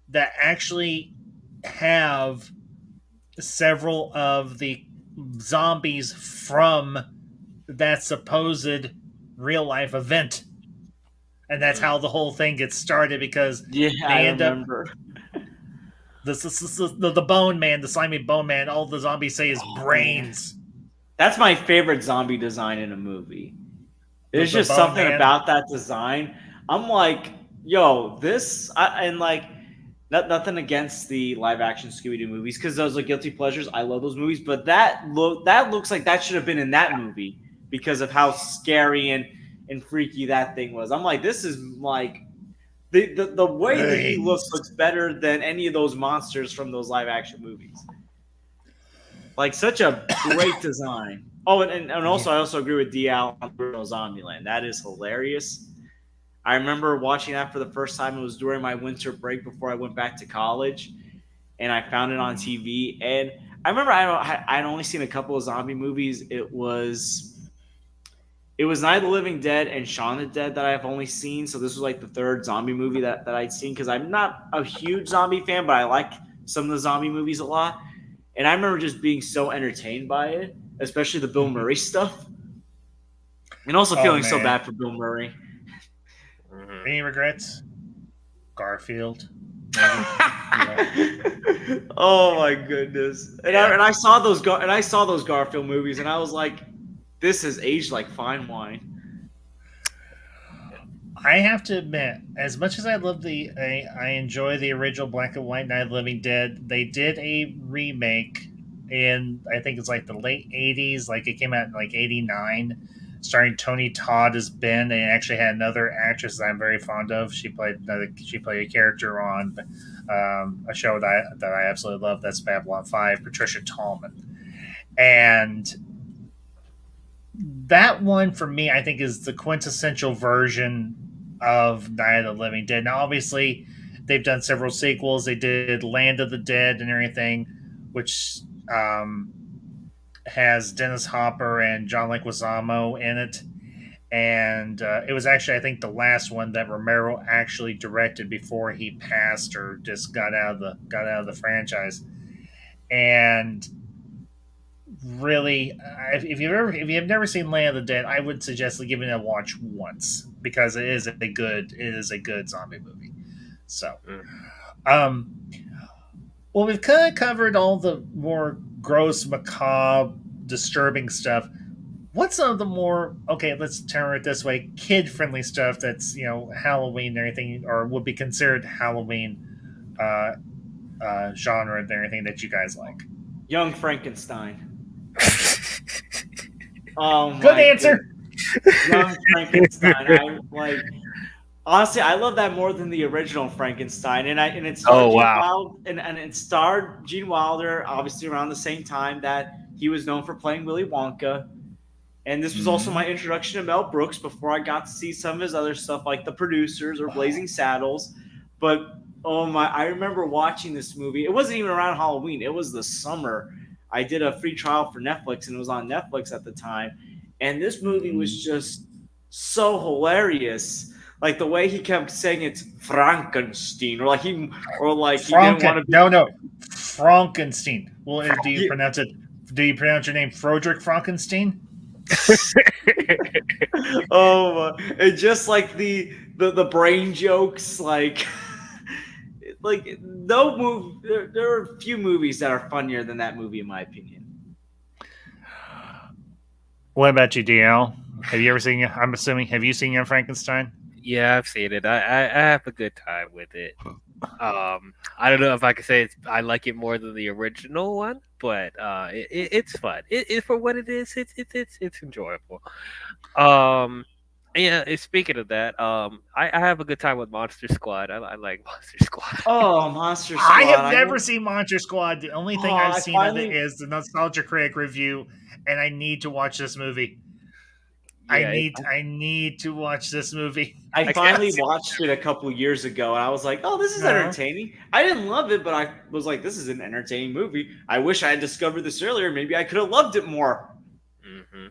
Speaker 4: that actually have several of the zombies from that supposed real life event. And that's
Speaker 1: Mm.
Speaker 4: how the whole thing gets started because
Speaker 5: yeah, I
Speaker 4: they end up
Speaker 5: remember.
Speaker 4: the bone man, the slimy bone man. All the zombies say is
Speaker 5: Oh man,
Speaker 4: brains.
Speaker 5: that's my favorite zombie design in a movie.
Speaker 4: The
Speaker 5: There's
Speaker 4: the
Speaker 5: just
Speaker 4: bone
Speaker 5: something
Speaker 4: man.
Speaker 5: about that design. I'm like, yo, and like, nothing against the live action Scooby Doo movies because those are guilty pleasures. I love those movies, but that looks like that should have been in that movie because of how scary and freaky that thing was. I'm like, this is like the way that he looks
Speaker 4: Brains.
Speaker 5: better than any of those monsters from those live action movies. Like such a great design. Oh, and
Speaker 4: Yeah.
Speaker 5: also I also agree with DL on the original Zombieland. That is hilarious. I remember watching that for the first time. It was during my winter break before I went back to college, and I found it on TV. And I remember I'd only seen a couple of zombie movies. It was Night of the Living Dead and Shaun of the Dead that I've only seen. So this was like the third zombie movie that I'd seen because I'm not a huge zombie fan, but I like some of the zombie movies a lot. And I remember just being so entertained by it, especially the Bill
Speaker 4: Mhm.
Speaker 5: Murray stuff, and also
Speaker 4: Oh
Speaker 5: feeling so
Speaker 4: man.
Speaker 5: bad for Bill Murray.
Speaker 1: Hmm.
Speaker 4: Any regrets? Garfield, maybe. Yeah.
Speaker 5: Oh my goodness! And I,
Speaker 4: Yeah.
Speaker 5: and I saw those and I saw those Garfield movies, and I was like, this has aged like fine wine.
Speaker 4: I have to admit, as much as I enjoy the original Black and White Night of the Living Dead, they did a remake in I think it's like the late '80s, like it came out in like '89, starring Tony Todd as Ben, and actually had another actress that I'm very fond of. She played a character on a show that I absolutely love. That's Babylon 5, Patricia Tallman, and that one for me, I think, is the quintessential version of Night of the Living Dead. Now, obviously, they've done several sequels. They did Land of the Dead and everything, which um, has Dennis Hopper and John Leguizamo in it. And it was actually, I think, the last one that Romero actually directed before he passed or just got out of the franchise. And really, if you have never seen Land of the Dead, I would suggest giving it a watch once because it is a good zombie movie. So, um, well, we've kind of covered all the more gross, macabre, disturbing stuff. What's some of the more okay? Let's turn it this way: kid-friendly stuff that's Halloween and everything, or would be considered Halloween uh, genre and everything that you guys like.
Speaker 5: Young Frankenstein. Oh
Speaker 4: Good
Speaker 5: my
Speaker 4: answer.
Speaker 5: goodness. Young Frankenstein. I like honestly, I love that more than the original Frankenstein. And it starred
Speaker 1: Oh wow.
Speaker 5: And it starred Gene Wilder, obviously around the same time that he was known for playing Willy Wonka. And this was also my introduction to Mel Brooks before I got to see some of his other stuff like The Producers or Blazing Saddles. But oh my, I remember watching this movie. It wasn't even around Halloween, it was the summer. I did a free trial for Netflix and it was on Netflix at the time. And this movie was just so hilarious. Like the way he kept saying it's Frankenstein, or like he didn't want to be.
Speaker 4: No, Frankenstein. Well, do you
Speaker 5: Yeah.
Speaker 4: pronounce it? Do you pronounce your name Frederick Frankenstein?
Speaker 5: Oh, and just like the brain jokes, like no move. There are few movies that are funnier than that movie, in my opinion.
Speaker 4: What about you, DL? Have you ever seen? I'm assuming. Have you seen Young Frankenstein?
Speaker 1: Yeah, I've seen it. I have a good time with it. I don't know if I could say I like it more than the original one, but it's fun. For what it is, it's enjoyable. Um, yeah. Speaking of that, I have a good time with Monster Squad. I like Monster Squad.
Speaker 5: Oh, Monster
Speaker 4: I
Speaker 5: Squad!
Speaker 4: have never seen Monster Squad. The only thing I've
Speaker 5: I
Speaker 4: seen of it
Speaker 5: finally,
Speaker 4: is the Nostalgia Critic review, and I need to watch this movie.
Speaker 1: Yeah,
Speaker 4: I need to watch this movie.
Speaker 5: I
Speaker 1: I
Speaker 5: finally
Speaker 1: guess.
Speaker 5: watched it a couple years ago, and I was like, "Oh, this is
Speaker 4: Uh,
Speaker 5: entertaining." I didn't love it, but I was like, "This is an entertaining movie." I wish I had discovered this earlier. Maybe I could have loved it more.
Speaker 1: Hmm.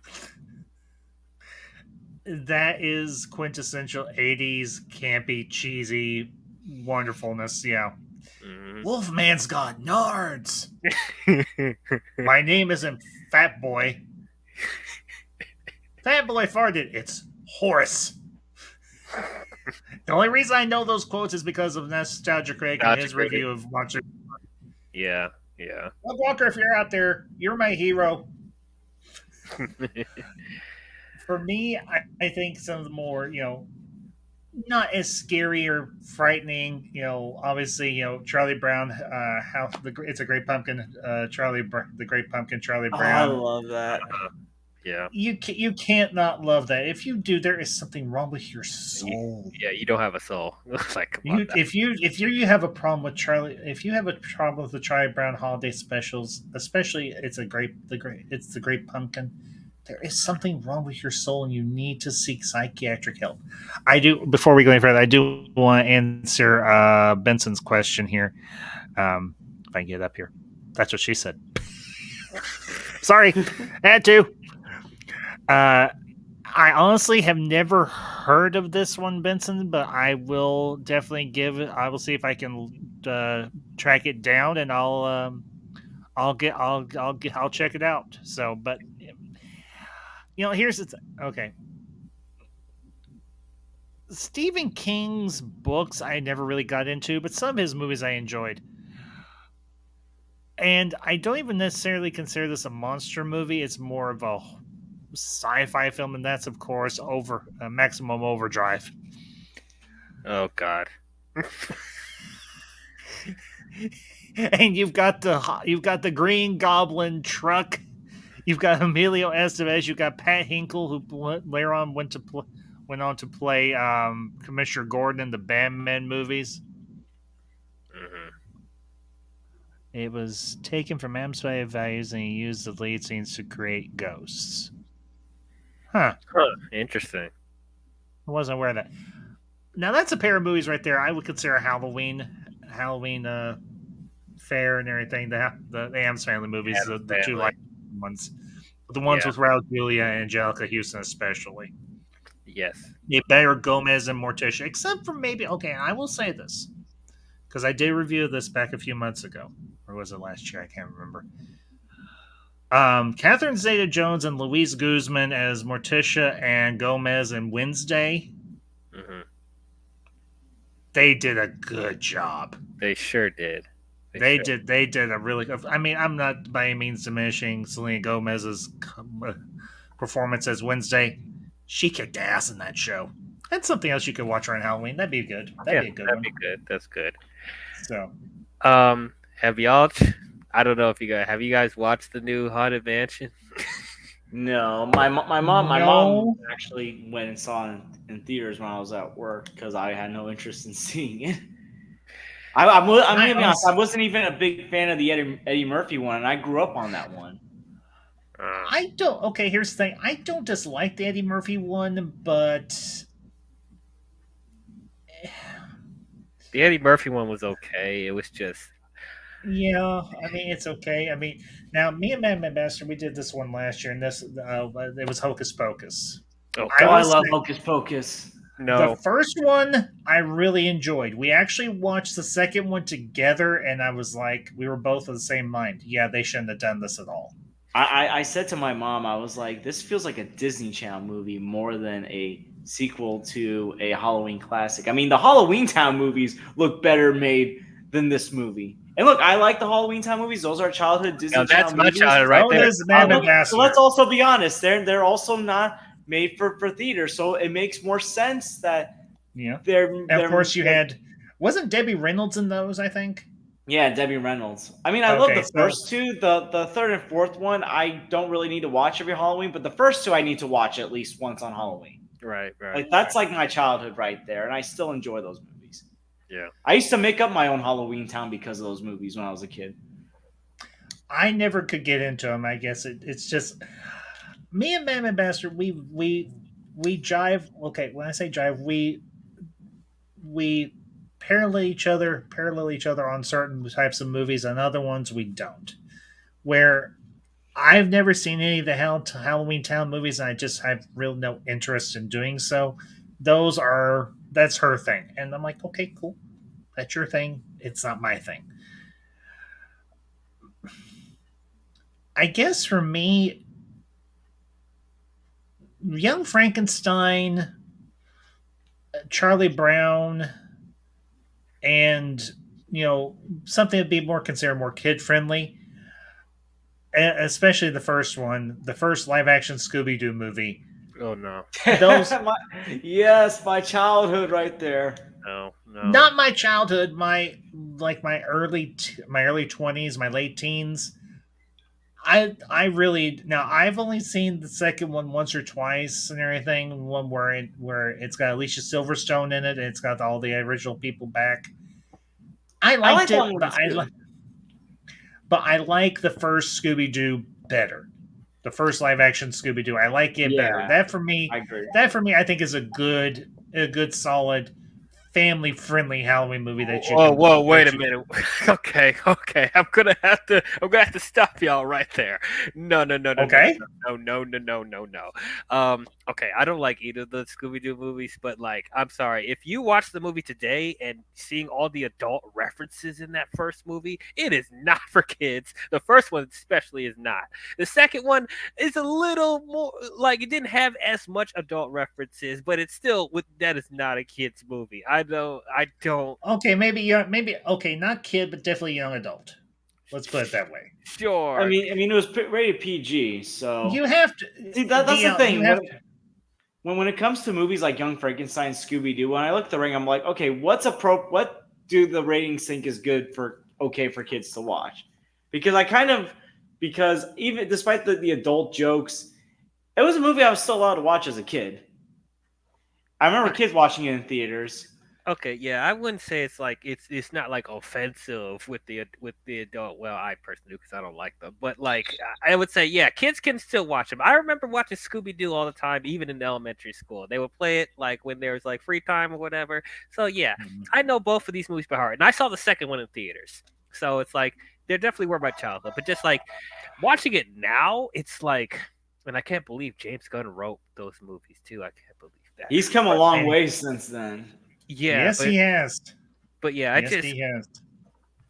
Speaker 4: that is quintessential '80s campy, cheesy wonderfulness. Yeah,
Speaker 1: Hmm.
Speaker 4: Wolfman's got nards. My name isn't Fat Boy. Fat Boy farted. It's Horace. The only reason I know those quotes is because of Nostalgia Critic and
Speaker 1: Gotcha,
Speaker 4: his
Speaker 1: critic.
Speaker 4: review of Monster.
Speaker 1: Yeah, yeah.
Speaker 4: Well, Walker, if you're out there, you're my hero. For me, I think some of the more, not as scary or frightening, obviously, Charlie Brown, it's a Great Pumpkin, the Great Pumpkin, Charlie
Speaker 5: Oh, I
Speaker 4: Brown.
Speaker 5: love that.
Speaker 1: Yeah,
Speaker 4: You can't not love that. If you do, there is something wrong with your
Speaker 1: you,
Speaker 4: soul.
Speaker 1: yeah. You don't have a soul. Like, come on.
Speaker 4: If you have a problem with Charlie, if you have a problem with the Charlie Brown holiday specials, especially it's the Great Pumpkin, there is something wrong with your soul, and you need to seek psychiatric help. I do. Before we go any further, I do want to answer Benson's question here. If I can get it up here, that's what she said. Sorry, had to. I honestly have never heard of this one, Benson, but I will definitely give it. I will see if I can track it down, and I'll check it out. So, but here's the okay. Stephen King's books I never really got into, but some of his movies I enjoyed. And I don't even necessarily consider this a monster movie. It's more of a sci-fi film, and that's of course Maximum Overdrive.
Speaker 1: Oh God.
Speaker 4: And you've got the Green Goblin truck. You've got Emilio Estevez. You've got Pat Hinkle, who later on went on to play Commissioner Gordon in the Batman movies.
Speaker 1: Hmm.
Speaker 4: It was taken from Amspire Values, and he used the lead scenes to create ghosts. Huh.
Speaker 1: Interesting.
Speaker 4: I wasn't aware of that. Now that's a pair of movies right there. I would consider Halloween Fair and everything. The Addams Family movies,
Speaker 1: Addams
Speaker 4: the two
Speaker 1: Family.
Speaker 4: like ones, the ones
Speaker 1: Yeah.
Speaker 4: with Raul Julia and Angelica Houston especially.
Speaker 1: Yes.
Speaker 4: It better Gomez and Morticia, except for maybe I will say this because I did review this back a few months ago, or was it last year? I can't remember. Catherine Zeta-Jones and Louise Guzman as Morticia and Gomez and Wednesday.
Speaker 1: Hmm.
Speaker 4: They did a good job.
Speaker 1: They sure did.
Speaker 4: They did a really good. I mean, I'm not by any means diminishing Selena Gomez's performance as Wednesday. She kicked ass in that show. That's something else you could watch around Halloween. That'd be good. That'd be a good
Speaker 1: that'd
Speaker 4: one.
Speaker 1: be good. That's good.
Speaker 4: So
Speaker 1: Have y'all? I don't know if you guys have. You guys watched the new Haunted Mansion?
Speaker 5: No, my mom
Speaker 4: No.
Speaker 5: actually went and saw it in theaters when I was at work because I had no interest in seeing it. I'm gonna be honest. I wasn't even a big fan of the Eddie Murphy one, and I grew up on that one.
Speaker 4: I don't. Okay, here's the thing. I don't dislike the Eddie Murphy one, but
Speaker 1: The Eddie Murphy one was okay. It was just
Speaker 4: yeah, I mean it's okay. I mean, now me and Madman Master, we did this one last year, and this it was Hocus Pocus.
Speaker 1: oh
Speaker 5: Oh, I
Speaker 1: god,
Speaker 5: love Hocus Pocus.
Speaker 4: The
Speaker 1: no.
Speaker 4: first one I really enjoyed. We actually watched the second one together, and I was like, we were both of the same mind. Yeah, they shouldn't have done this at all.
Speaker 5: I said to my mom, I was like, this feels like a Disney Channel movie more than a sequel to a Halloween classic. I mean, the Halloween Town movies look better made than this movie. And look, I like the Halloween Town movies. Those are childhood Disney
Speaker 1: Now,
Speaker 5: Channel
Speaker 1: that's my
Speaker 5: movies.
Speaker 1: childhood right there.
Speaker 4: Master.
Speaker 5: Let's also be honest. They're also not made for theater, so it makes more sense that
Speaker 4: Yeah.
Speaker 5: they're.
Speaker 4: And of course, you had wasn't Debbie Reynolds in those? I think.
Speaker 5: Yeah, Debbie Reynolds. I mean, I love the first two. The third and fourth one, I don't really need to watch every Halloween, but the first two I need to watch at least once on Halloween.
Speaker 1: Right.
Speaker 5: Like that's like my childhood right there, and I still enjoy those movies.
Speaker 1: Yeah.
Speaker 5: I used to make up my own Halloween Town because of those movies when I was a kid.
Speaker 4: I never could get into them. I guess it's just me and Madman Bastard. We jive. Okay, when I say jive, we parallel each other on certain types of movies, and other ones we don't. Where I've never seen any of the Halloween Town movies, and I just have real no interest in doing so. That's her thing, and I'm like, okay, cool, that's your thing. It's not my thing. I guess for me, Young Frankenstein, Charlie Brown, and something that'd be more considered more kid friendly, especially the first one, the first live action Scooby Doo movie.
Speaker 1: Oh no.
Speaker 4: Those
Speaker 5: yes, my childhood right there.
Speaker 1: No.
Speaker 4: Not my childhood. My early 20s, my late teens. I really now I've only seen the second one once or twice and everything. One where it's got Alicia Silverstone in it, and it's got all the original people back. I liked it, but I like the first Scooby Doo better. The first live action Scooby Doo, I like it better. That for me, I think is a good solid family friendly Halloween movie that you.
Speaker 1: Whoa! Wait a minute. Okay. I'm gonna have to stop y'all right there. No.
Speaker 4: Okay.
Speaker 1: No. Okay, I don't like either of the Scooby Doo movies, but like, I'm sorry if you watch the movie today and seeing all the adult references in that first movie, it is not for kids. The first one especially is not. The second one is a little more like it didn't have as much adult references, but it's still that is not a kids movie. I don't.
Speaker 4: Okay, maybe okay, not kid, but definitely young adult. Let's put it that way.
Speaker 1: Sure.
Speaker 5: I mean, it was rated PG, so
Speaker 4: you have to
Speaker 5: see that's the thing. When it comes to movies like Young Frankenstein, Scooby Doo, when I look at the ring, I'm like, okay, what do the ratings think is okay for kids to watch? Because even despite the adult jokes, it was a movie I was still allowed to watch as a kid. I remember kids watching it in theaters.
Speaker 1: Okay, yeah, I wouldn't say it's like it's not like offensive with the adult. Well, I personally do because I don't like them, but like I would say, yeah, kids can still watch them. I remember watching Scooby Doo all the time, even in elementary school. They would play it like when there was like free time or whatever. So yeah, I know both of these movies by heart, and I saw the second one in theaters. So it's like they definitely were my childhood, but just like watching it now, it's like, and I can't believe James Gunn wrote those movies too. I can't believe that.
Speaker 5: He's come a long way since then.
Speaker 1: Yeah.
Speaker 4: Yes, he has.
Speaker 1: But yeah,
Speaker 4: he has.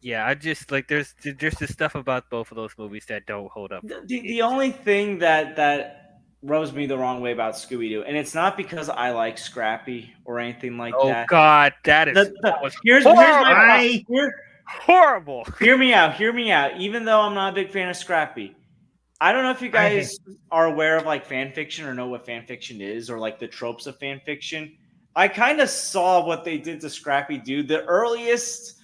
Speaker 1: Yeah, I just like there's just stuff about both of those movies that don't hold up.
Speaker 5: The only thing that rubs me the wrong way about Scooby Doo, and it's not because I like Scrappy or anything like that.
Speaker 1: Oh God, that was
Speaker 5: horrible.
Speaker 1: Horrible.
Speaker 5: Hear me out. Even though I'm not a big fan of Scrappy, I don't know if you
Speaker 4: I think
Speaker 5: guys are aware of like fan fiction or know what fan fiction is or like the tropes of fan fiction. I kind of saw what they did to Scrappy Doo. The earliest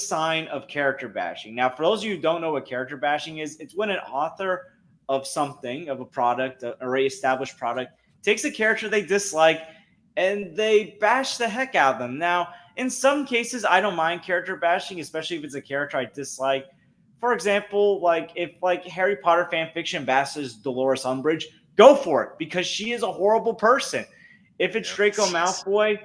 Speaker 5: sign of character bashing. Now, for those of you who don't know what character bashing is, it's when an author of something, of a product, an already established product, takes a character they dislike and they bash the heck out of them. Now, in some cases, I don't mind character bashing, especially if it's a character I dislike. For example, like if like Harry Potter fan fiction bashes Dolores Umbridge, go for it because she is a horrible person. If it's Draco Malfoy,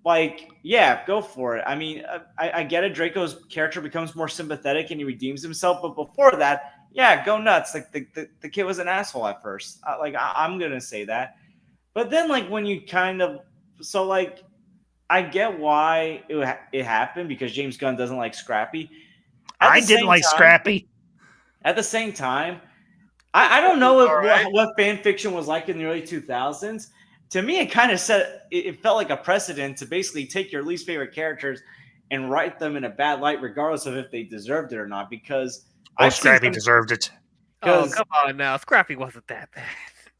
Speaker 5: like, yeah, go for it. I mean, I get it. Draco's character becomes more sympathetic and he redeems himself. But before that, yeah, go nuts. Like, the kid was an asshole at first. I'm going to say that. But then, like, when you kind of – so, like, I get why it happened because James Gunn doesn't like Scrappy.
Speaker 4: I didn't like Scrappy.
Speaker 5: At the same time, I don't know what fan fiction was like in the early 2000s. To me, it kind of it felt like a precedent to basically take your least favorite characters and write them in a bad light, regardless of if they deserved it or not. Because
Speaker 4: Scrappy deserved it.
Speaker 1: Oh, come on now. Scrappy wasn't that bad.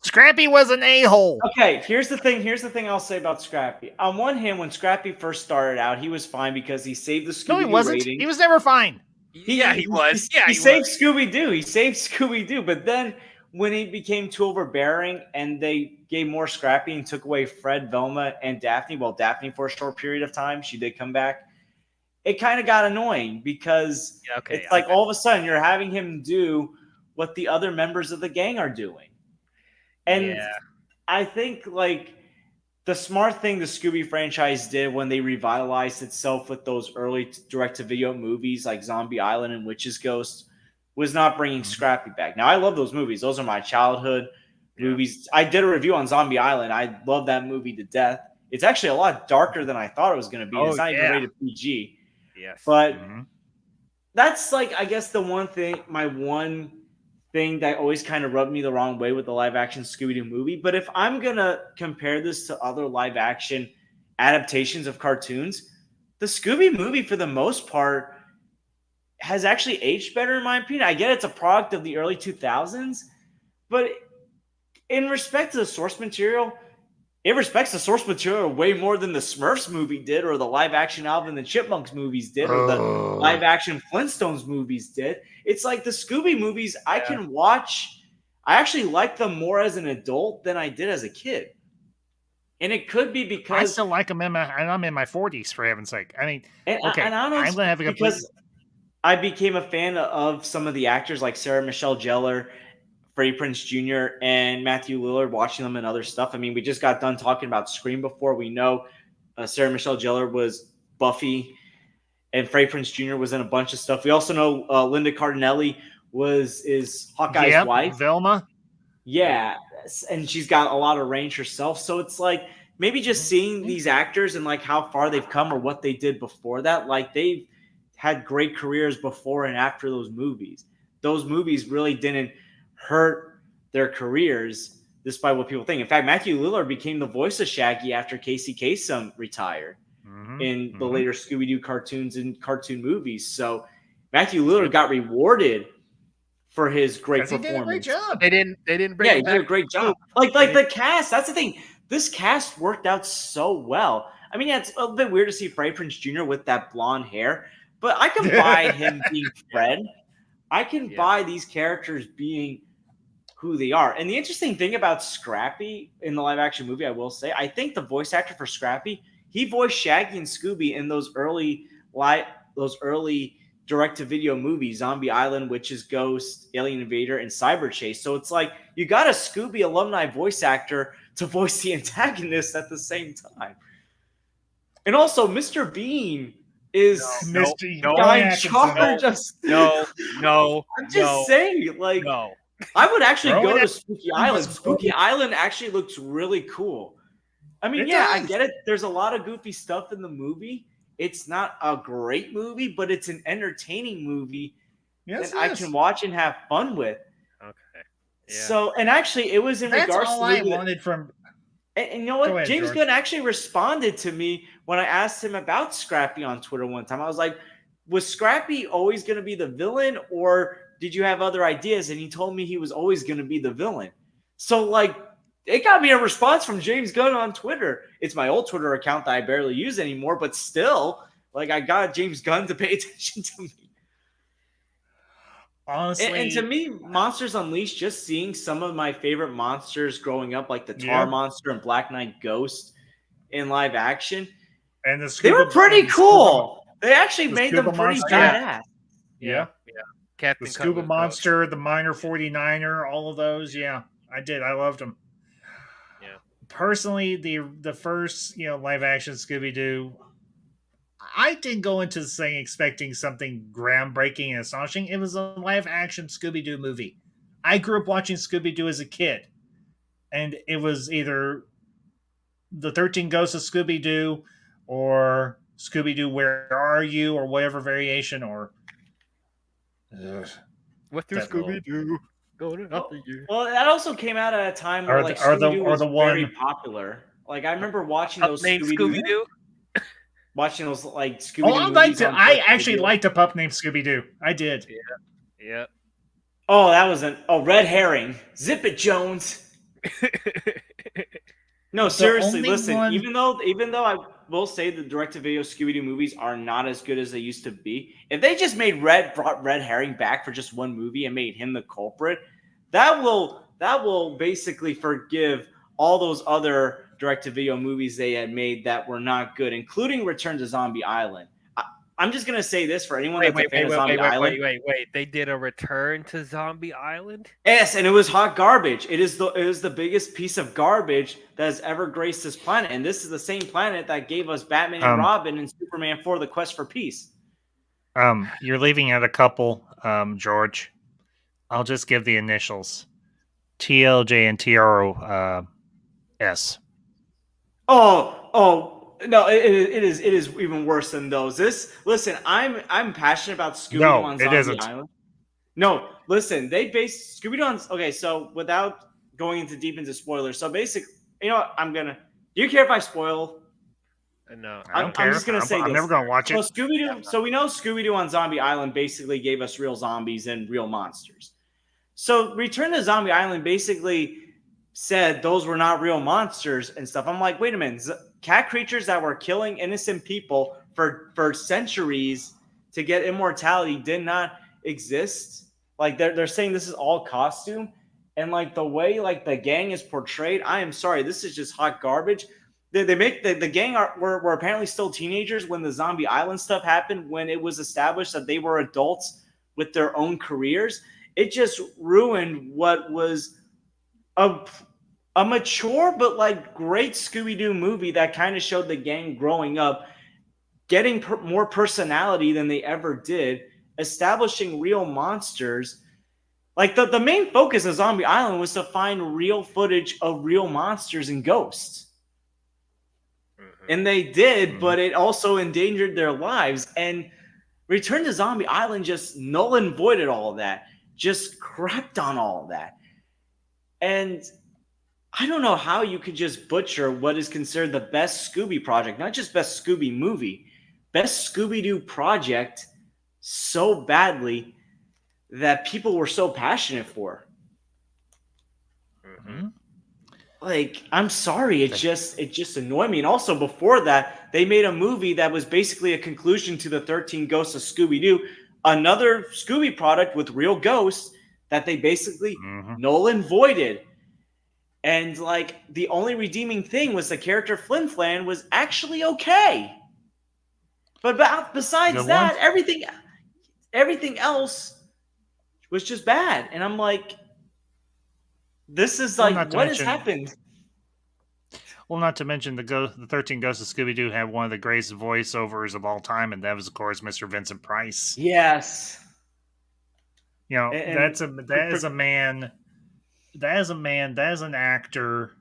Speaker 4: Scrappy was an a-hole.
Speaker 5: Okay, here's the thing I'll say about Scrappy. On one hand, when Scrappy first started out, he was fine because he saved the Scooby-Doo
Speaker 4: No, he wasn't.
Speaker 5: rating.
Speaker 4: He was never fine.
Speaker 1: He was.
Speaker 5: He saved Scooby-Doo. He saved Scooby-Doo. But then when he became too overbearing and they gave more Scrappy and took away Fred, Velma, and Daphne, well, Daphne for a short period of time, she did come back, it kind of got annoying because it's like all of a sudden you're having him do what the other members of the gang are doing. And I think like the smart thing the Scooby franchise did when they revitalized itself with those early direct-to-video movies like Zombie Island and Witch's Ghost was not bringing Scrappy back. Now, I love those movies. Those are my childhood movies. I did a review on Zombie Island. I love that movie to death. It's actually a lot darker than I thought it was going to be. It's not even rated PG.
Speaker 1: Yes.
Speaker 5: But that's like, I guess the one thing that always kind of rubbed me the wrong way with the live-action Scooby-Doo movie. But if I'm going to compare this to other live-action adaptations of cartoons, the Scooby movie, for the most part, has actually aged better, in my opinion. I get it's a product of the early 2000s, but in respect to the source material, it respects the source material way more than the Smurfs movie did or the live-action Alvin and the Chipmunks movies did or the live-action Flintstones movies did. It's like the Scooby movies I can watch. I actually like them more as an adult than I did as a kid. And it could be because
Speaker 4: I still like them and I'm in my 40s, for heaven's sake. I mean,
Speaker 5: and I don't know,
Speaker 4: I'm going to have a complete...
Speaker 5: because I became a fan of some of the actors like Sarah Michelle Gellar, Freddie Prinze Jr., and Matthew Lillard, watching them and other stuff. I mean, we just got done talking about Scream before. We know Sarah Michelle Gellar was Buffy, and Freddie Prinze Jr. was in a bunch of stuff. We also know Linda Cardinelli is Hawkeye's wife.
Speaker 4: Velma.
Speaker 5: Yeah, and she's got a lot of range herself. So it's like maybe just seeing these actors and like how far they've come or what they did before that. Like they've had great careers before and after those movies. Those movies really didn't hurt their careers, despite what people think. In fact, Matthew Lillard became the voice of Shaggy after Casey Kasem retired in the later Scooby-Doo cartoons and cartoon movies. So Matthew Lillard got rewarded for his great performance.
Speaker 4: He did a great job.
Speaker 1: They didn't bring
Speaker 5: he did a great job. Like the cast, that's the thing. This cast worked out so well. I mean, yeah, it's a bit weird to see Freddie Prinze Jr. with that blonde hair, but I can buy him being Fred. I can buy these characters being who they are. And the interesting thing about Scrappy in the live action movie, I will say, I think the voice actor for Scrappy, he voiced Shaggy and Scooby in those early direct-to-video movies, Zombie Island, Witch's Ghost, Alien Invader, and Cyber Chase. So it's like you got a Scooby alumni voice actor to voice the antagonist at the same time. And also, Mr. Bean is guy in charge of...
Speaker 1: No.
Speaker 5: I'm just saying, like...
Speaker 1: No.
Speaker 5: I would actually go to Spooky Island. Spooky Island actually looks really cool. I mean, I get it. There's a lot of goofy stuff in the movie. It's not a great movie, but it's an entertaining movie that I can watch and have fun with.
Speaker 1: Okay. Yeah.
Speaker 5: So, and actually, it was in regards to... That's all
Speaker 4: I wanted from...
Speaker 5: And you know what? James Gunn actually responded to me when I asked him about Scrappy on Twitter one time. I was like, was Scrappy always going to be the villain, or did you have other ideas? And he told me he was always going to be the villain. So, like, it got me a response from James Gunn on Twitter. It's my old Twitter account that I barely use anymore, but still, like, I got James Gunn to pay attention to me.
Speaker 4: Honestly,
Speaker 5: And to me, Monsters Unleashed, just seeing some of my favorite monsters growing up, like the Tar Monster and Black Knight Ghost in live action,
Speaker 4: and
Speaker 5: they were pretty cool. They actually made them pretty badass.
Speaker 1: Yeah. Captain
Speaker 4: the Scuba
Speaker 1: Cutler's
Speaker 4: Monster, the Minor 49er, all of those. Yeah, I did. I loved them.
Speaker 1: Yeah.
Speaker 4: Personally, the first live action Scooby Doo, I didn't go into this thing expecting something groundbreaking and astonishing. It was a live action Scooby Doo movie. I grew up watching Scooby Doo as a kid, and it was either the 13 Ghosts of Scooby Doo or Scooby Doo Where Are You or whatever variation or.
Speaker 1: What's through Scooby Doo? Going up the year.
Speaker 5: Well, that also came out at a time where Scooby Doo was very popular. Like I remember watching those Scooby Doo. Watching those like Scooby Doo movies.
Speaker 4: I actually liked a pup named Scooby Doo. I did.
Speaker 1: Yeah.
Speaker 5: Oh, that was red herring. Zip it, Jones. No, seriously, listen. Even though I will say the direct-to-video Scooby-Doo movies are not as good as they used to be, if they just brought Red Herring back for just one movie and made him the culprit, that will basically forgive all those other direct-to-video movies they had made that were not good, including Return to Zombie Island. I'm just gonna say this for anyone that's a fan of Zombie Island.
Speaker 1: Wait! They did a Return to Zombie Island?
Speaker 5: Yes, and it was hot garbage. It is the biggest piece of garbage that has ever graced this planet, and this is the same planet that gave us Batman and Robin and Superman 4: The Quest for Peace.
Speaker 4: You're leaving out a couple, George. I'll just give the initials: TLJ and TROS.
Speaker 5: Oh. No, it is even worse than those. Listen, I'm passionate about Scooby-Doo on Zombie Island. No, listen, they based Scooby-Doo on. Okay, so without going into deep into spoilers, so basically, you know what? Do you care if I spoil?
Speaker 1: No,
Speaker 4: I don't care.
Speaker 5: I'm just gonna say
Speaker 4: I'm never gonna watch it.
Speaker 5: So Scooby-Doo. So we know Scooby-Doo on Zombie Island basically gave us real zombies and real monsters. So Return to Zombie Island basically said those were not real monsters and stuff. I'm like, wait a minute. Cat creatures that were killing innocent people for centuries to get immortality did not exist. Like they're saying this is all costume, and like the way like the gang is portrayed, I am sorry, this is just hot garbage. They make the gang were apparently still teenagers when the Zombie Island stuff happened. When it was established that they were adults with their own careers, it just ruined what was a mature but like great Scooby-Doo movie that kind of showed the gang growing up, getting more personality than they ever did, establishing real monsters. Like the main focus of Zombie Island was to find real footage of real monsters and ghosts. And they did, but it also endangered their lives. And Return to Zombie Island just null and voided all of that, just crapped on all of that. And I don't know how you could just butcher what is considered the best Scooby project, not just best Scooby movie, best Scooby-Doo project so badly that people were so passionate for.
Speaker 1: Mm-hmm.
Speaker 5: Like, I'm sorry, it just annoyed me. And also before that, they made a movie that was basically a conclusion to the 13 Ghosts of Scooby-Doo, another Scooby product with real ghosts that they basically null and voided. And like the only redeeming thing was the character Flim Flam was actually okay. But besides that, everything else was just bad. And I'm like, this is like, what has happened?
Speaker 4: Well, not to mention the 13 Ghosts of Scooby-Doo had one of the greatest voiceovers of all time, and that was, of course, Mr. Vincent Price.
Speaker 5: Yes.
Speaker 4: You know, that is an actor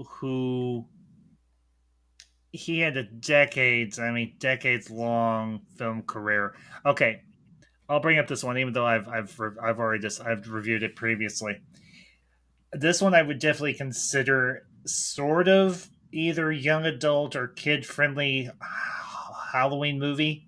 Speaker 4: who he had a decades long film career. Okay, I'll bring up this one, even though I've reviewed it previously. This one I would definitely consider sort of either young adult or kid friendly Halloween movie.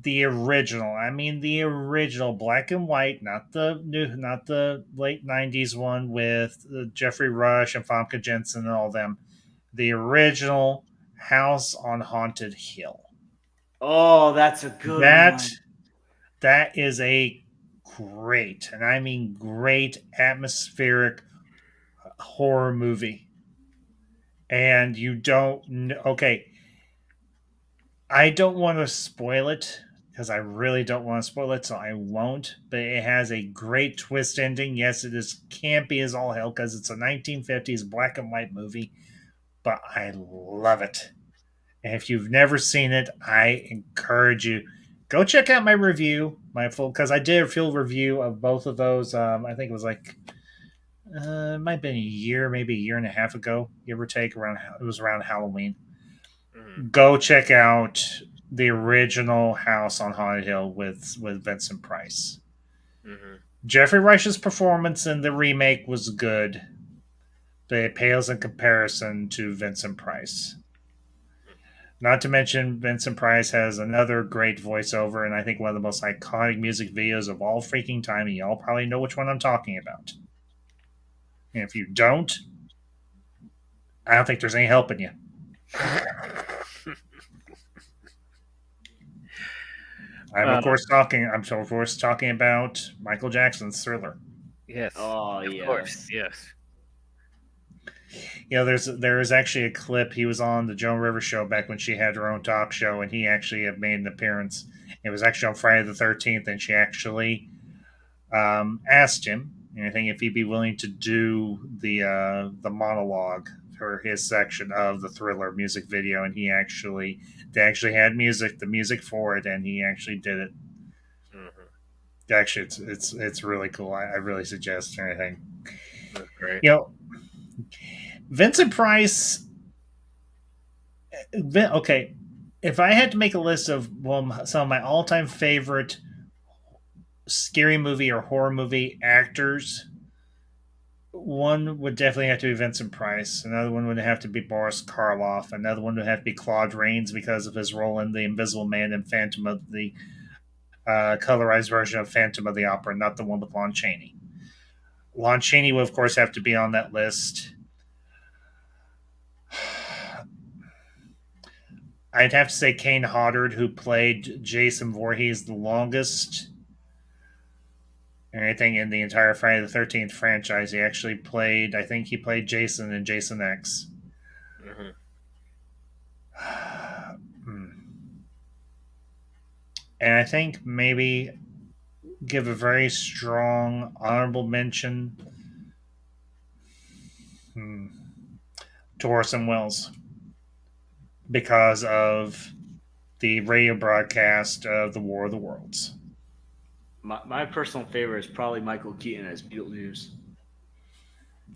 Speaker 4: The original. I mean, the original black and white, not the new, not the late '90s one with Jeffrey Rush and Famke Jensen and all them. The original House on Haunted Hill.
Speaker 5: Oh, that's a good
Speaker 4: That
Speaker 5: one.
Speaker 4: that is a great, and I mean great atmospheric horror movie. And you don't okay, I don't want to spoil it because I really don't want to spoil it, so I won't. But it has a great twist ending. Yes, it is campy as all hell because it's a 1950s black and white movie, but I love it. And if you've never seen it, I encourage you go check out my review, my full because I did a full review of both of those. I think it was like it might have been a year, maybe a year and a half ago, give or take. Around it was around Halloween.
Speaker 1: Mhm.
Speaker 4: Go check out the original House on Haunted Hill with Vincent Price.
Speaker 1: Mhm.
Speaker 4: Jeffrey Rush's performance in the remake was good, but it pales in comparison to Vincent Price. Not to mention, Vincent Price has another great voiceover, and I think one of the most iconic music videos of all freaking time. And y'all probably know which one I'm talking about. And if you don't, I don't think there's any helping you. I'm
Speaker 1: Uh,
Speaker 4: of course talking. I'm of course talking about Michael Jackson's Thriller.
Speaker 1: yes,
Speaker 5: Oh,
Speaker 1: of course,
Speaker 5: yes.
Speaker 1: yes.
Speaker 4: You know, there is actually a clip. He was on the Joan Rivers show back when she had her own talk show, and he actually had made an appearance. It was actually on Friday the 13th, and she actually asked him anything if he'd be willing to do the monologue for his section of the Thriller music video, and they actually had the music for it, and he actually did it.
Speaker 1: Mhm.
Speaker 4: Actually, it's really cool. I really suggest anything.
Speaker 1: That's great.
Speaker 4: You know, Vincent Price. Okay, if I had to make a list of some of my all-time favorite scary movie or horror movie actors, one would definitely have to be Vincent Price. Another one would have to be Boris Karloff. Another one would have to be Claude Rains because of his role in The Invisible Man and Phantom of the colorized version of Phantom of the Opera, not the one with Lon Chaney. Lon Chaney would, of course, have to be on that list. I'd have to say Kane Hodder, who played Jason Voorhees the longest. Anything in the entire Friday the 13th franchise. He actually played, I think he played Jason in Jason X.
Speaker 1: Mhm.
Speaker 4: Hmm. And I think maybe give a very strong honorable mention to Orson Welles because of the radio broadcast of the War of the Worlds.
Speaker 5: My personal favorite is probably Michael Keaton as Beetlejuice.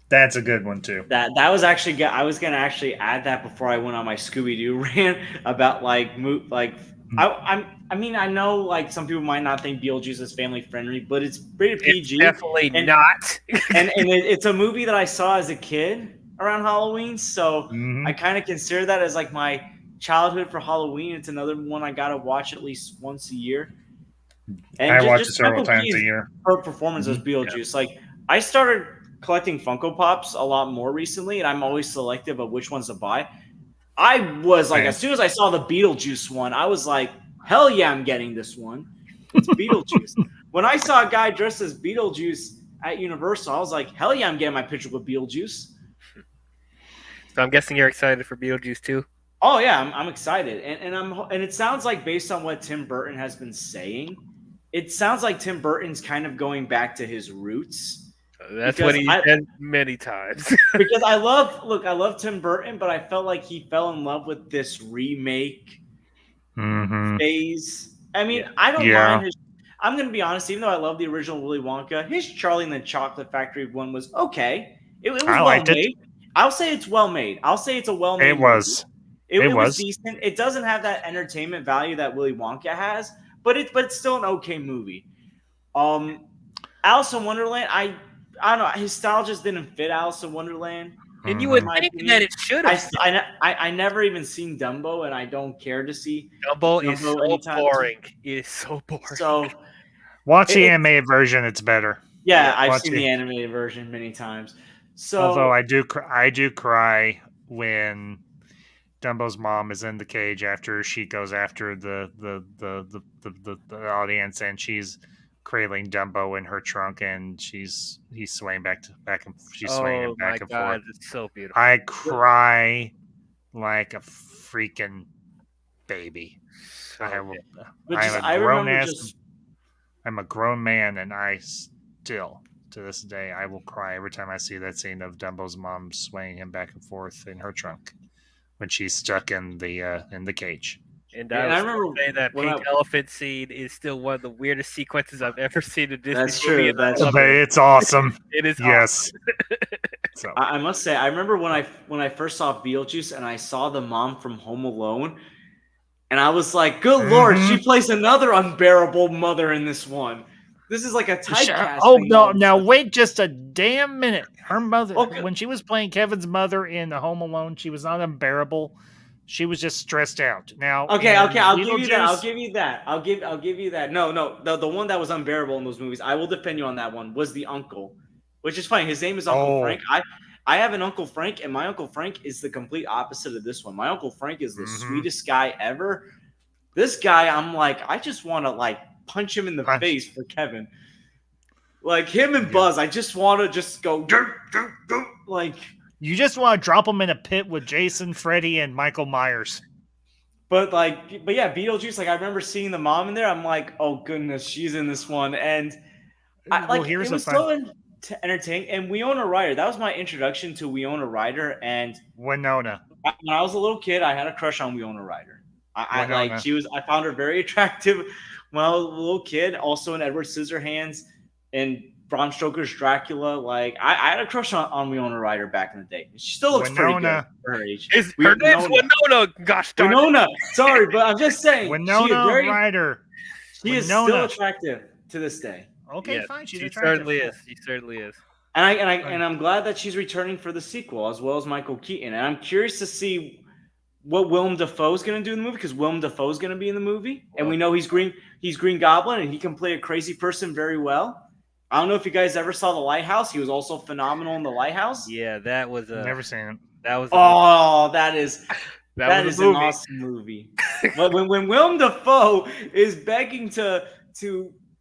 Speaker 4: That's a good one too.
Speaker 5: That was actually I was gonna actually add that before I went on my Scooby Doo rant about I mean I know like some people might not think Beetlejuice is family friendly, but it's rated
Speaker 1: It's
Speaker 5: PG
Speaker 1: definitely
Speaker 5: and
Speaker 1: not.
Speaker 5: it's a movie that I saw as a kid around Halloween, so I
Speaker 4: Mm-hmm.
Speaker 5: kind of consider that as like my childhood for Halloween. It's another one I gotta watch at least once a year. And
Speaker 4: I watch it
Speaker 5: just
Speaker 4: several
Speaker 5: Michael
Speaker 4: times a
Speaker 5: Keaton's
Speaker 4: year.
Speaker 5: performance as
Speaker 4: Mm-hmm.
Speaker 5: Beetlejuice. Like I started collecting Funko Pops a lot more recently, and I'm always selective of which ones to buy. I was like,
Speaker 4: Same.
Speaker 5: as soon as I saw the Beetlejuice one, I was like, hell yeah, I'm getting this one. It's Beetlejuice. When I saw a guy dressed as Beetlejuice at Universal, I was like, hell yeah, I'm getting my picture with Beetlejuice.
Speaker 1: So I'm guessing you're excited for Beetlejuice too.
Speaker 5: Oh yeah, I'm excited, and it sounds like based on what Tim Burton has been saying, it sounds like Tim Burton's kind of going back to his roots
Speaker 1: That's what
Speaker 5: because
Speaker 1: he
Speaker 5: I
Speaker 1: said many times.
Speaker 5: because I love Tim Burton, but I felt like he fell in love with this remake
Speaker 4: Mm-hmm.
Speaker 5: phase. I mean,
Speaker 1: Yeah.
Speaker 5: I don't
Speaker 4: Yeah.
Speaker 5: mind his. I'm gonna be honest, even though I love the original Willy Wonka, his Charlie and the Chocolate Factory one was okay. It was
Speaker 4: I
Speaker 5: well
Speaker 4: liked it.
Speaker 5: made. I'll say it's well made. I'll say it's a well
Speaker 4: It
Speaker 5: made movie.
Speaker 4: was.
Speaker 5: It,
Speaker 4: It
Speaker 5: it was
Speaker 4: was.
Speaker 5: decent. It doesn't have that entertainment value that Willy Wonka has, but it's still an okay movie. Um, Alice in Wonderland, I don't know. His style just didn't fit Alice in Wonderland.
Speaker 1: And you
Speaker 5: in
Speaker 1: would
Speaker 5: my
Speaker 1: think
Speaker 5: opinion.
Speaker 1: that it should have.
Speaker 5: I never even seen Dumbo, and I don't care to see
Speaker 1: Dumbo is
Speaker 5: Dumbo
Speaker 1: so
Speaker 5: anytime
Speaker 1: boring. It is so boring.
Speaker 5: So
Speaker 4: Watch the
Speaker 5: it-
Speaker 4: animated version; it's better.
Speaker 5: yeah, I've
Speaker 4: Watch
Speaker 5: seen
Speaker 4: it.
Speaker 5: the animated version many times. So
Speaker 4: Although I do cry when Dumbo's mom is in the cage after she goes after the audience, and she's cradling Dumbo in her trunk, and he's swaying back and she's swaying him
Speaker 1: Oh my
Speaker 4: back and forth.
Speaker 1: god, it's so beautiful.
Speaker 4: I cry like a freaking baby.
Speaker 1: So
Speaker 4: I will.
Speaker 5: but just
Speaker 4: I'm a
Speaker 5: I
Speaker 4: grown
Speaker 5: remember
Speaker 4: ass.
Speaker 5: just
Speaker 4: I'm a grown man, and I still, to this day, I will cry every time I see that scene of Dumbo's mom swaying him back and forth in her trunk when she's stuck in the cage.
Speaker 1: And
Speaker 5: Yeah,
Speaker 1: I
Speaker 5: and I
Speaker 1: was
Speaker 5: remember
Speaker 1: say that
Speaker 5: when
Speaker 1: pink elephant scene is still one of the weirdest sequences I've ever seen in Disney
Speaker 5: That's
Speaker 1: movie.
Speaker 5: true,
Speaker 1: And I
Speaker 5: that's
Speaker 1: love
Speaker 4: But
Speaker 1: it.
Speaker 4: it's awesome.
Speaker 1: It is
Speaker 4: Yes. So
Speaker 5: I must say, I remember when I first saw Beetlejuice and I saw the mom from Home Alone, and I was like, "Good lord, she plays another unbearable mother in this one. This is like a typecasting."
Speaker 4: oh no!
Speaker 5: of-
Speaker 4: Now wait just a damn minute. Her mother,
Speaker 5: Okay.
Speaker 4: when she was playing Kevin's mother in the Home Alone, she was not unbearable. She was just stressed out. Now,
Speaker 5: Okay,
Speaker 4: in
Speaker 5: I'll give you that. I'll
Speaker 4: Beetlejuice-
Speaker 5: give you that. I'll give you that. No, the one that was unbearable in those movies, I will defend you on that one, was the uncle, which is funny. His name is Uncle
Speaker 4: Oh.
Speaker 5: Frank. I have an Uncle Frank, and my Uncle Frank is the complete opposite of this one. My Uncle Frank is the sweetest guy ever. This guy, I'm like, I just want to like punch him in the face for Kevin. Like him and Buzz, I just want to just go like.
Speaker 4: You just want to drop them in a pit with Jason, Freddy, and Michael Myers.
Speaker 5: But yeah, Beetlejuice. Like I remember seeing the mom in there. I'm like, oh goodness, she's in this one, and it was so entertaining. And Winona Ryder, that was my introduction to Winona Ryder. And
Speaker 4: Winona.
Speaker 5: when I was a little kid, I had a crush on Winona Ryder. I
Speaker 4: Winona.
Speaker 5: I found her very attractive when I was a little kid. Also in Edward Scissorhands and Bram Stoker's Dracula. Like I had a crush on Winona Ryder back in the day. She still looks pretty good for her age.
Speaker 1: Her name's Winona. Gosh darn
Speaker 5: Winona. Sorry, but I'm just saying.
Speaker 4: Winona Ryder.
Speaker 5: She is still attractive to this day.
Speaker 4: Okay,
Speaker 1: Yes,
Speaker 4: fine. She's
Speaker 1: she
Speaker 4: attractive.
Speaker 1: certainly is. She certainly is.
Speaker 5: And I'm glad that she's returning for the sequel as well as Michael Keaton. And I'm curious to see what Willem Dafoe is going to do in the movie, because Willem Dafoe is going to be in the movie, and we know he's Green Goblin, and he can play a crazy person very well. I don't know if you guys ever saw The Lighthouse. He was also phenomenal in The Lighthouse.
Speaker 1: Yeah, that was
Speaker 4: Never seen it.
Speaker 1: That was
Speaker 5: that is
Speaker 1: was
Speaker 5: an awesome movie. But when Willem Dafoe is begging to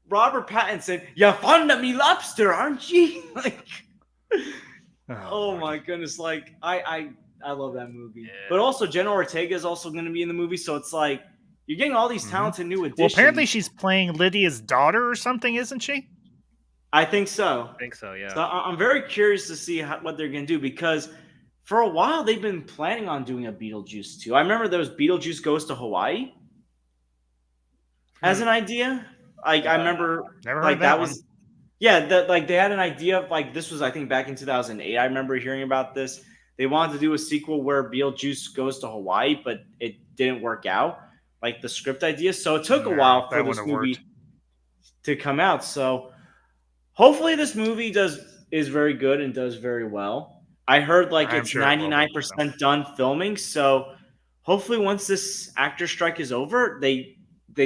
Speaker 5: Robert Pattinson, "You fond of me lobster, aren't you?" Like, oh my goodness! Like I love that movie. Yeah. But also Jenna Ortega is also going to be in the movie, so it's like you're getting all these talented new additions.
Speaker 4: Well, apparently she's playing Lydia's daughter or something, isn't she?
Speaker 5: I think so.
Speaker 1: Yeah.
Speaker 5: So I'm very curious to see what they're going to do, because for a while they've been planning on doing a Beetlejuice 2. I remember there was Beetlejuice Goes to Hawaii as an idea. I remember
Speaker 4: never heard that
Speaker 5: was. Yeah, they had an idea of this was, I think, back in 2008. I remember hearing about this. They wanted to do a sequel where Beetlejuice goes to Hawaii, but it didn't work out, like the script idea. So it took a while for this movie to come out. So hopefully this movie is very good and does very well. I heard it's 99% done filming. So hopefully once this actor strike is over, they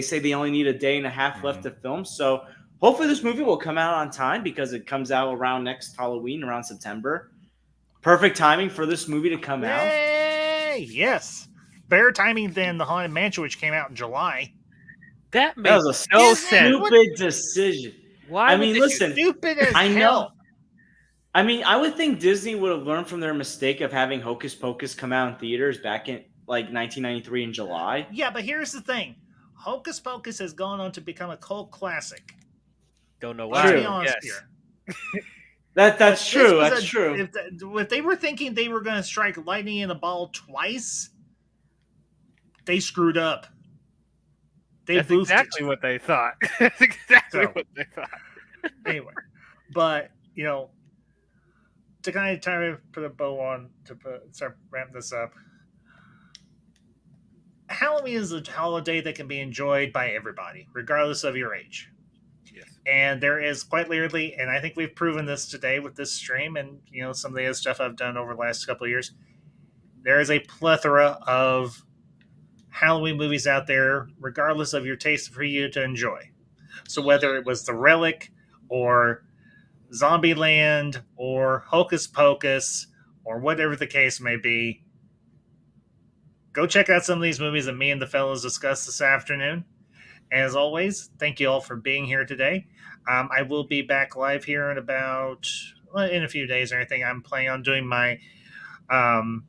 Speaker 5: say they only need a day and a half left to film. So hopefully this movie will come out on time, because it comes out around next Halloween, around September. Perfect timing for this movie to come out.
Speaker 4: Yay! Yes. Better timing than The Haunted Mansion, which came out in July.
Speaker 1: That was a
Speaker 5: stupid decision.
Speaker 1: Why?
Speaker 5: I mean, listen.
Speaker 4: Stupid as
Speaker 5: I know.
Speaker 4: hell.
Speaker 5: I mean, I would think Disney would have learned from their mistake of having Hocus Pocus come out in theaters back in 1993 in July.
Speaker 4: Yeah, but here's the thing. Hocus Pocus has gone on to become a cult classic.
Speaker 1: Don't know
Speaker 4: why.
Speaker 1: Let's
Speaker 4: be honest here.
Speaker 5: That's true. That's true.
Speaker 4: If they were thinking they were going to strike lightning in a ball twice, they screwed up.
Speaker 1: That's exactly what they thought. That's exactly what they thought.
Speaker 4: Anyway, but to kind of try to put a bow on start wrapping this up. Halloween is a holiday that can be enjoyed by everybody, regardless of your age.
Speaker 1: Yes.
Speaker 4: And there is quite literally, and I think we've proven this today with this stream, and some of the other stuff I've done over the last couple of years. There is a plethora of Halloween movies out there, regardless of your taste, for you to enjoy. So whether it was The Relic, or Zombieland, or Hocus Pocus, or whatever the case may be, go check out some of these movies that me and the fellows discussed this afternoon. As always, thank you all for being here today. I will be back live here in in a few days or anything. I'm planning on doing my um,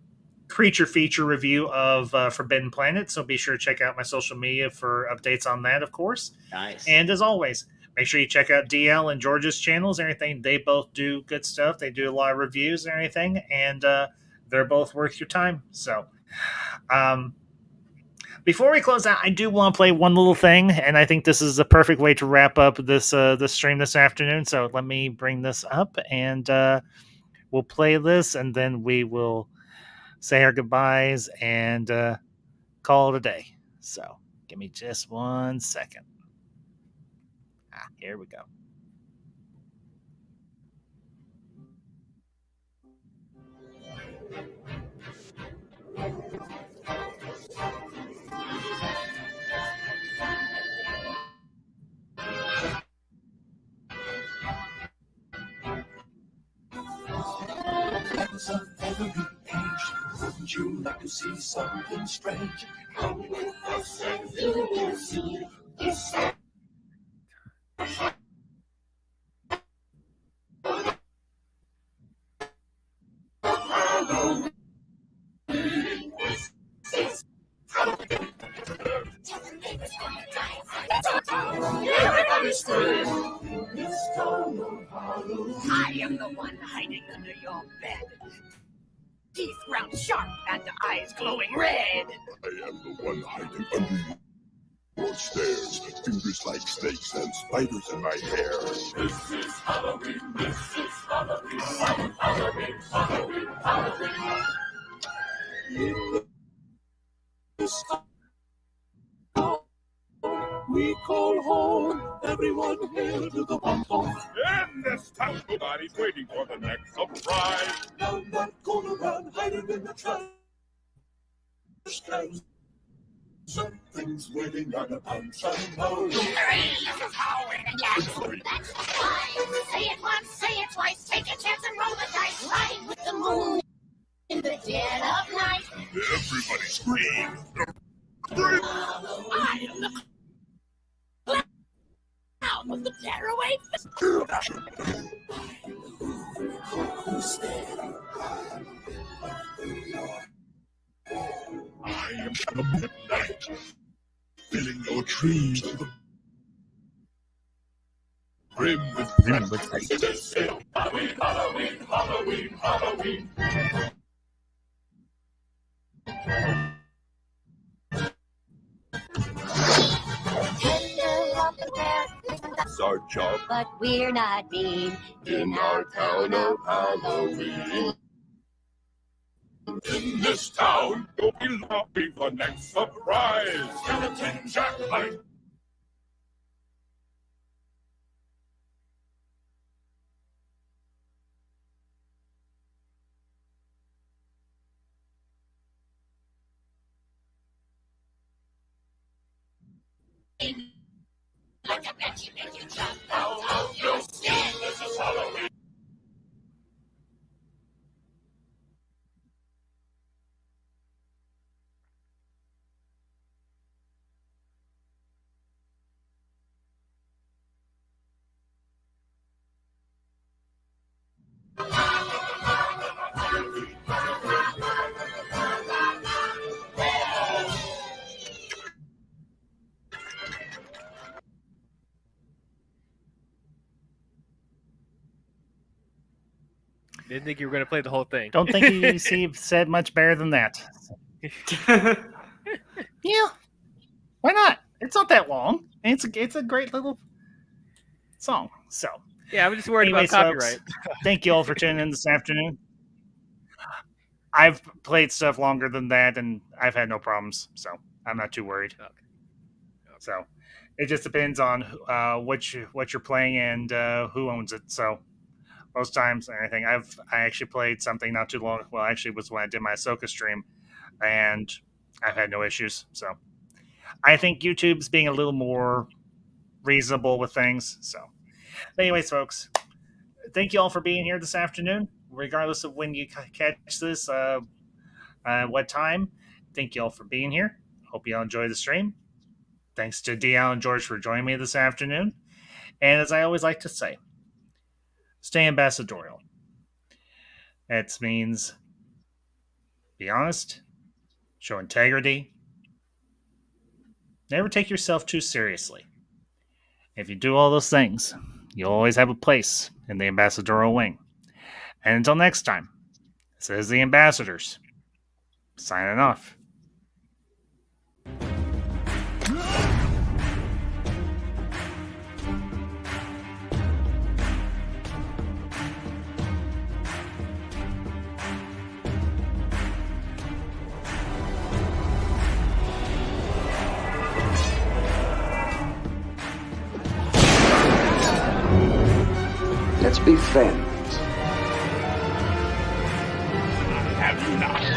Speaker 4: creature feature review of Forbidden Planet, so be sure to check out my social media for updates on that, of course.
Speaker 5: Nice.
Speaker 4: And as always, make sure you check out DL and George's channels and everything. They both do good stuff. They do a lot of reviews and everything, and they're both worth your time. So, before we close out, I do want to play one little thing, and I think this is the perfect way to wrap up this stream this afternoon. So let me bring this up, and we'll play this, and then we will say our goodbyes and call it a day. So give me just 1 second. Here we go. Of every age, wouldn't you like to see something strange? Come with us and you will see this.
Speaker 6: I am the one hiding under your bed. Teeth ground sharp and eyes glowing red.
Speaker 3: I am the one hiding under your stairs. Fingers like snakes and spiders in my hair. This is Halloween. This is Halloween. Halloween. Halloween. Halloween. In this town we call home. Everyone hail to the one-home.
Speaker 2: In this town, nobody's waiting for the next surprise.
Speaker 3: I'm not gonna run hiding in the trash cans. Something's waiting on the sunshine hole.
Speaker 6: This is Halloween again. That's fine. Say it once, say it twice. Take a chance and roll the dice. Ride with the moon in the dead of night.
Speaker 3: Everybody scream.
Speaker 6: I am the clown with the tearaway fist.
Speaker 3: I am the midnight, filling your trees to the brim with friends. Halloween, Halloween, Halloween, Halloween. It's our job
Speaker 6: But we're not mean
Speaker 3: in our town of Halloween. In this town,
Speaker 2: You'll be looking for next surprise.
Speaker 3: skeleton jack-light.
Speaker 6: like a bet you make you jump out of your skin.
Speaker 3: This is Halloween.
Speaker 1: Didn't think you were going to play the whole thing.
Speaker 4: Don't think he said much better than that. Yeah, why not? It's not that long. And it's a great little song. So,
Speaker 1: Yeah, I'm just worried
Speaker 4: anyways,
Speaker 1: about copyright.
Speaker 4: folks, thank you all for tuning in this afternoon. I've played stuff longer than that, and I've had no problems, so I'm not too worried.
Speaker 1: Okay.
Speaker 4: So, It just depends on what you're playing and who owns it. So most times, anything I actually played something not too long. Well, actually, it was when I did my Ahsoka stream, and I've had no issues. So I think YouTube's being a little more reasonable with things. So, but anyways, folks, thank you all for being here this afternoon, regardless of when you catch this, what time. Thank you all for being here. Hope you all enjoy the stream. Thanks to DL and George for joining me this afternoon. And as I always like to say, stay ambassadorial. That means be honest, show integrity, never take yourself too seriously. If you do all those things, you'll always have a place in the ambassadorial wing. And until next time, this is the Ambassadors, signing off.
Speaker 7: Let's be friends.
Speaker 2: Have you not?